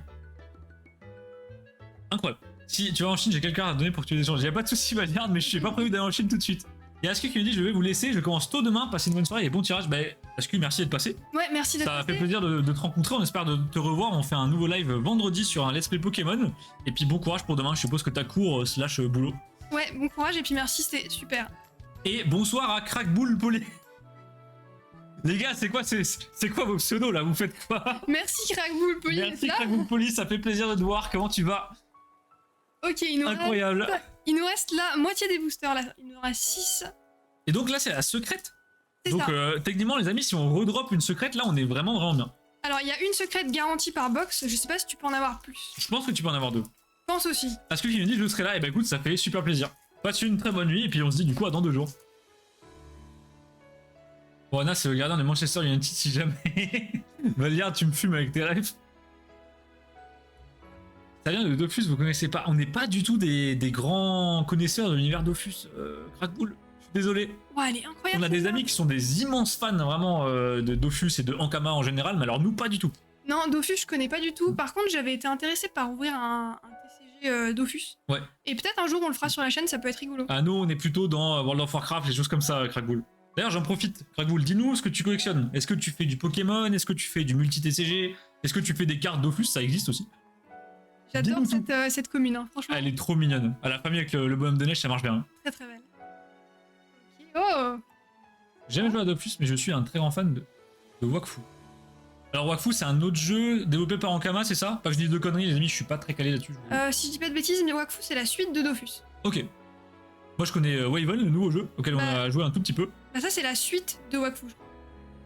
Incroyable. Si tu vas en Chine, j'ai quelqu'un à te donner pour que tu les échanges. Y'a pas de soucis Valiard, mais je suis pas prévu d'aller en Chine tout de suite. Et Asku qui me dit je vais vous laisser, je commence tôt demain, passez une bonne soirée et bon tirage. Bah Asku, merci d'être passé. Ouais, merci d'être Ça passé. fait plaisir de te rencontrer, on espère de te revoir. On fait un nouveau live vendredi sur un Let's Play Pokémon. Et puis bon courage pour demain, je suppose que t'as cours / boulot. Ouais, bon courage et puis merci, c'était super. Et bonsoir à Crackbull Polé. Les gars, c'est quoi vos pseudos là? Vous faites quoi? Merci Crackbull Poli d'être Merci là. Crackbull Polly, ça fait plaisir de te voir. Comment tu vas? Ok, Incroyable. Il nous reste la moitié des boosters là. Il nous en reste 6. Et donc là, c'est la secrète. C'est Donc ça. techniquement, les amis, si on redrop une secrète, là, on est vraiment bien. Alors, il y a une secrète garantie par box. Je sais pas si tu peux en avoir plus. Je pense que tu peux en avoir 2. Je pense aussi. Asku qui me dit je serai là, et bah écoute, ça fait super plaisir. Passe une très bonne nuit, et puis on se dit du coup à dans 2 jours. Bon, Anna, c'est le gardien de Manchester United si jamais. Valliard, tu me fumes avec tes rêves. Ça vient de Dofus, vous connaissez pas. On n'est pas du tout des grands connaisseurs de l'univers Dofus, Crackbull. Je suis désolé. Ouais, elle est incroyable. On a des celle-là. amis qui sont des immenses fans vraiment de Dofus et de Ankama en général, mais alors nous, pas du tout. Non, Dofus, je connais pas du tout. Par contre, j'avais été intéressée par ouvrir un TCG Dofus. Ouais. Et peut-être un jour, on le fera sur la chaîne, ça peut être rigolo. Ah, nous, on est plutôt dans World of Warcraft, les choses comme ça, Crackbull. D'ailleurs, j'en profite. Crackbull, dis-nous ce que tu collectionnes. Est-ce que tu fais du Pokémon? Est-ce que tu fais du multi-TCG? Est-ce que tu fais des cartes Dofus? Ça existe aussi. J'adore dis-nous cette commune, hein. Franchement, Elle est trop mignonne. À la famille avec le bonhomme de neige, ça marche bien. très très belle. Ok. Oh. J'ai jamais joué à Dofus, mais je suis un très grand fan de Wakfu. Alors, Wakfu, c'est un autre jeu développé par Ankama, c'est ça? Pas que je dis de conneries, les amis, je suis pas très calé là-dessus. Si je dis pas de bêtises, mais Wakfu, c'est la suite de Dofus. Ok. Moi, je connais Waven, le nouveau jeu, auquel on a joué un tout petit peu. Bah, ça, c'est la suite de Wakfu.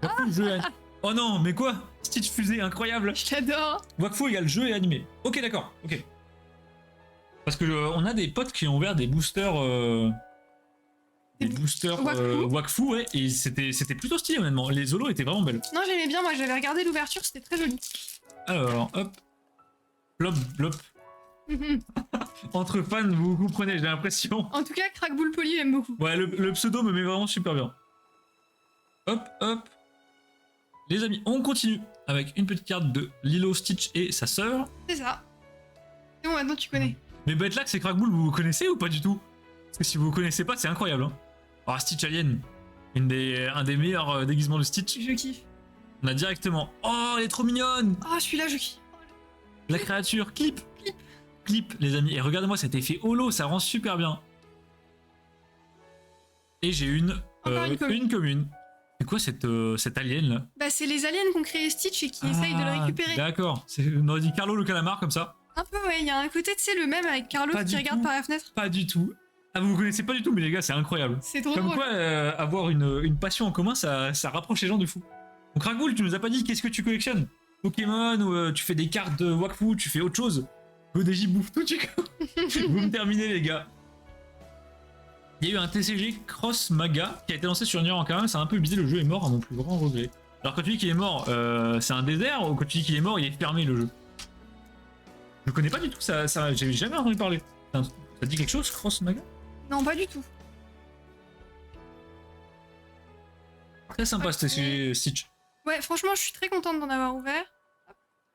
Wakfu, le jeu est... Oh non, mais quoi? Stitch Fusée, incroyable! Je l'adore. Wakfu égale jeu et animé. Ok, d'accord, ok. Parce que on a des potes qui ont ouvert des boosters. Des boosters Wakfu, ouais, et c'était plutôt stylé, honnêtement. Les holos étaient vraiment belles. Non, j'aimais bien, moi, j'avais regardé l'ouverture, c'était très joli. Alors, hop. Blop, blop. Entre fans, vous comprenez, j'ai l'impression. En tout cas, Crackbull Poli, j'aime beaucoup. Ouais, le pseudo me met vraiment super bien. Hop, hop. Les amis, on continue avec une petite carte de Lilo, Stitch et sa sœur. C'est ça. C'est bon, maintenant tu connais. Mais Betlac, c'est Crackbull, vous connaissez ou pas du tout? Parce que si vous connaissez pas, c'est incroyable. Hein. Alors, Stitch Alien, un des meilleurs déguisements de Stitch. Je kiffe. On a directement. Oh, elle est trop mignonne! Ah, celui-là, je kiffe. La créature, clip! Clip, les amis. Et regardez-moi cet effet holo, ça rend super bien. Et j'ai Encore une commune. C'est quoi cette alien là? Bah, c'est les aliens qu'ont créé Stitch et qui essayent de le récupérer. D'accord. On aurait dit Carlo le calamar comme ça. Un peu, ouais. Il y a un côté, tu sais, le même avec Carlos Pas qui du regarde tout. par la fenêtre. Pas du tout. Ah, vous connaissez pas du tout, mais les gars, c'est incroyable. C'est trop Comme drôle. quoi, avoir une passion en commun, ça rapproche les gens de fou. Donc, Crackbull, tu nous as pas dit qu'est-ce que tu collectionnes? Pokémon, ou tu fais des cartes de Wakfu, tu fais autre chose? GoDJ bouffe tout, tu vous me terminez, les gars. Il y a eu un TCG Cross Maga qui a été lancé sur Nier quand même, ça a un peu bizarre, le jeu est mort à mon plus grand regret. Alors quand tu dis qu'il est mort, c'est un désert, ou quand tu dis qu'il est mort, il est fermé le jeu? Je connais pas du tout ça j'ai jamais entendu parler. Ça dit quelque chose, Cross Maga? Non, pas du tout. Très sympa Ok. ce TCG Stitch. Ouais, franchement, je suis très contente d'en avoir ouvert.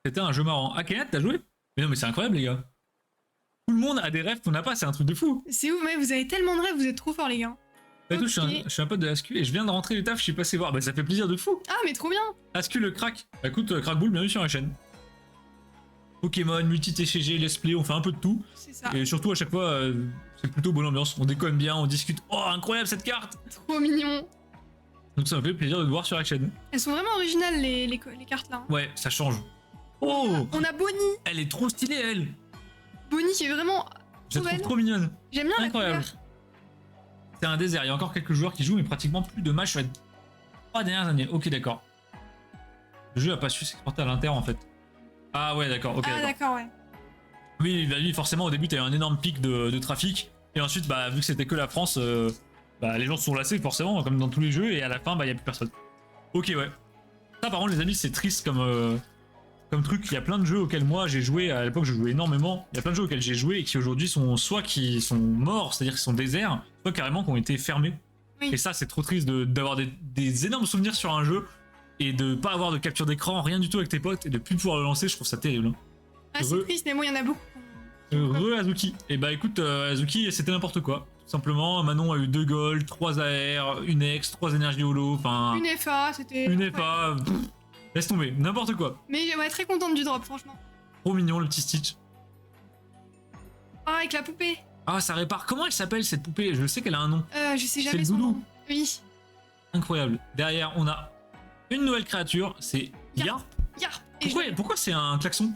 C'était un jeu marrant. Ah, Kenneth, t'as joué? Mais non, mais c'est incroyable, les gars. Tout le monde a des rêves qu'on n'a pas, c'est un truc de fou. C'est ouf, mais vous avez tellement de rêves, vous êtes trop forts, les gars. Bah, écoute, Ok. je suis un pote de Asku et je viens de rentrer du taf, je suis passé voir. Bah, ça fait plaisir de fou. Ah, mais trop bien. Asku le crack. Bah, écoute, Crackbull, bienvenue sur la chaîne. Pokémon, multi-TCG, let's play, on fait un peu de tout. C'est ça. Et surtout, à chaque fois, c'est plutôt bonne ambiance. On déconne bien, on discute. Oh, incroyable cette carte! Trop mignon. Donc, ça me fait plaisir de te voir sur la chaîne. Elles sont vraiment originales, les cartes là. Ouais, ça change. Oh! On a Bonnie. Elle est trop stylée, elle! Bonnie qui est vraiment Je la trop trouve belle. trop mignonne. J'aime bien Incroyable. la couleur. C'est un désert, il y a encore quelques joueurs qui jouent, mais pratiquement plus de matchs sur les 3 dernières années. Ok, d'accord. Le jeu a pas su s'exporter à l'inter en fait. Ah ouais, d'accord, ok. Ah, d'accord. d'accord, ouais. Oui, bah, oui, forcément, au début, t'as eu un énorme pic de trafic. Et ensuite, bah, vu que c'était que la France, bah, les gens se sont lassés, forcément, comme dans tous les jeux. Et à la fin, bah, y a plus personne. Ok, ouais. Ça, par contre, les amis, c'est triste comme truc. Il y a plein de jeux auxquels moi j'ai joué. À l'époque, je jouais énormément. Il y a plein de jeux auxquels j'ai joué et qui aujourd'hui sont soit qui sont morts, c'est-à-dire qu'ils sont déserts, soit carrément qui ont été fermés. Oui. Et ça, c'est trop triste d'avoir des énormes souvenirs sur un jeu et de pas avoir de capture d'écran, rien du tout avec tes potes et de plus pouvoir le lancer. Je trouve ça terrible. Hein. Ah, c'est triste, mais moi, il y en a beaucoup. Heureux Azuki. Et bah écoute, Azuki, c'était n'importe quoi. tout simplement. Manon a eu 2 gold, 3 AR, une X, 3 énergies holo, enfin... Une FA, c'était... Une ouais. FA, pff, laisse tomber, n'importe quoi. Mais ouais, très contente du drop, franchement. Trop mignon le petit Stitch. Ah, avec la poupée. Ah, ça répare. Comment elle s'appelle cette poupée? Je sais qu'elle a un nom. Je sais C'est jamais le son doudou. nom. Oui. Incroyable. Derrière, on a une nouvelle créature, c'est Yarp. Yarp. Et Pourquoi c'est un klaxon?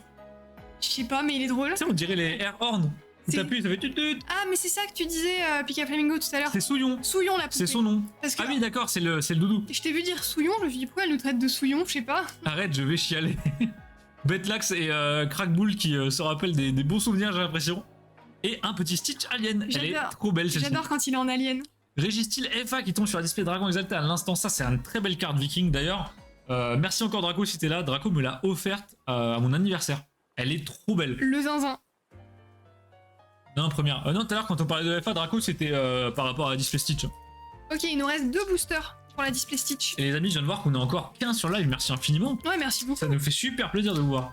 je sais pas, mais il est drôle. Tu sais, on dirait les air horns. Tu C'est- t'appuies, ça fait tut. Ah, mais c'est ça que tu disais, Pika Flamingo, tout à l'heure. C'est Souillon. Souillon, la poupée. C'est son nom. Parce que Ah oui, d'accord, c'est le doudou. je t'ai vu dire Souillon, je me suis dit pourquoi elle nous traite de Souillon, je sais pas. Arrête, je vais chialer. Betlax et Crackbull qui se rappellent des bons souvenirs, j'ai l'impression. Et un petit Stitch Alien. Elle est J'adore. trop belle celle-ci. J'adore quand il est en alien. Régistil FA qui tombe sur la display Dragon Exalté à l'instant. Ça, c'est une très belle carte viking d'ailleurs. Merci encore Draco si t'es là. Draco me l'a offerte à mon anniversaire. Elle est trop belle. Le zinzin. Non, première. Non, tout à l'heure, quand on parlait de FA, Draco, c'était par rapport à la display Stitch. Ok, il nous reste 2 boosters pour la display Stitch. Et les amis, je viens de voir qu'on est encore 15 sur live. Merci infiniment. Ouais, merci beaucoup. Ça nous fait super plaisir de vous voir.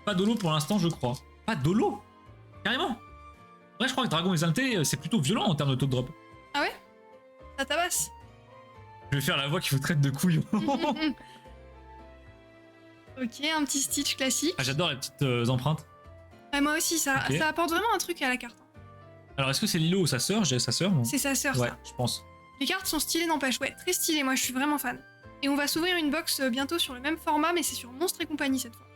Pas d'holo pour l'instant, je crois. Pas d'holo? Carrément. Ouais, je crois que Dragon Exalté, c'est plutôt violent en termes de taux de drop. Ça tabasse. Je vais faire la voix qui vous traite de couillon. Ok, un petit Stitch classique. Ah, j'adore les petites empreintes. Ouais, moi aussi, ça, Ok. ça apporte vraiment un truc à la carte. Alors, est-ce que c'est Lilo ou sa sœur? J'ai sa sœur, moi. C'est sa sœur, Ouais, ça. je pense. Les cartes sont stylées, n'empêche. Ouais, très stylées, moi je suis vraiment fan. Et on va s'ouvrir une box bientôt sur le même format, mais c'est sur Monstre et compagnie cette fois.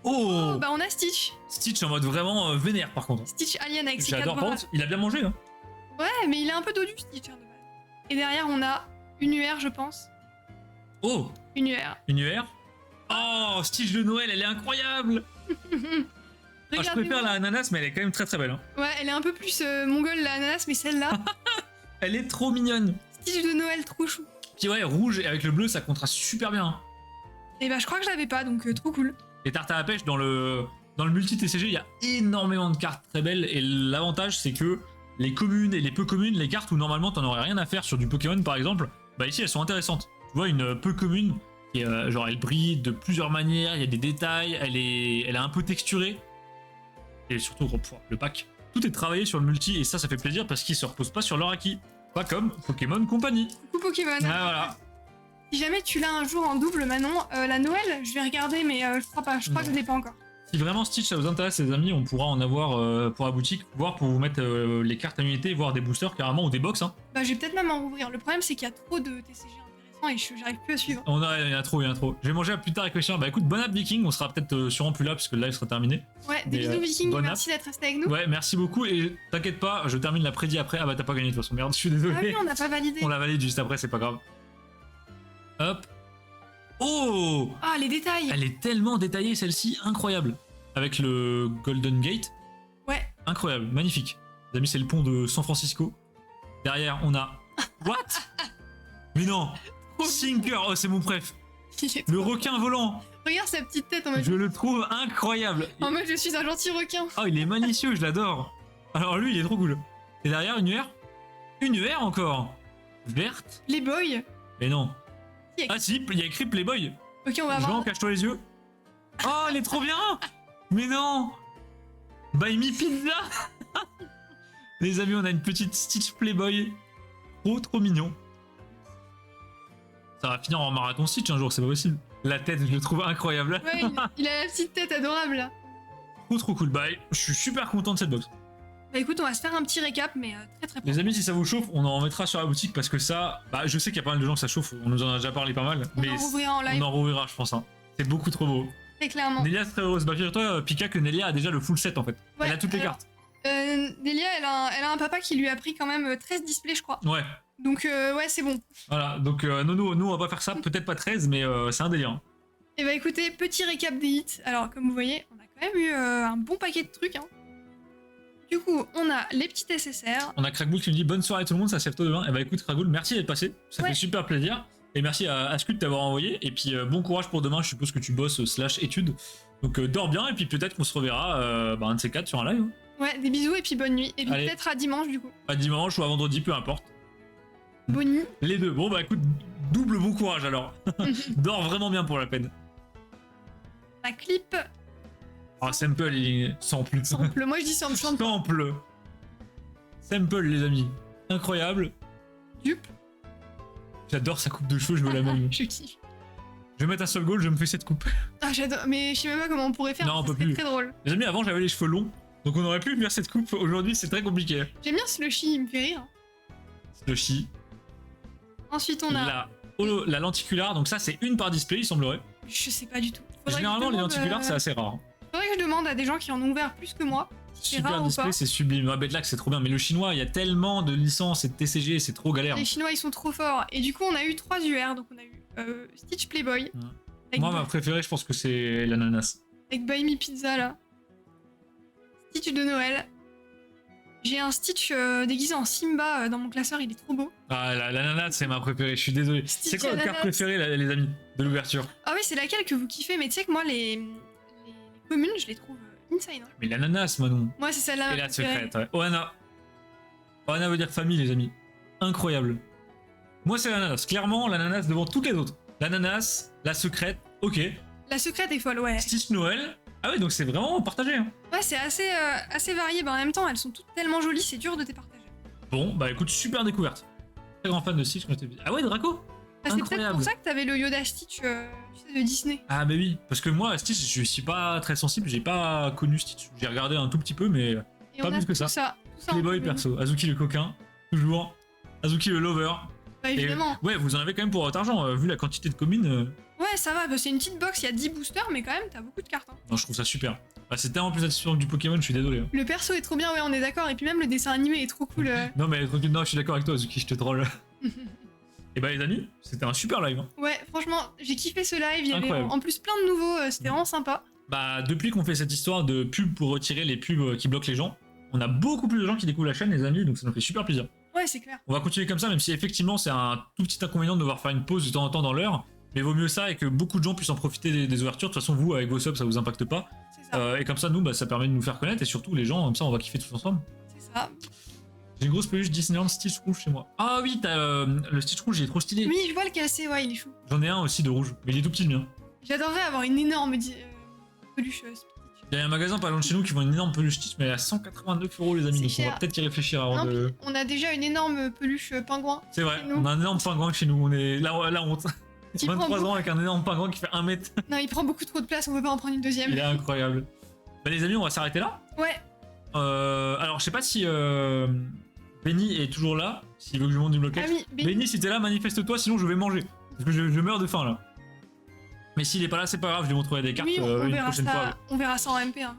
Oh, Oh, bah on a Stitch. Stitch en mode vraiment vénère, par contre. Stitch Alien avec ses 4 J'adore. bras. Par contre, il a bien mangé, hein. Ouais, mais il est un peu dodu, Stitch, hein, de base. Et derrière, on a une UR, je pense. Oh, Une UR. une UR. Oh, Stitch de Noël, elle est incroyable. Ah, je Regardez-moi. préfère la ananas, mais elle est quand même très très belle. Hein. Ouais, elle est un peu plus mongole, la ananas, mais celle-là, Elle est trop mignonne. Stitch de Noël, trop chou. Puis ouais, rouge et avec le bleu, ça contraste super bien. Hein. Et bah, je crois que je l'avais pas, donc trop cool. Et tarte à la pêche, dans le multi-TCG, il y a énormément de cartes très belles. Et l'avantage, c'est que les communes et les peu communes, les cartes où normalement t'en aurais rien à faire sur du Pokémon par exemple, bah ici elles sont intéressantes. Tu vois, une peu commune, qui est, genre elle brille de plusieurs manières, il y a des détails, elle est un peu texturée. Et surtout, le pack. Tout est travaillé sur le multi et ça fait plaisir parce qu'ils se reposent pas sur leur acquis. Pas comme Pokémon Company. Coucou Pokémon. Ah voilà. Si jamais tu l'as un jour en double, Manon, la Noël, je vais regarder, mais je crois pas. Je crois que je l'ai pas encore. Si vraiment Stitch ça vous intéresse les amis, on pourra en avoir pour la boutique, voir pour vous mettre les cartes à unité, voire des boosters carrément ou des box. Hein. Bah, je vais peut-être même en rouvrir. Le problème, c'est qu'il y a trop de TCG intéressants et j'arrive plus à suivre. Il y en a trop, il y en a trop. Je vais manger à plus tard avec les chiens. Bah écoute, bon app Viking, on sera peut-être sûrement plus là puisque le live sera terminé. Ouais, des Mais, bisous Viking, bonne merci d'être resté avec nous. Ouais, merci beaucoup et t'inquiète pas, je termine la prédit après. Ah bah t'as pas gagné de toute façon, merde, je suis désolé. Ah oui, on n'a pas validé. On la valide juste après, c'est pas grave. Hop. Oh, Ah, les détails. elle est tellement détaillée celle-ci, incroyable. Avec le Golden Gate. Ouais. Incroyable, magnifique. Les amis, c'est le pont de San Francisco. Derrière, on a... What? Mais non. Sinker, oh c'est mon préf. Il est Le trop- requin volant. Regarde sa petite tête en mode. Je le trouve incroyable. En mode, je suis un gentil requin. Oh, il est magnifique, je l'adore. Alors lui, il est trop cool. Et derrière, une UR? Une UR encore? Verte? Les boys. Mais non. Il y a- Ah si, il y a écrit Playboy. Ok, on va Jean, voir. cache-toi les yeux. Oh, elle est trop bien. Mais non. Buy me pizza. Les amis, on a une petite Stitch Playboy. Trop mignon. Ça va finir en marathon Stitch un jour, c'est pas possible. La tête, je le trouve incroyable. Ouais, il a la petite tête adorable là. Trop cool. Bah, je suis super content de cette box. Bah écoute, on va se faire un petit récap, mais très Les amis, si ça vous chauffe, on en mettra sur la boutique parce que ça, bah, je sais qu'il y a pas mal de gens que ça chauffe. On nous en a déjà parlé pas mal, On mais en rouvrira en on live, en rouvrira, je pense. Hein. C'est beaucoup trop beau. très clairement. Nélia serait heureuse. Bah, figure-toi, Pika, que Nélia a déjà le full set en fait. Ouais, Elle a toutes les alors, cartes. Delia, elle a un papa qui lui a pris quand même 13 displays, je crois. Ouais. Donc ouais, c'est bon. Voilà, donc nous on va pas faire ça, peut-être pas 13, mais c'est un délire. Hein. Et bah écoutez, petit récap des hits. Alors comme vous voyez, on a quand même eu un bon paquet de trucs. Hein. Du coup, on a les petits SSR. On a Crackbull qui nous dit bonne soirée tout le monde, ça sève tôt demain. Et bah écoute Crackbull, merci d'être passé, ça Ouais. fait super plaisir. Et merci à Scut de t'avoir envoyé. Et puis bon courage pour demain, je suppose que tu bosses / études. Donc dors bien et puis peut-être qu'on se reverra un de ces quatre sur un live. Hein. Ouais, des bisous et puis bonne nuit. Et puis Allez. peut-être à dimanche du coup. À dimanche ou à vendredi, peu importe. Bonne nuit. Les deux. Bon bah écoute, double bon courage alors. Dors vraiment bien pour la peine. La clip. Ah, Sample, il est sans plus. Sample. Moi je dis sample. Sample. Simple, les amis. Incroyable. Dupe. J'adore sa coupe de cheveux, je veux la même. Je kiffe. Je vais mettre un seul goal, je me fais cette coupe. Ah, j'adore. Mais je sais même pas comment on pourrait faire. Non, on ça peut serait plus. très drôle. Les amis, avant, j'avais les cheveux longs. Donc on aurait pu faire cette coupe. Aujourd'hui, c'est très compliqué. J'aime bien Slushy, il me fait rire. Le chi. Ensuite, on a. La lenticulaire, donc ça, c'est une par display, il semblerait. Je sais pas du tout. Faudrait Généralement, que je les demande, lenticulaires, c'est assez rare. Faudrait que je demande à des gens qui en ont ouvert plus que moi. Si c'est Super rare ou display, pas. c'est sublime. Ah, Bedlac, c'est trop bien. Mais le chinois, il y a tellement de licences et de TCG, c'est trop galère. Les Chinois, ils sont trop forts. Et du coup, on a eu 3 UR. Donc, on a eu Stitch Playboy. Avec, Moi, ma préférée, je pense que c'est l'ananas. avec Buy Me Pizza, là. Stitch de Noël. J'ai un Stitch déguisé en Simba dans mon classeur, il est trop beau. Ah, l'ananas, c'est ma préférée, je suis désolé. C'est quoi votre carte ananas. préférée, les amis, de l'ouverture? Ah oui, c'est laquelle que vous kiffez, mais tu sais que moi, les communes, je les trouve insane. Hein. Mais l'ananas, Manon. Moi, c'est celle-là. Et ma la préférée. secrète, ouais. Ohana. Ohana veut dire famille, les amis. Incroyable. Moi, c'est l'ananas. Clairement, l'ananas devant toutes les autres. L'ananas, la secrète, ok. La secrète est folle, ouais. Stitch Noël. Ah oui, donc c'est vraiment partagé. Hein. Ouais, c'est assez varié, mais en même temps, elles sont toutes tellement jolies, c'est dur de te partager. Bon, bah écoute, super découverte. Très grand fan de Stitch. Ah ouais, Draco. Ah, c'est peut-être Incroyable. pour ça que t'avais le Yoda Stitch, tu sais, de Disney. Ah bah oui, parce que moi, Stitch, je suis pas très sensible, j'ai pas connu Stitch. J'ai regardé un tout petit peu, mais Et Pas on a plus que tout ça. Tout ça en Playboy commun. perso. Azuki le coquin, toujours. Azuki le lover. Bah, Et, évidemment. ouais, vous en avez quand même pour votre argent, vu la quantité de communes. Ouais, ça va, bah, c'est une petite box, il y a 10 boosters, mais quand même, t'as beaucoup de cartes. Hein. Non, je trouve ça super. Bah, c'est tellement plus satisfaisant que du Pokémon, je suis désolé. Hein. Le perso est trop bien, ouais, on est d'accord, et puis même le dessin animé est trop cool. Non, mais tranquille, non, je suis d'accord avec toi, Azuki, je te troll. Et bah, les amis, c'était un super live. Hein. Ouais, franchement, j'ai kiffé ce live, il y avait Incroyable. en plus plein de nouveaux, c'était vraiment sympa. Bah, depuis qu'on fait cette histoire de pub pour retirer les pubs qui bloquent les gens, on a beaucoup plus de gens qui découvrent la chaîne, les amis, donc ça nous fait super plaisir. Ouais, c'est clair. On va continuer comme ça, même si effectivement c'est un tout petit inconvénient de devoir faire une pause de temps en temps dans l'heure, mais vaut mieux ça et que beaucoup de gens puissent en profiter des ouvertures. De toute façon, vous, avec vos subs, ça vous impacte pas. C'est ça. Et comme ça, nous, bah, ça permet de nous faire connaître et surtout les gens, comme ça, on va kiffer tous ensemble. C'est ça. J'ai une grosse peluche Disneyland Stitch rouge chez moi. Ah oui, t'as le Stitch rouge, il est trop stylé. Oui, je vois lequel c'est, ouais, il est chou. J'en ai un aussi de rouge, mais il est tout petit le mien. J'adorerais avoir une énorme peluche Stitch. Il y a un magasin pas loin de chez nous qui vend une énorme peluche Stitch, mais elle est à 189 € les amis, C'est donc on va cher. peut-être y réfléchir avant Non, de. puis on a déjà une énorme peluche pingouin. C'est vrai, chez nous. on a un énorme pingouin chez nous, on est la honte. Qui prend 23 ans beaucoup- avec un énorme pingouin qui fait 1 mètre. Non, il prend beaucoup trop de place, on peut pas en prendre une deuxième. Il est incroyable. Bah les amis, on va s'arrêter là. Ouais, Alors je sais pas si Benny est toujours là, s'il veut que je monte du bloquage. ah oui, Benny, si t'es là, manifeste-toi, sinon je vais manger. Parce que je meurs de faim là. Mais s'il est pas là, c'est pas grave, je vais montrer des cartes oui, on une verra prochaine fois. ça, on verra ça en MP. Hein.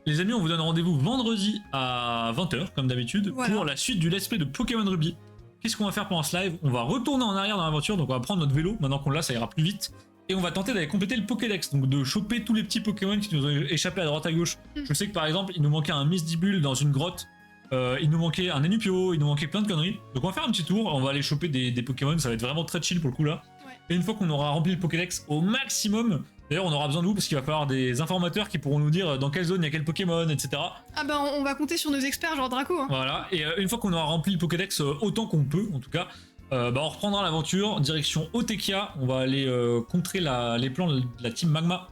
Les amis, on vous donne rendez-vous vendredi à 20h, comme d'habitude, Voilà. pour la suite du let's play de Pokémon Ruby. Qu'est-ce qu'on va faire pendant ce live? On va retourner en arrière dans l'aventure, donc on va prendre notre vélo, maintenant qu'on l'a, ça ira plus vite. Et on va tenter d'aller compléter le Pokédex, donc de choper tous les petits Pokémon qui nous ont échappé à droite à gauche. Je sais que par exemple, il nous manquait un Misdibule dans une grotte, il nous manquait un Enupio, il nous manquait plein de conneries. Donc on va faire un petit tour, on va aller choper des Pokémon, ça va être vraiment très chill pour le coup là. Ouais. Et une fois qu'on aura rempli le Pokédex au maximum, d'ailleurs on aura besoin de vous parce qu'il va falloir des informateurs qui pourront nous dire dans quelle zone il y a quel Pokémon, etc. Ah bah on va compter sur nos experts genre Draco. Hein. Voilà, et une fois qu'on aura rempli le Pokédex autant qu'on peut en tout cas, bah on reprendra l'aventure, direction Otekia, on va aller contrer les plans de la team Magma,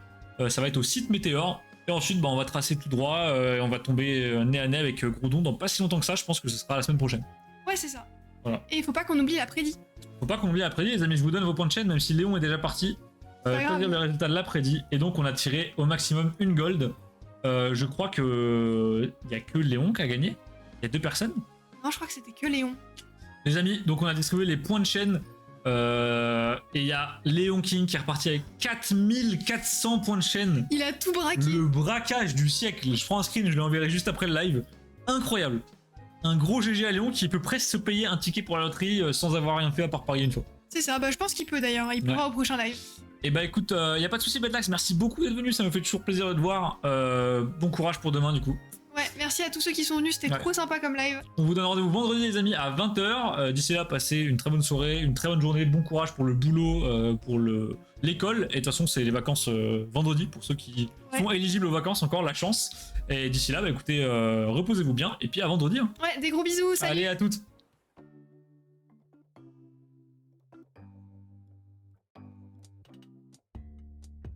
ça va être au site Météor, et ensuite bah, on va tracer tout droit, et on va tomber nez à nez avec Groudon dans pas si longtemps que ça, je pense que ce sera la semaine prochaine. Ouais, c'est ça. Voilà. Et il faut pas qu'on oublie la prédit. Faut pas qu'on oublie après les amis, je vous donne vos points de chaîne, même si Léon est déjà parti. Pas Je grave. peux dire le résultat de l'après-midi, et donc on a tiré au maximum une gold. Je crois que il y a que Léon qui a gagné, il y a 2 personnes. Non, je crois que c'était que Léon. Les amis, donc on a distribué les points de chaîne, et il y a Léon King qui est reparti avec 4400 points de chaîne. Il a tout braqué. Le braquage du siècle, je prends un screen, je l'enverrai juste après le live. Incroyable. Un gros GG à Léon qui peut presque se payer un ticket pour la loterie sans avoir rien fait à part parier une fois. C'est ça, bah je pense qu'il peut d'ailleurs, il pourra au prochain live. Et bah écoute, y a pas de souci Bedlax, merci beaucoup d'être venu, ça me fait toujours plaisir de te voir. Bon courage pour demain du coup. Ouais, merci à tous ceux qui sont venus, c'était Ouais. trop sympa comme live. On vous donne rendez-vous vendredi les amis à 20h. D'ici là, passez une très bonne soirée, une très bonne journée, bon courage pour le boulot, pour l'école. Et de toute façon, c'est les vacances vendredi pour ceux qui sont éligibles aux vacances, encore la chance. Et d'ici là, bah écoutez, reposez-vous bien et puis à vendredi. Hein. Ouais, des gros bisous, salut. Allez à toutes.